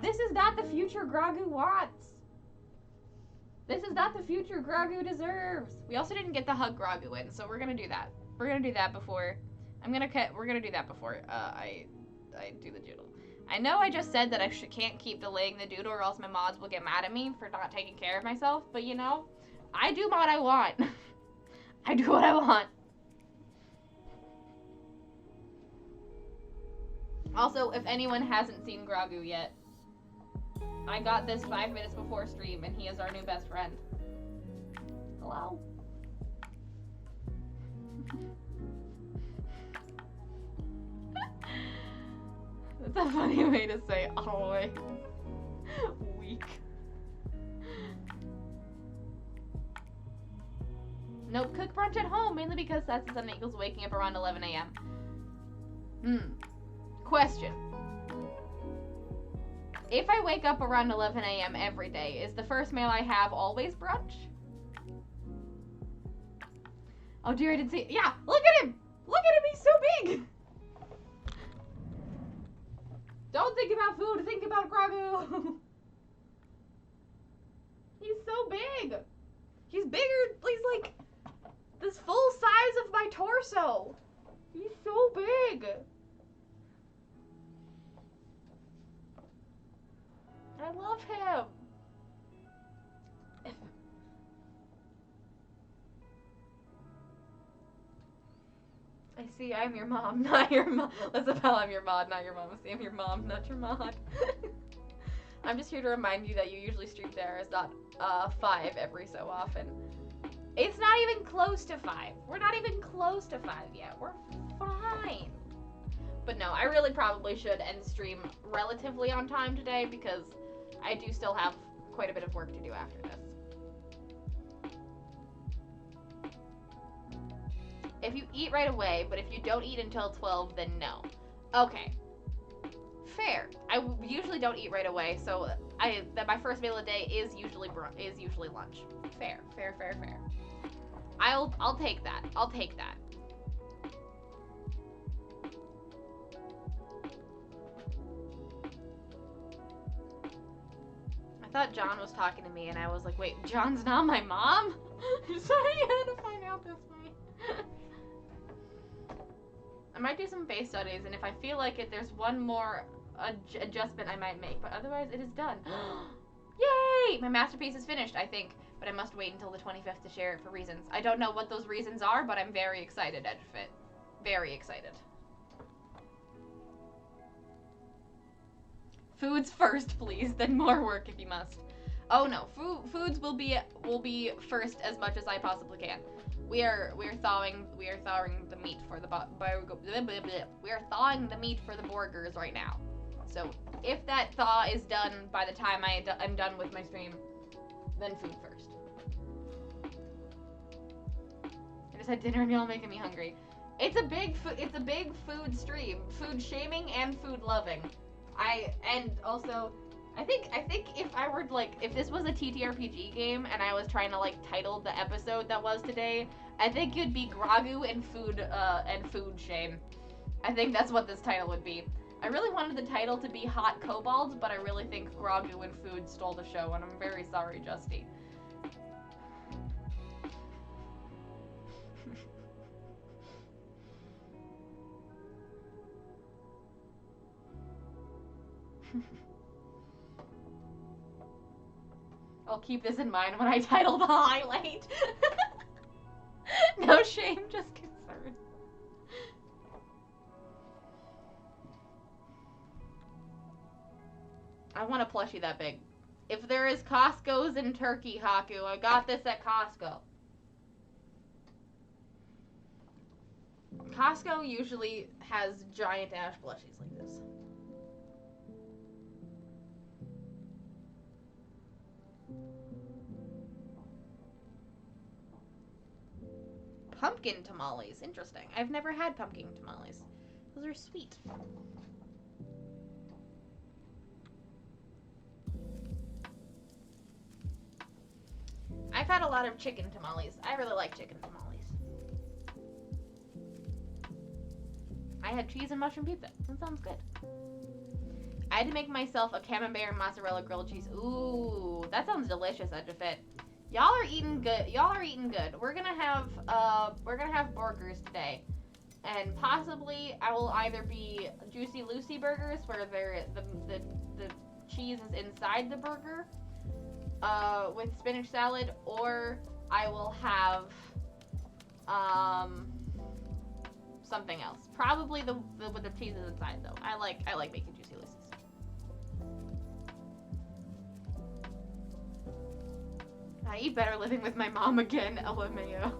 This is not the future Grogu wants. This is not the future Grogu deserves. We also didn't get the hug Grogu in, so we're gonna do that. We're gonna do that before. We're gonna do that before I do the doodle. I know I just said that I can't keep delaying the doodle, or else my mods will get mad at me for not taking care of myself. But you know, I do what I want. I do what I want. Also, if anyone hasn't seen Grogu yet, I got this 5 minutes before stream, and he is our new best friend. Hello? That's a funny way to say always. Weak. Nope, cook brunch at home, mainly because that's the sun equals waking up around 11 a.m. Question. If I wake up around 11 a.m. every day, is the first meal I have always brunch? Oh dear, I didn't see it. Yeah, look at him! Look at him, he's so big! Don't think about food, think about Grogu. He's so big. He's bigger, he's like this full size of my torso. He's so big. I love him. I see, I'm your mom, not your mom. Lisabelle, I'm your mod, not your mom. I see, I'm your mom, not your mod. I'm just here to remind you that you usually stream there is not 5 every so often. It's not even close to 5. We're not even close to 5 yet. We're fine. But no, I really probably should end stream relatively on time today because I do still have quite a bit of work to do after this. If you eat right away, but if you don't eat until 12, then no. Okay. Fair. I usually don't eat right away, so my first meal of the day is usually lunch. Fair. I'll take that. I'll take that. I thought John was talking to me, and I was like, wait, John's not my mom? Sorry, I had to find out this way. I might do some base studies, and if I feel like it, there's one more adjustment I might make, but otherwise it is done. Yay! My masterpiece is finished, I think, but I must wait until the 25th to share it for reasons. I don't know what those reasons are, but I'm very excited, Edgefit. Very excited. Foods first, please, then more work if you must. Oh no, foods will be first as much as I possibly can. We are thawing the meat for the we are thawing the meat for the burgers right now. So if that thaw is done by the time I'm done with my stream, then food first. I just had dinner and y'all making me hungry. It's a big food stream, food shaming and food loving. I think if I were if this was a TTRPG game and I was trying to title the episode that was today, I think it'd be Grogu and food shame. I think that's what this title would be. I really wanted the title to be Hot Kobolds, but I really think Grogu and food stole the show, and I'm very sorry, Justy. I'll keep this in mind when I title the highlight. No shame, just concern. I want a plushie that big. If there is Costco's in Turkey, Haku, I got this at Costco. Costco usually has giant Ash plushies like this. Pumpkin tamales. Interesting. I've never had pumpkin tamales. Those are sweet. I've had a lot of chicken tamales. I really like chicken tamales. I had cheese and mushroom pizza. That sounds good. I had to make myself a camembert mozzarella grilled cheese. Ooh, that sounds delicious, Edgefit. Y'all are eating good. Y'all are eating good. We're gonna have burgers today, and possibly I will either be Juicy Lucy burgers where the cheese is inside the burger, with spinach salad, or I will have something else. Probably the with the cheese is inside though. I like making Juicy Lucy's. I eat better living with my mom again, LMAO.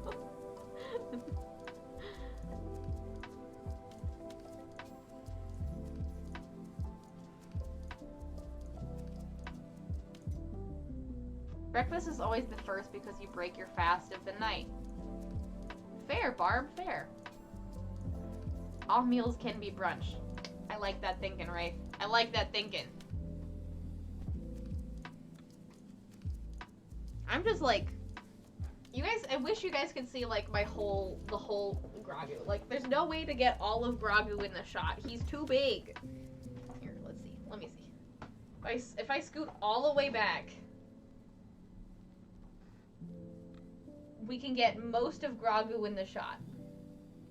Breakfast is always the first because you break your fast of the night. Fair, Barb, fair. All meals can be brunch. I like that thinking, Rafe. I like that thinking. I'm just you guys, I wish you guys could see the whole Grogu. There's no way to get all of Grogu in the shot. He's too big. Here, let's If I scoot all the way back, we can get most of Grogu in the shot.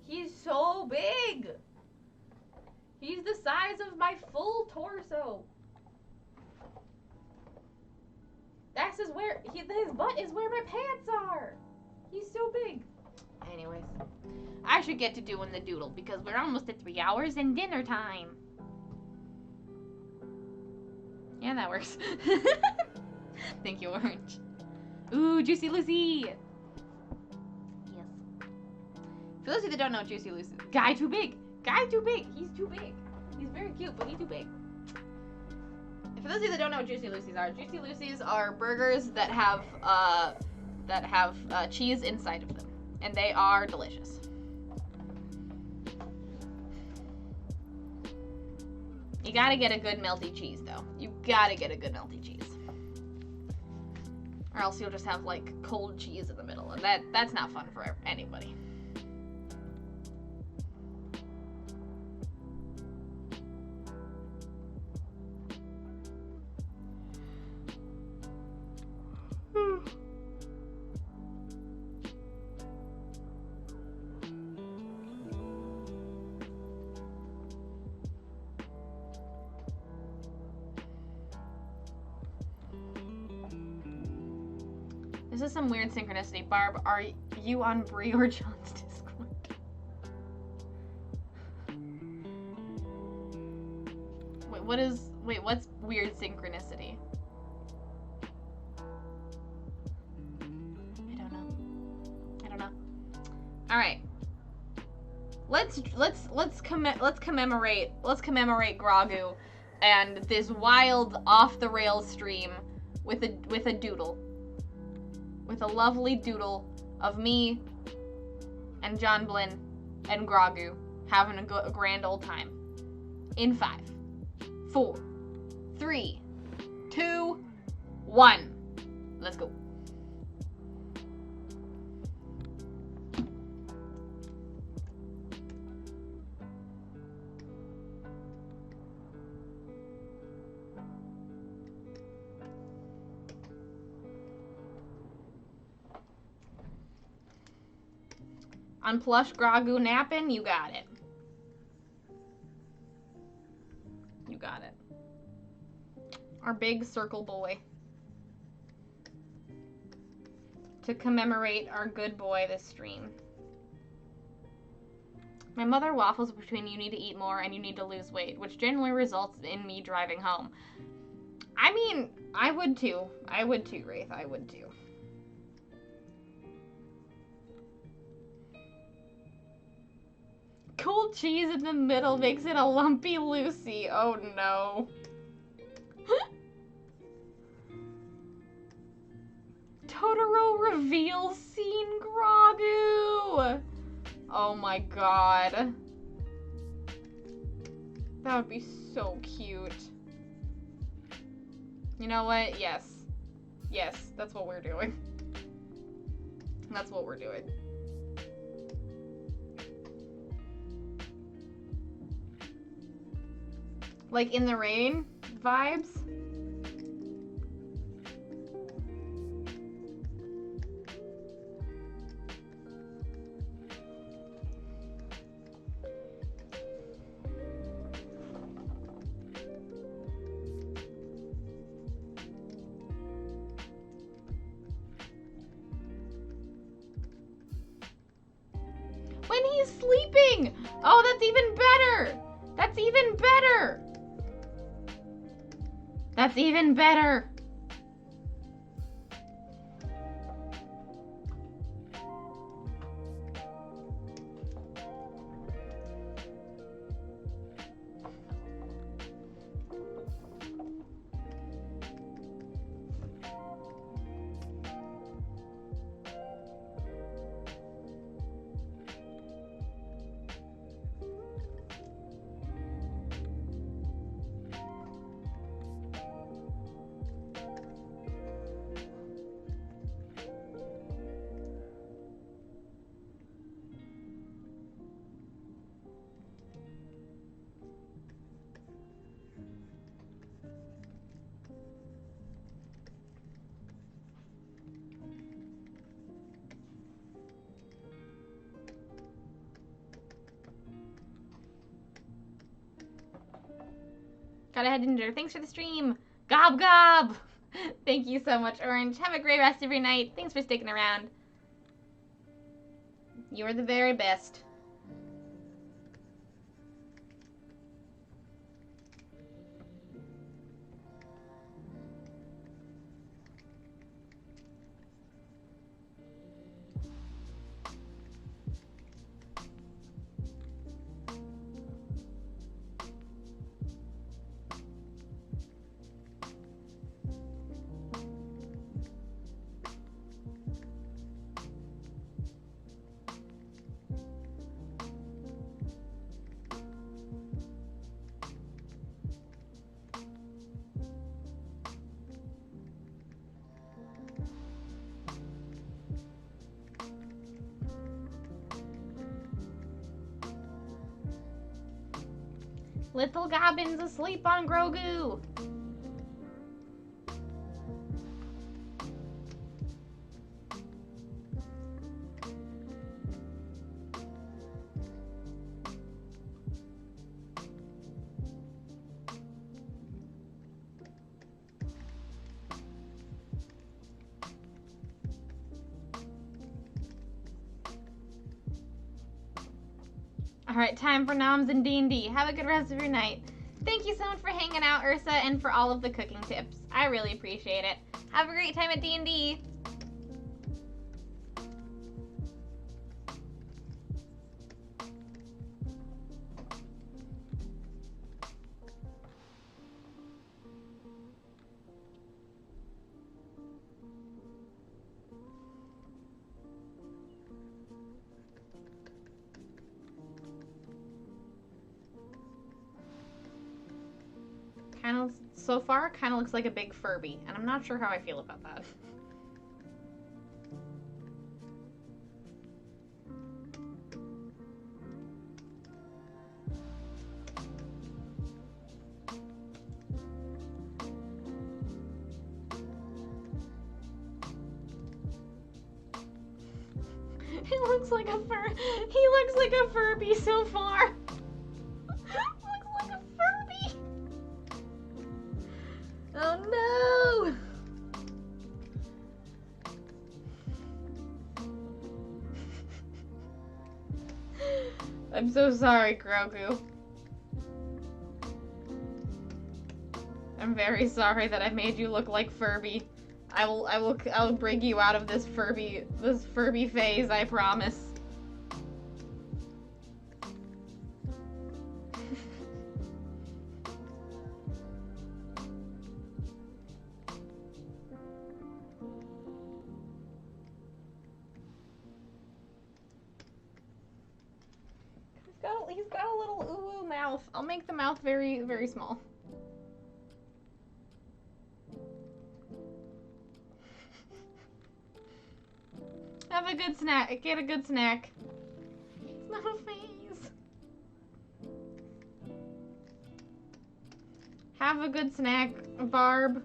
He's so big. He's the size of my full torso. That's his butt is where my pants are. He's so big. Anyways, I should get to doing the doodle because we're almost at 3 hours and dinner time. Yeah, that works. Thank you, Orange. Ooh, Juicy Lucy. Yes. For those of you that don't know Juicy Lucy, guy too big. Guy too big. He's too big. He's very cute, but he's too big. And for those of you that don't know what Juicy Lucy's are burgers that have cheese inside of them, and they are delicious. You gotta get a good melty cheese, though. You gotta get a good melty cheese, or else you'll just have like cold cheese in the middle, and that's not fun for anybody. This is some weird synchronicity. Barb, are you on Brie or John's Discord? Wait, what's weird synchronicity? I don't know. All right. Let's commemorate Grogu and this wild off the rails stream with a doodle. With a lovely doodle of me and John Blinn and Grogu having a grand old time. In 5, 4, 3, 2, 1. Let's go. On plush Grogu napping, you got it. You got it. Our big circle boy. To commemorate our good boy this stream. My mother waffles between you need to eat more and you need to lose weight, which generally results in me driving home. I mean, I would too. I would too, Wraith. I would too. Cold cheese in the middle makes it a lumpy Lucy. Oh no. Totoro reveal scene Grogu. Oh my god. That would be so cute. You know what? Yes. Yes, that's what we're doing. That's what we're doing. Like In the Rain vibes. When he's sleeping! Oh, that's even better! That's even better! That's even better! Gotta head into. Thanks for the stream. Gob gob. Thank you so much, Orange. Have a great rest of your night. Thanks for sticking around. You are the very best. Little Gobbin's asleep on Grogu. Alright, time for noms and D&D. Have a good rest of your night. Thank you so much for hanging out, Ursa, and for all of the cooking tips. I really appreciate it. Have a great time at D&D. So far, kind of looks like a big Furby, and I'm not sure how I feel about that. He looks like a Furby so far. Oh no! I'm so sorry, Grogu. I'm very sorry that I made you look like Furby. I'll bring you out of this Furby phase, I promise. He's got a little ooh mouth. I'll make the mouth very, very small. Have a good snack. Get a good snack. It's not a phase. Have a good snack, Barb.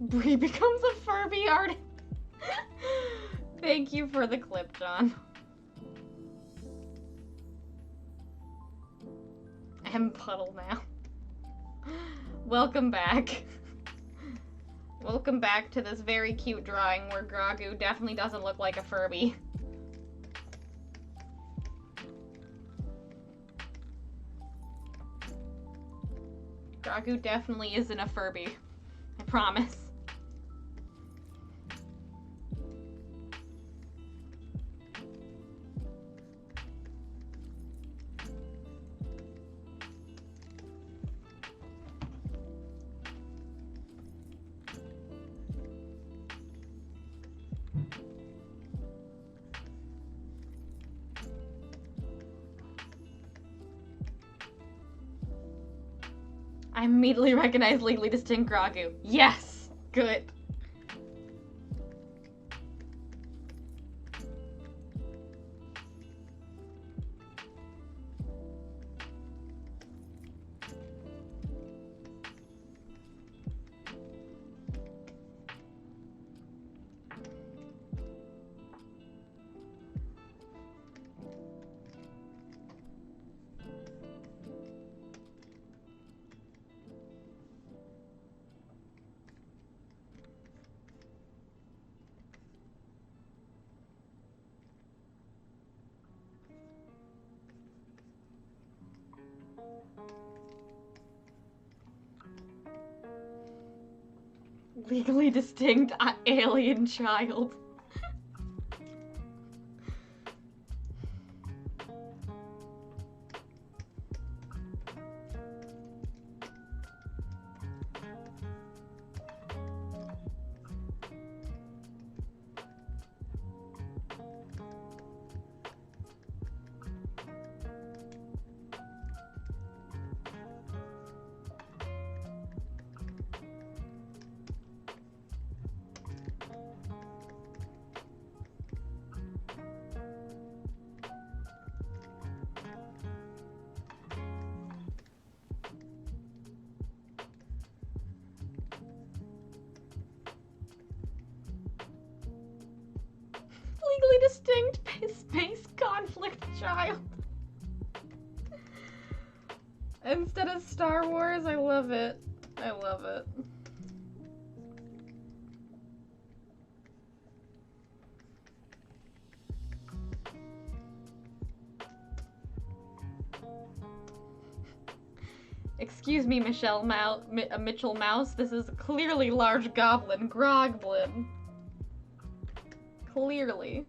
Bree becomes a Furby artist. Thank you for the clip, John. I'm Puddle now. Welcome back. Welcome back to this very cute drawing where Grogu definitely doesn't look like a Furby. Grogu definitely isn't a Furby. I promise. I immediately recognize legally distinct Gragu. Yes! Good. Legally distinct alien child. Legally distinct space conflict child. Instead of Star Wars, I love it. I love it. Excuse me, Mitchell Mouse. This is clearly large goblin Groglin. Clearly.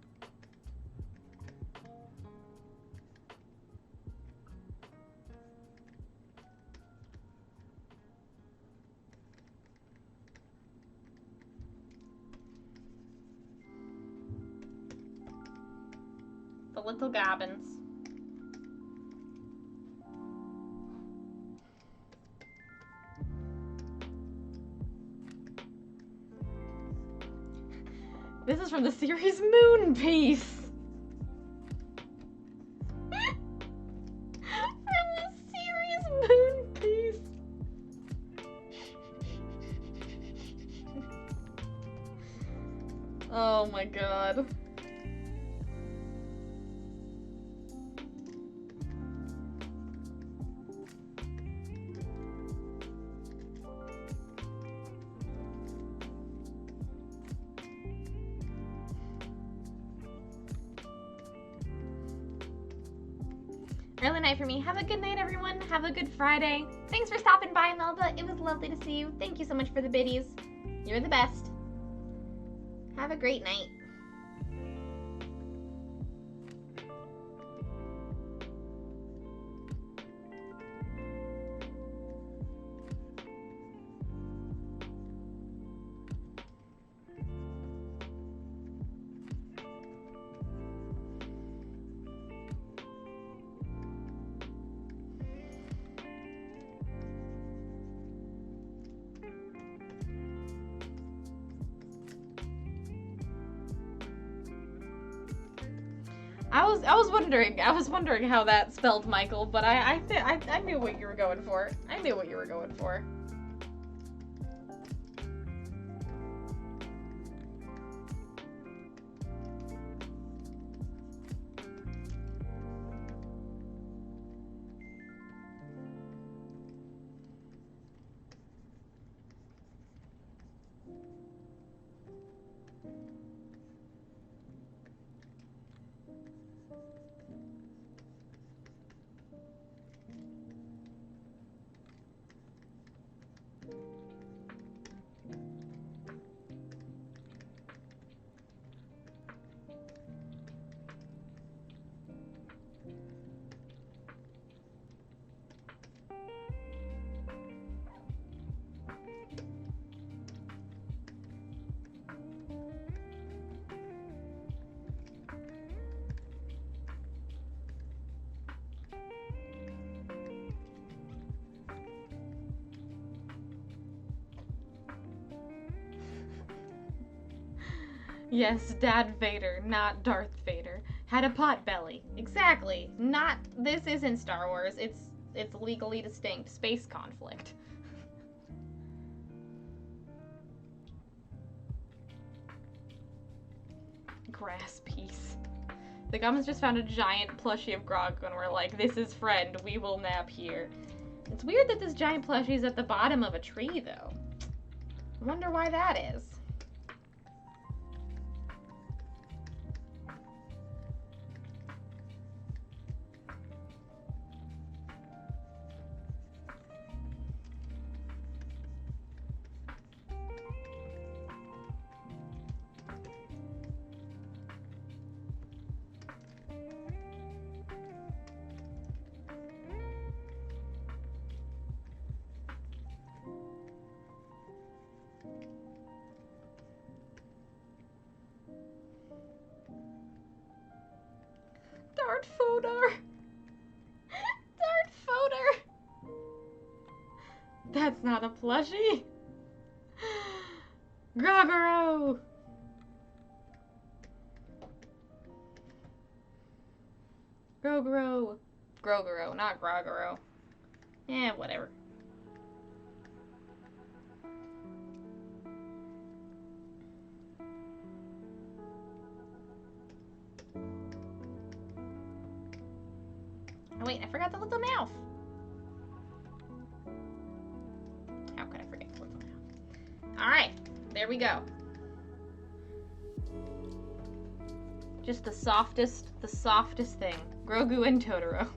The little goblins. This is from the series Moon Piece. From the series Moon Piece. Oh my god. Early night for me. Have a good night, everyone. Have a good Friday. Thanks for stopping by, Melba. It was lovely to see you. Thank you so much for the biddies. You're the best. Have a great night. I was wondering how that spelled Michael, but I knew what you were going for. I knew what you were going for. Yes, Dad Vader, not Darth Vader, had a pot belly. Exactly. Not. This isn't Star Wars. It's legally distinct. Space conflict. Grass piece. The Gums just found a giant plushie of Grog and we're like, this is friend, we will nap here. It's weird that this giant plushie is at the bottom of a tree, though. I wonder why that is. Darth Vader. Darth Vader. That's not a plushie. Grogoro. Grogoro. Grogoro, not Grogoro. Eh, whatever. Oh wait, I forgot the little mouth. How could I forget the little mouth? Alright, there we go. Just the softest thing. Grogu and Totoro.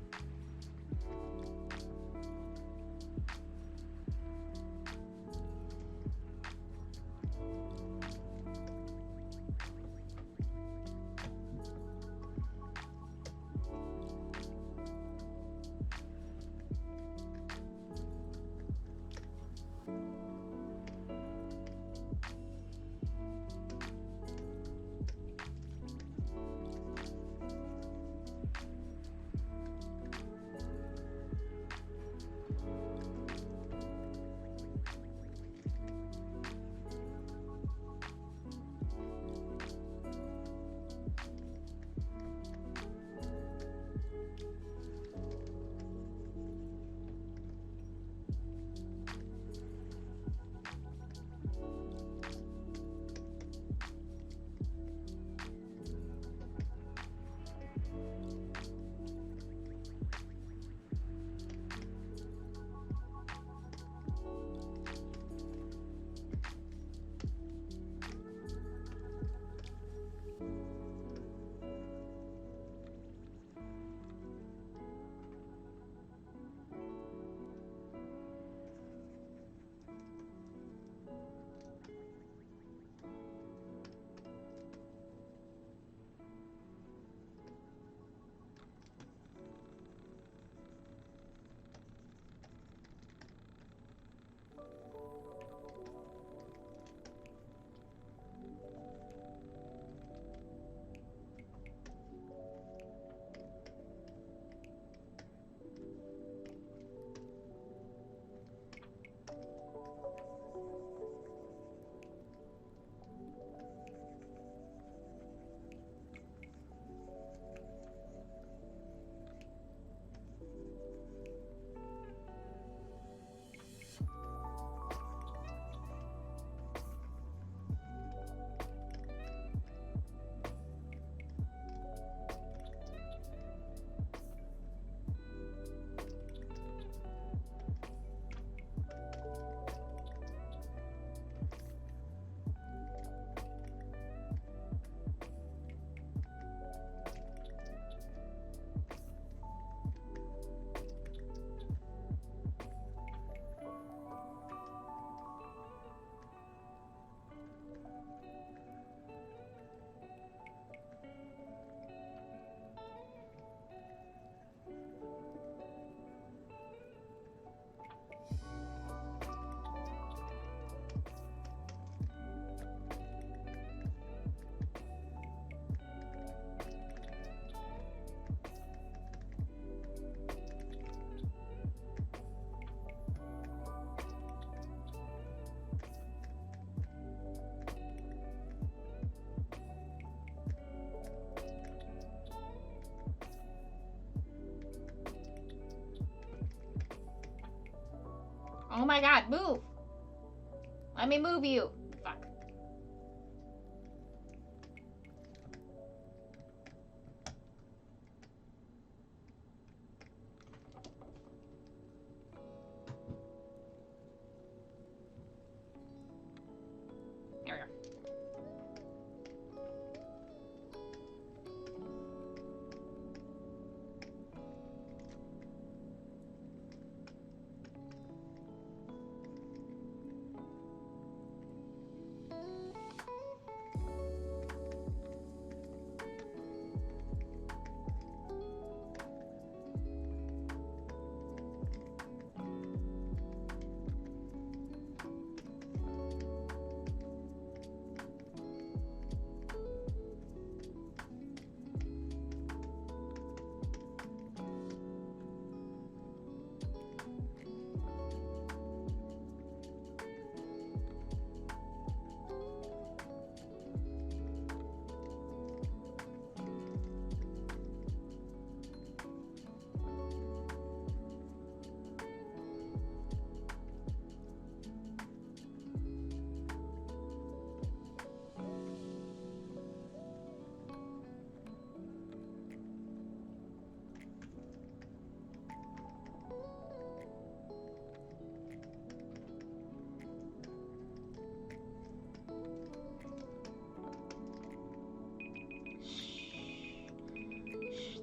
Oh my god, move! Let me move you. Fuck. Here we go.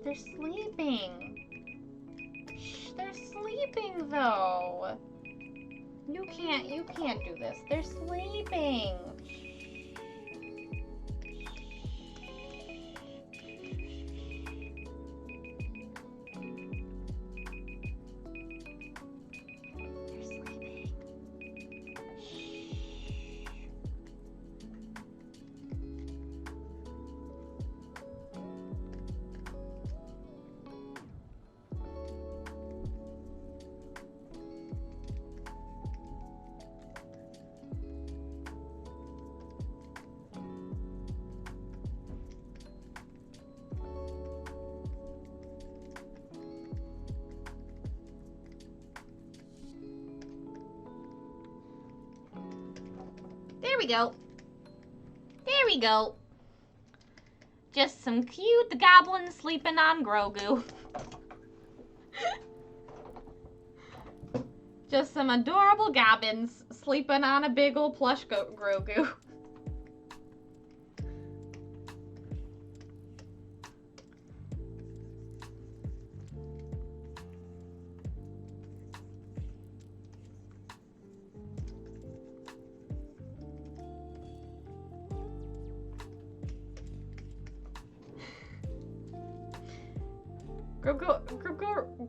They're sleeping. Shh, they're sleeping though. You can't do this. They're sleeping. They're sleeping. There we go. There we go. Just some cute goblins sleeping on Grogu. Just some adorable goblins sleeping on a big ol' plush Grogu.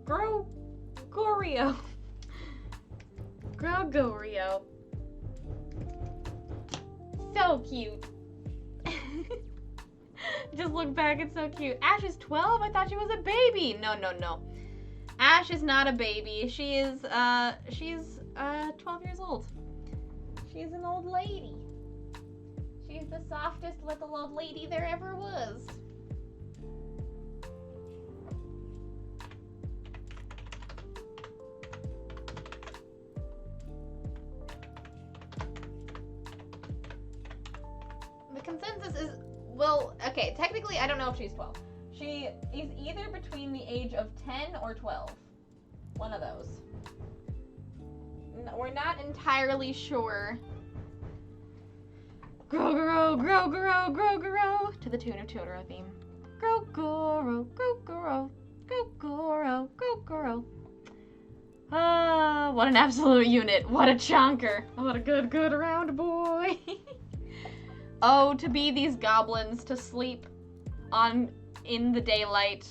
Gregorio. Gregorio. So cute. Just look back, it's so cute. Ash is 12? I thought she was a baby. No. Ash is not a baby. She's 12 years old. She's an old lady. She's the softest little old lady there ever was. The consensus is, well, okay, technically I don't know if she's 12. She is either between the age of 10 or 12. One of those. No, we're not entirely sure. Grogoro, Grogoro, Grogoro, to the tune of Totoro theme. Grogoro, Grogoro, Grogoro, Grogoro. Ah, what an absolute unit. What a chonker. What a good round boy. Oh, to be these goblins to sleep in the daylight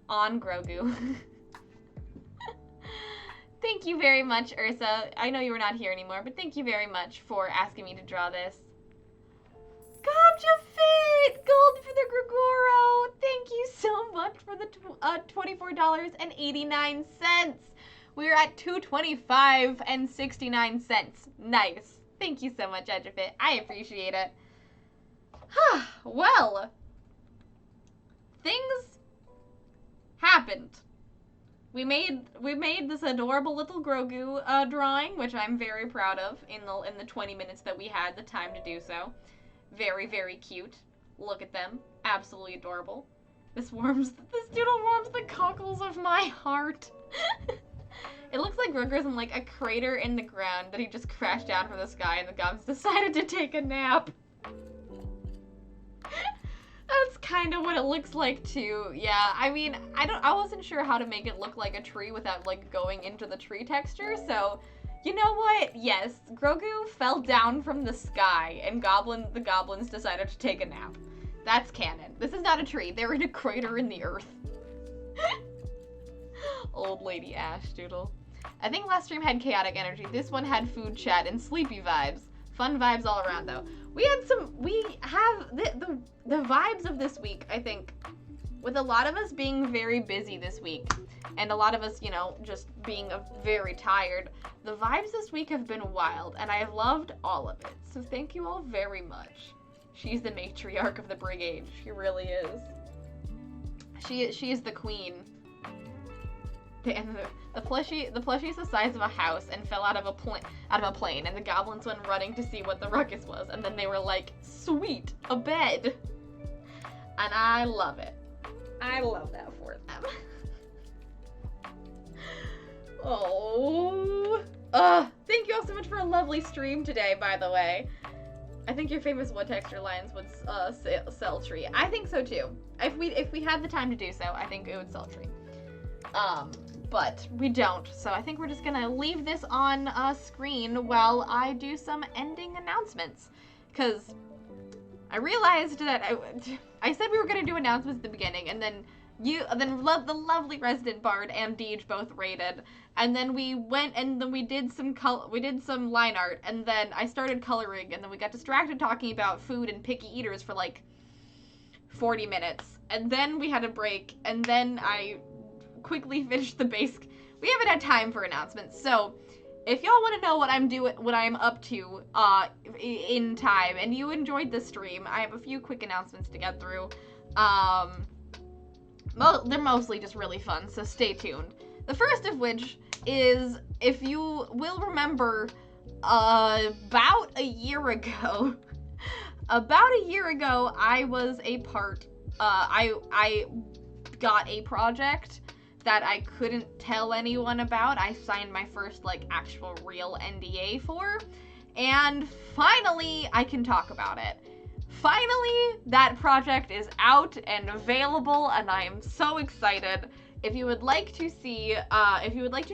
on Grogu. Thank you very much, Ursa. I know you were not here anymore, but thank you very much for asking me to draw this. Gobja Fit! Gold for the Grogoro! Thank you so much for the $24.89. We're at $225.69. Nice. Thank you so much, Edgefit. I appreciate it. Well, things happened. we made this adorable little Grogu drawing, which I'm very proud of in the 20 minutes that we had the time to do so. Very, very cute. Look at them. Absolutely adorable. This doodle warms the cockles of my heart. It looks like Grogu's in like a crater in the ground that he just crashed down from the sky and the goblins decided to take a nap. That's kind of what it looks like too. Yeah, I mean, I wasn't sure how to make it look like a tree without like going into the tree texture, so you know what? Yes, Grogu fell down from the sky and the goblins decided to take a nap. That's canon. This is not a tree. They're in a crater in the earth. Old Lady Ash Doodle. I think last stream had chaotic energy. This one had food chat and sleepy vibes. Fun vibes all around though. We have the vibes of this week, I think, with a lot of us being very busy this week and a lot of us, you know, just being very tired. The vibes this week have been wild and I have loved all of it. So thank you all very much. She's the matriarch of the brigade. She really is. She is the queen. And the plushie's the size of a house and fell out of a plane, and the goblins went running to see what the ruckus was, and then they were like, "Sweet, a bed," and I love it. I love that for them. Oh, thank you all so much for a lovely stream today. By the way, I think your famous wood texture lines would sell tree. I think so too. If we had the time to do so, I think it would sell tree. But we don't, so I think we're just gonna leave this on screen while I do some ending announcements, because I realized that I said we were gonna do announcements at the beginning, and then the lovely resident bard and Deej both raided, and then we went and then we did some line art, and then I started coloring, and then we got distracted talking about food and picky eaters for like 40 minutes, and then we had a break, and then I quickly finished the base. We haven't had time for announcements, so if y'all want to know what I'm up to in time, and you enjoyed the stream, I have a few quick announcements to get through. They're mostly just really fun, so stay tuned. The first of which is, if you will remember, about a year ago, I was a part. I got a project that I couldn't tell anyone about. I signed my first like actual real NDA for, and finally I can talk about it. Finally, that project is out and available, and I am so excited. If you would like to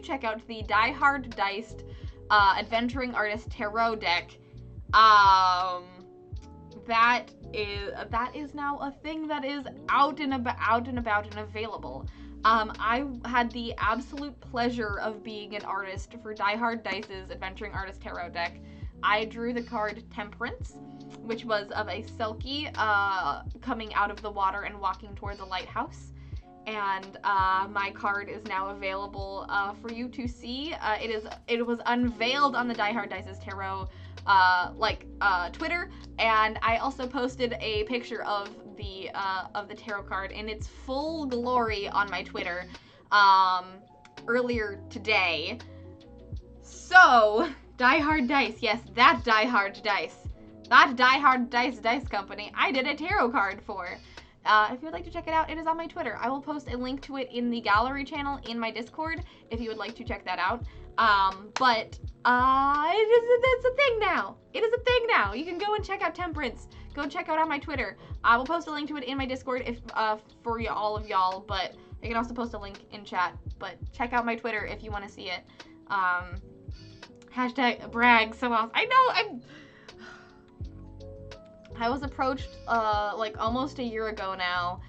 check out the Die Hard Diced Adventuring Artist Tarot deck, that is now a thing that is out and about and available. I had the absolute pleasure of being an artist for Die Hard Dice's Adventuring Artist Tarot deck. I drew the card Temperance, which was of a Selkie coming out of the water and walking toward the lighthouse. And my card is now available for you to see. It was unveiled on the Die Hard Dice's Tarot Twitter, and I also posted a picture of the tarot card in its full glory on my Twitter earlier today. So, Die Hard Dice, yes, that Die Hard Dice dice company, I did a tarot card for. If you would like to check it out, it is on my Twitter. I will post a link to it in the gallery channel in my Discord if you would like to check that out. It's a thing now. It is a thing now. You can go and check out Temperance. Go check out on my Twitter. I will post a link to it in my Discord if for all of y'all, but I can also post a link in chat. But check out my Twitter if you want to see it. Hashtag brag so else. I know I was approached like almost a year ago now,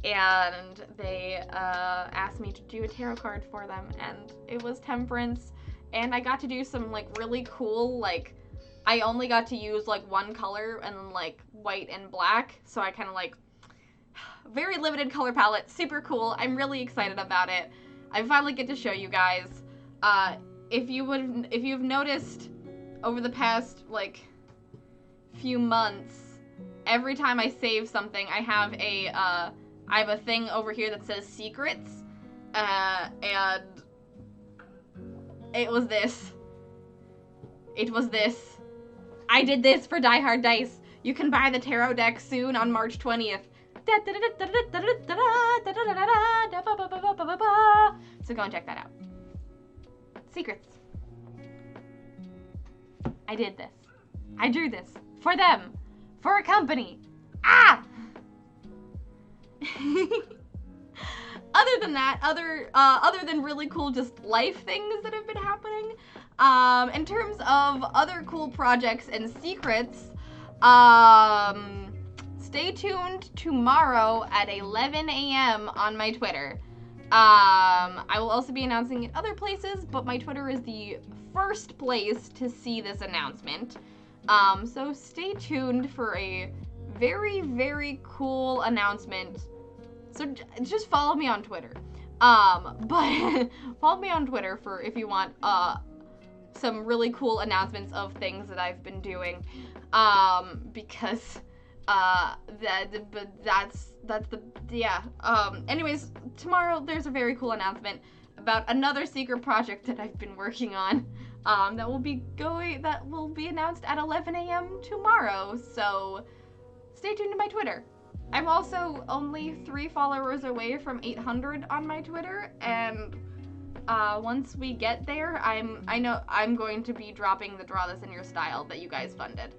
and they asked me to do a tarot card for them, and it was Temperance, and I got to do some like really cool, like I only got to use like one color and then like white and black, so I kind of like very limited color palette, super cool. I'm really excited about it. I finally get to show you guys. If you've noticed over the past like few months, every time I save something, I have a thing over here that says secrets, And it was this. It was this. I did this for Die Hard Dice. You can buy the tarot deck soon on March 20th. So go and check that out. Secrets. I did this. I drew this. For them. For a company. Ah! Other than that, other than really cool just life things that have been happening, in terms of other cool projects and secrets, stay tuned tomorrow at 11 a.m. on my Twitter. I will also be announcing it other places, but my Twitter is the first place to see this announcement. So stay tuned for a very, very cool announcement. So just follow me on Twitter. But follow me on Twitter for if you want some really cool announcements of things that I've been doing. Because anyways, tomorrow there's a very cool announcement about another secret project that I've been working on. That will be announced at 11 a.m. tomorrow. So stay tuned to my Twitter. I'm also only 3 followers away from 800 on my Twitter, and once we get there, I know I'm going to be dropping the Draw This in Your Style that you guys funded,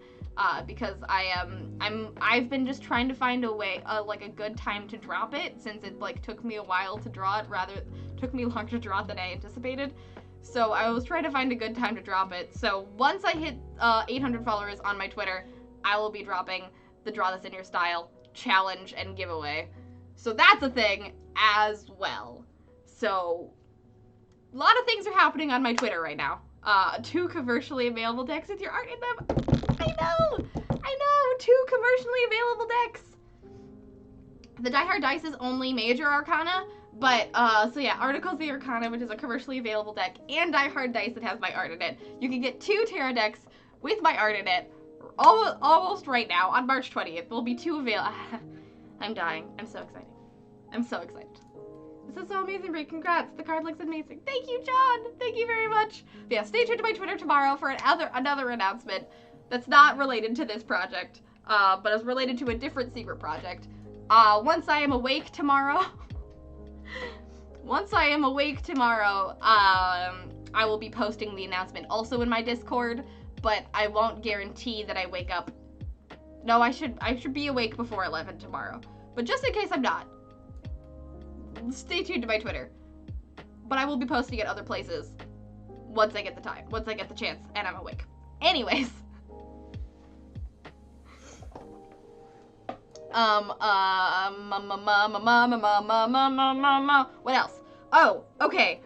because I've been just trying to find a way, like a good time to drop it, since it like took me a while to draw it, took me longer to draw it than I anticipated. So I was trying to find a good time to drop it. So once I hit 800 followers on my Twitter, I will be dropping the Draw This in Your Style challenge and giveaway. So that's a thing as well. So a lot of things are happening on my Twitter right now. 2 commercially available decks with your art in them. I know, 2 commercially available decks. The Die Hard Dice is only Major Arcana, but so yeah, Articles of the Arcana, which is a commercially available deck, and Die Hard Dice that has my art in it. You can get 2 tarot decks with my art in it almost right now on March 20th. There'll be 2 available. I'm dying. I'm so excited. I'm so excited. This is so amazing, Brie. Congrats. The card looks amazing. Thank you, John. Thank you very much. But yeah, stay tuned to my Twitter tomorrow for another announcement that's not related to this project, but is related to a different secret project. Once I am awake tomorrow, I will be posting the announcement also in my Discord, but I won't guarantee that I wake up. No, I should be awake before 11 tomorrow. But just in case I'm not, stay tuned to my Twitter. But I will be posting it other places once I get the time, once I get the chance, and I'm awake. Anyways. What else? Oh, okay.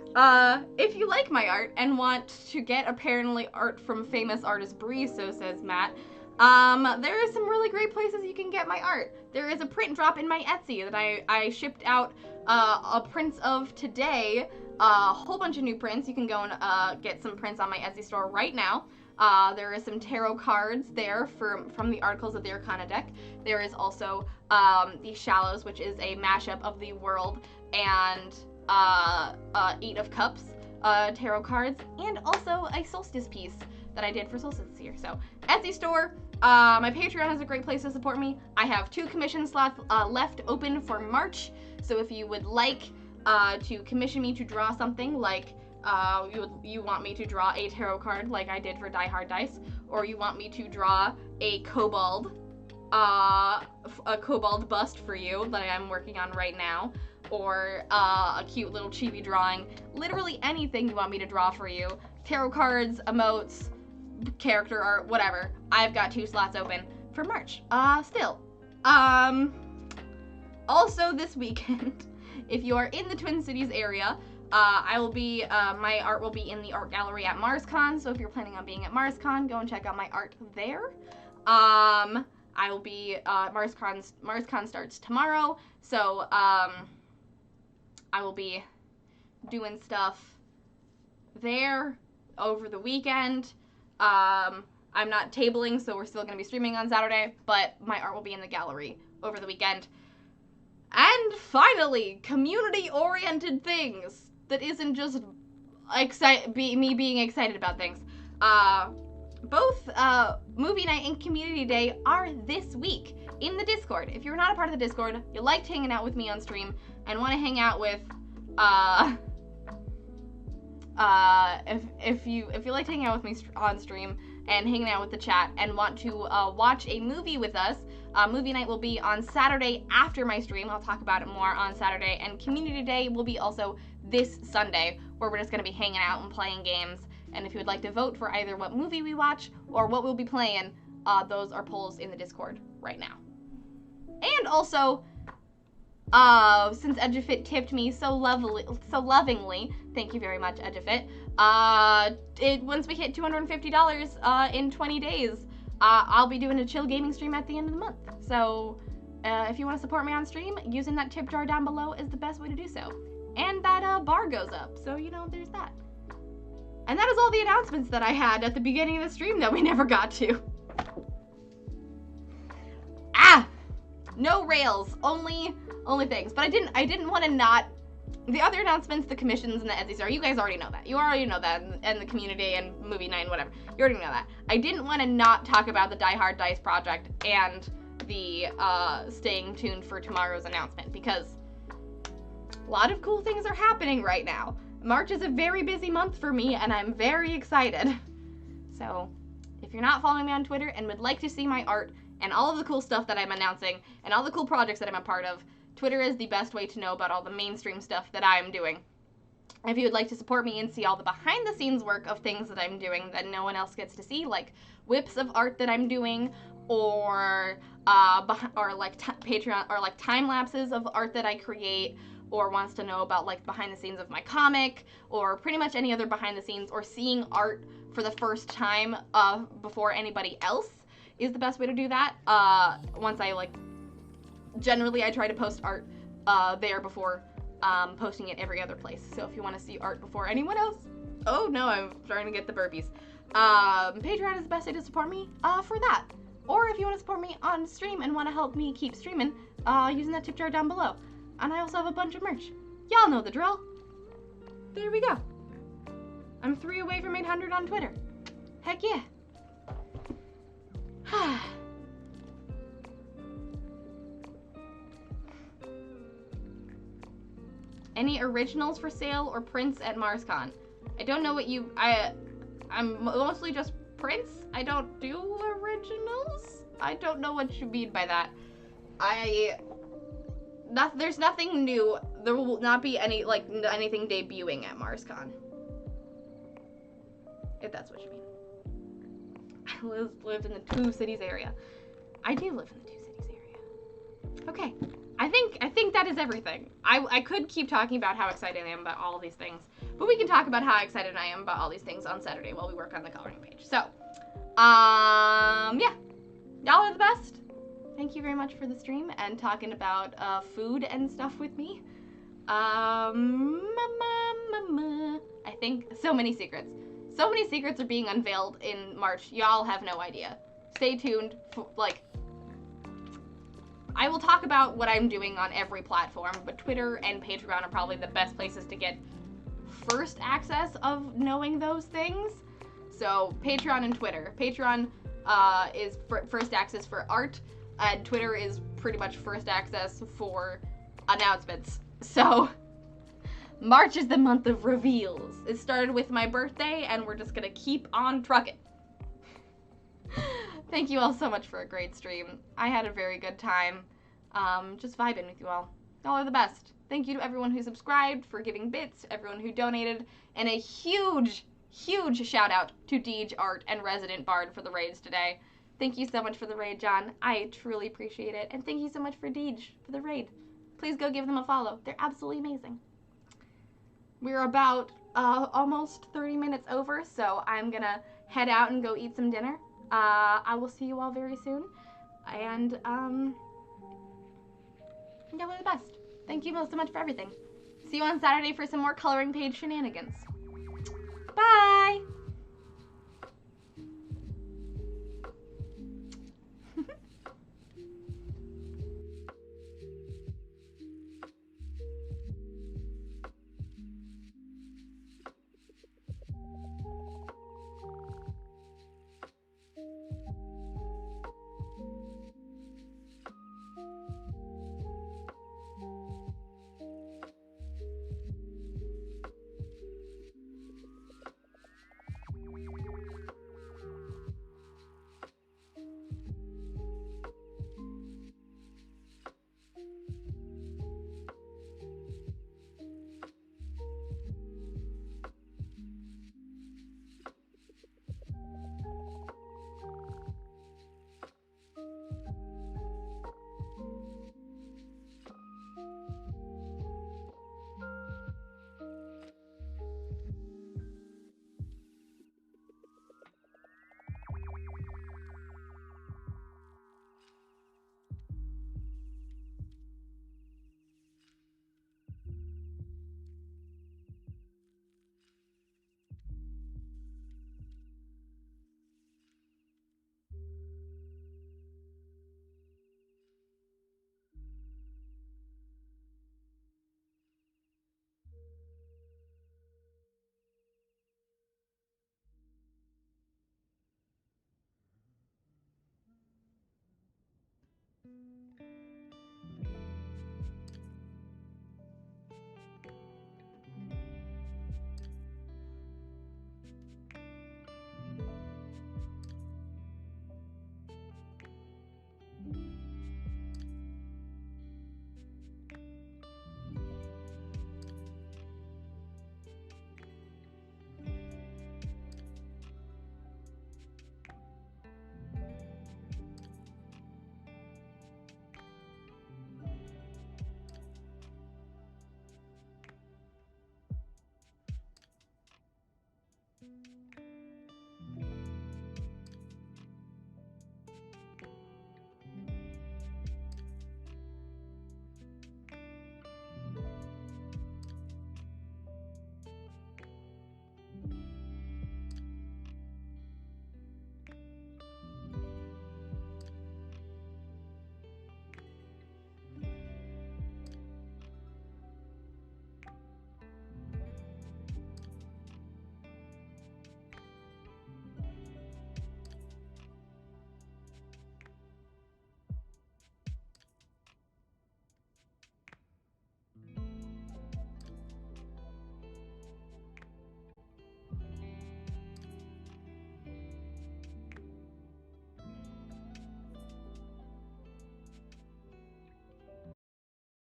If you like my art and want to get apparently art from famous artist Bree, so says Matt, there are some really great places you can get my art. There is a print drop in my Etsy that I shipped out prints of today. A whole bunch of new prints. You can go and get some prints on my Etsy store right now. There is some tarot cards there from the Articles of the Arcana deck. There is also the Shallows, which is a mashup of the World and 8 of Cups tarot cards, and also a Solstice piece that I did for Solstice this year. So, Etsy store. My Patreon is a great place to support me. I have 2 commission slots left open for March, so if you would like to commission me to draw something, like you want me to draw a tarot card like I did for Die Hard Dice, or you want me to draw a kobold bust for you that I'm working on right now, or a cute little chibi drawing, literally anything you want me to draw for you, tarot cards, emotes, character art, whatever, I've got 2 slots open for March. Still. Also this weekend, if you are in the Twin Cities area, I will be, my art will be in the art gallery at MarsCon, so if you're planning on being at MarsCon, go and check out my art there. I will be, MarsCon starts tomorrow, so, I will be doing stuff there over the weekend. I'm not tabling, so we're still going to be streaming on Saturday, but my art will be in the gallery over the weekend. And finally, community-oriented things that isn't just me being excited about things. Both movie night and community day are this week in the Discord. If you're not a part of the Discord, you liked hanging out with me on stream and want to hang out with if you liked hanging out with me on stream and hanging out with the chat and want to watch a movie with us, movie night will be on Saturday after my stream. I'll talk about it more on Saturday, and community day will be also this Sunday, where we're just going to be hanging out and playing games. And if you would like to vote for either what movie we watch or what we'll be playing, those are polls in the Discord right now. And also, since Edgefit tipped me so lovingly, thank you very much, Edgefit. Once we hit $250 in 20 days, I'll be doing a chill gaming stream at the end of the month. So, if you want to support me on stream, using that tip jar down below is the best way to do so. And that bar goes up, so there's that. And that is all the announcements that I had at the beginning of the stream that we never got to. No rails, only things. But I didn't want to not. The other announcements, the commissions and the Etsy, you guys already know that. You already know that, and the community and movie night and whatever. You already know that. I didn't want to not talk about the Die Hard Dice project and the staying tuned for tomorrow's announcement, because a lot of cool things are happening right now. March is a very busy month for me, and I'm very excited. So, if you're not following me on Twitter and would like to see my art and all of the cool stuff that I'm announcing and all the cool projects that I'm a part of, Twitter is the best way to know about all the mainstream stuff that I'm doing. If you would like to support me and see all the behind-the-scenes work of things that I'm doing that no one else gets to see, like whips of art that I'm doing, or Patreon, or like time lapses of art that I create, or wants to know about like behind the scenes of my comic, or pretty much any other behind the scenes, or seeing art for the first time before anybody else, is the best way to do that. Generally I try to post art there before posting it every other place. So if you want to see art before anyone else, oh no, I'm starting to get the burpees. Patreon is the best way to support me for that. Or if you want to support me on stream and want to help me keep streaming, using that tip jar down below. And I also have a bunch of merch. Y'all know the drill. There we go. I'm 3 away from 800 on Twitter. Heck yeah. Any originals for sale or prints at MarsCon? I don't know what I'm mostly just prints. I don't do originals. I don't know what you mean by that. There's nothing new. There will not be anything debuting at MarsCon. If that's what you mean. I lived in the Two Cities area. I do live in the Two Cities area. Okay. I think that is everything. I could keep talking about how excited I am about all of these things, but we can talk about how excited I am about all these things on Saturday while we work on the coloring page. So, yeah. Y'all are the best. Thank you very much for the stream and talking about food and stuff with me. I think so many secrets. So many secrets are being unveiled in March. Y'all have no idea. Stay tuned. I will talk about what I'm doing on every platform, but Twitter and Patreon are probably the best places to get first access of knowing those things. So Patreon and Twitter. Patreon is first access for art, and Twitter is pretty much first access for announcements. So March is the month of reveals. It started with my birthday, and we're just gonna keep on trucking. Thank you all so much for a great stream. I had a very good time just vibing with you all. Y'all are the best. Thank you to everyone who subscribed, for giving bits, everyone who donated, and a huge, huge shout out to Deej Art and Resident Bard for the raids today. Thank you so much for the raid, John. I truly appreciate it. And thank you so much for Deej for the raid. Please go give them a follow. They're absolutely amazing. We're about almost 30 minutes over, so I'm gonna head out and go eat some dinner. I will see you all very soon, and y'all are the best. Thank you so much for everything. See you on Saturday for some more coloring page shenanigans. Bye!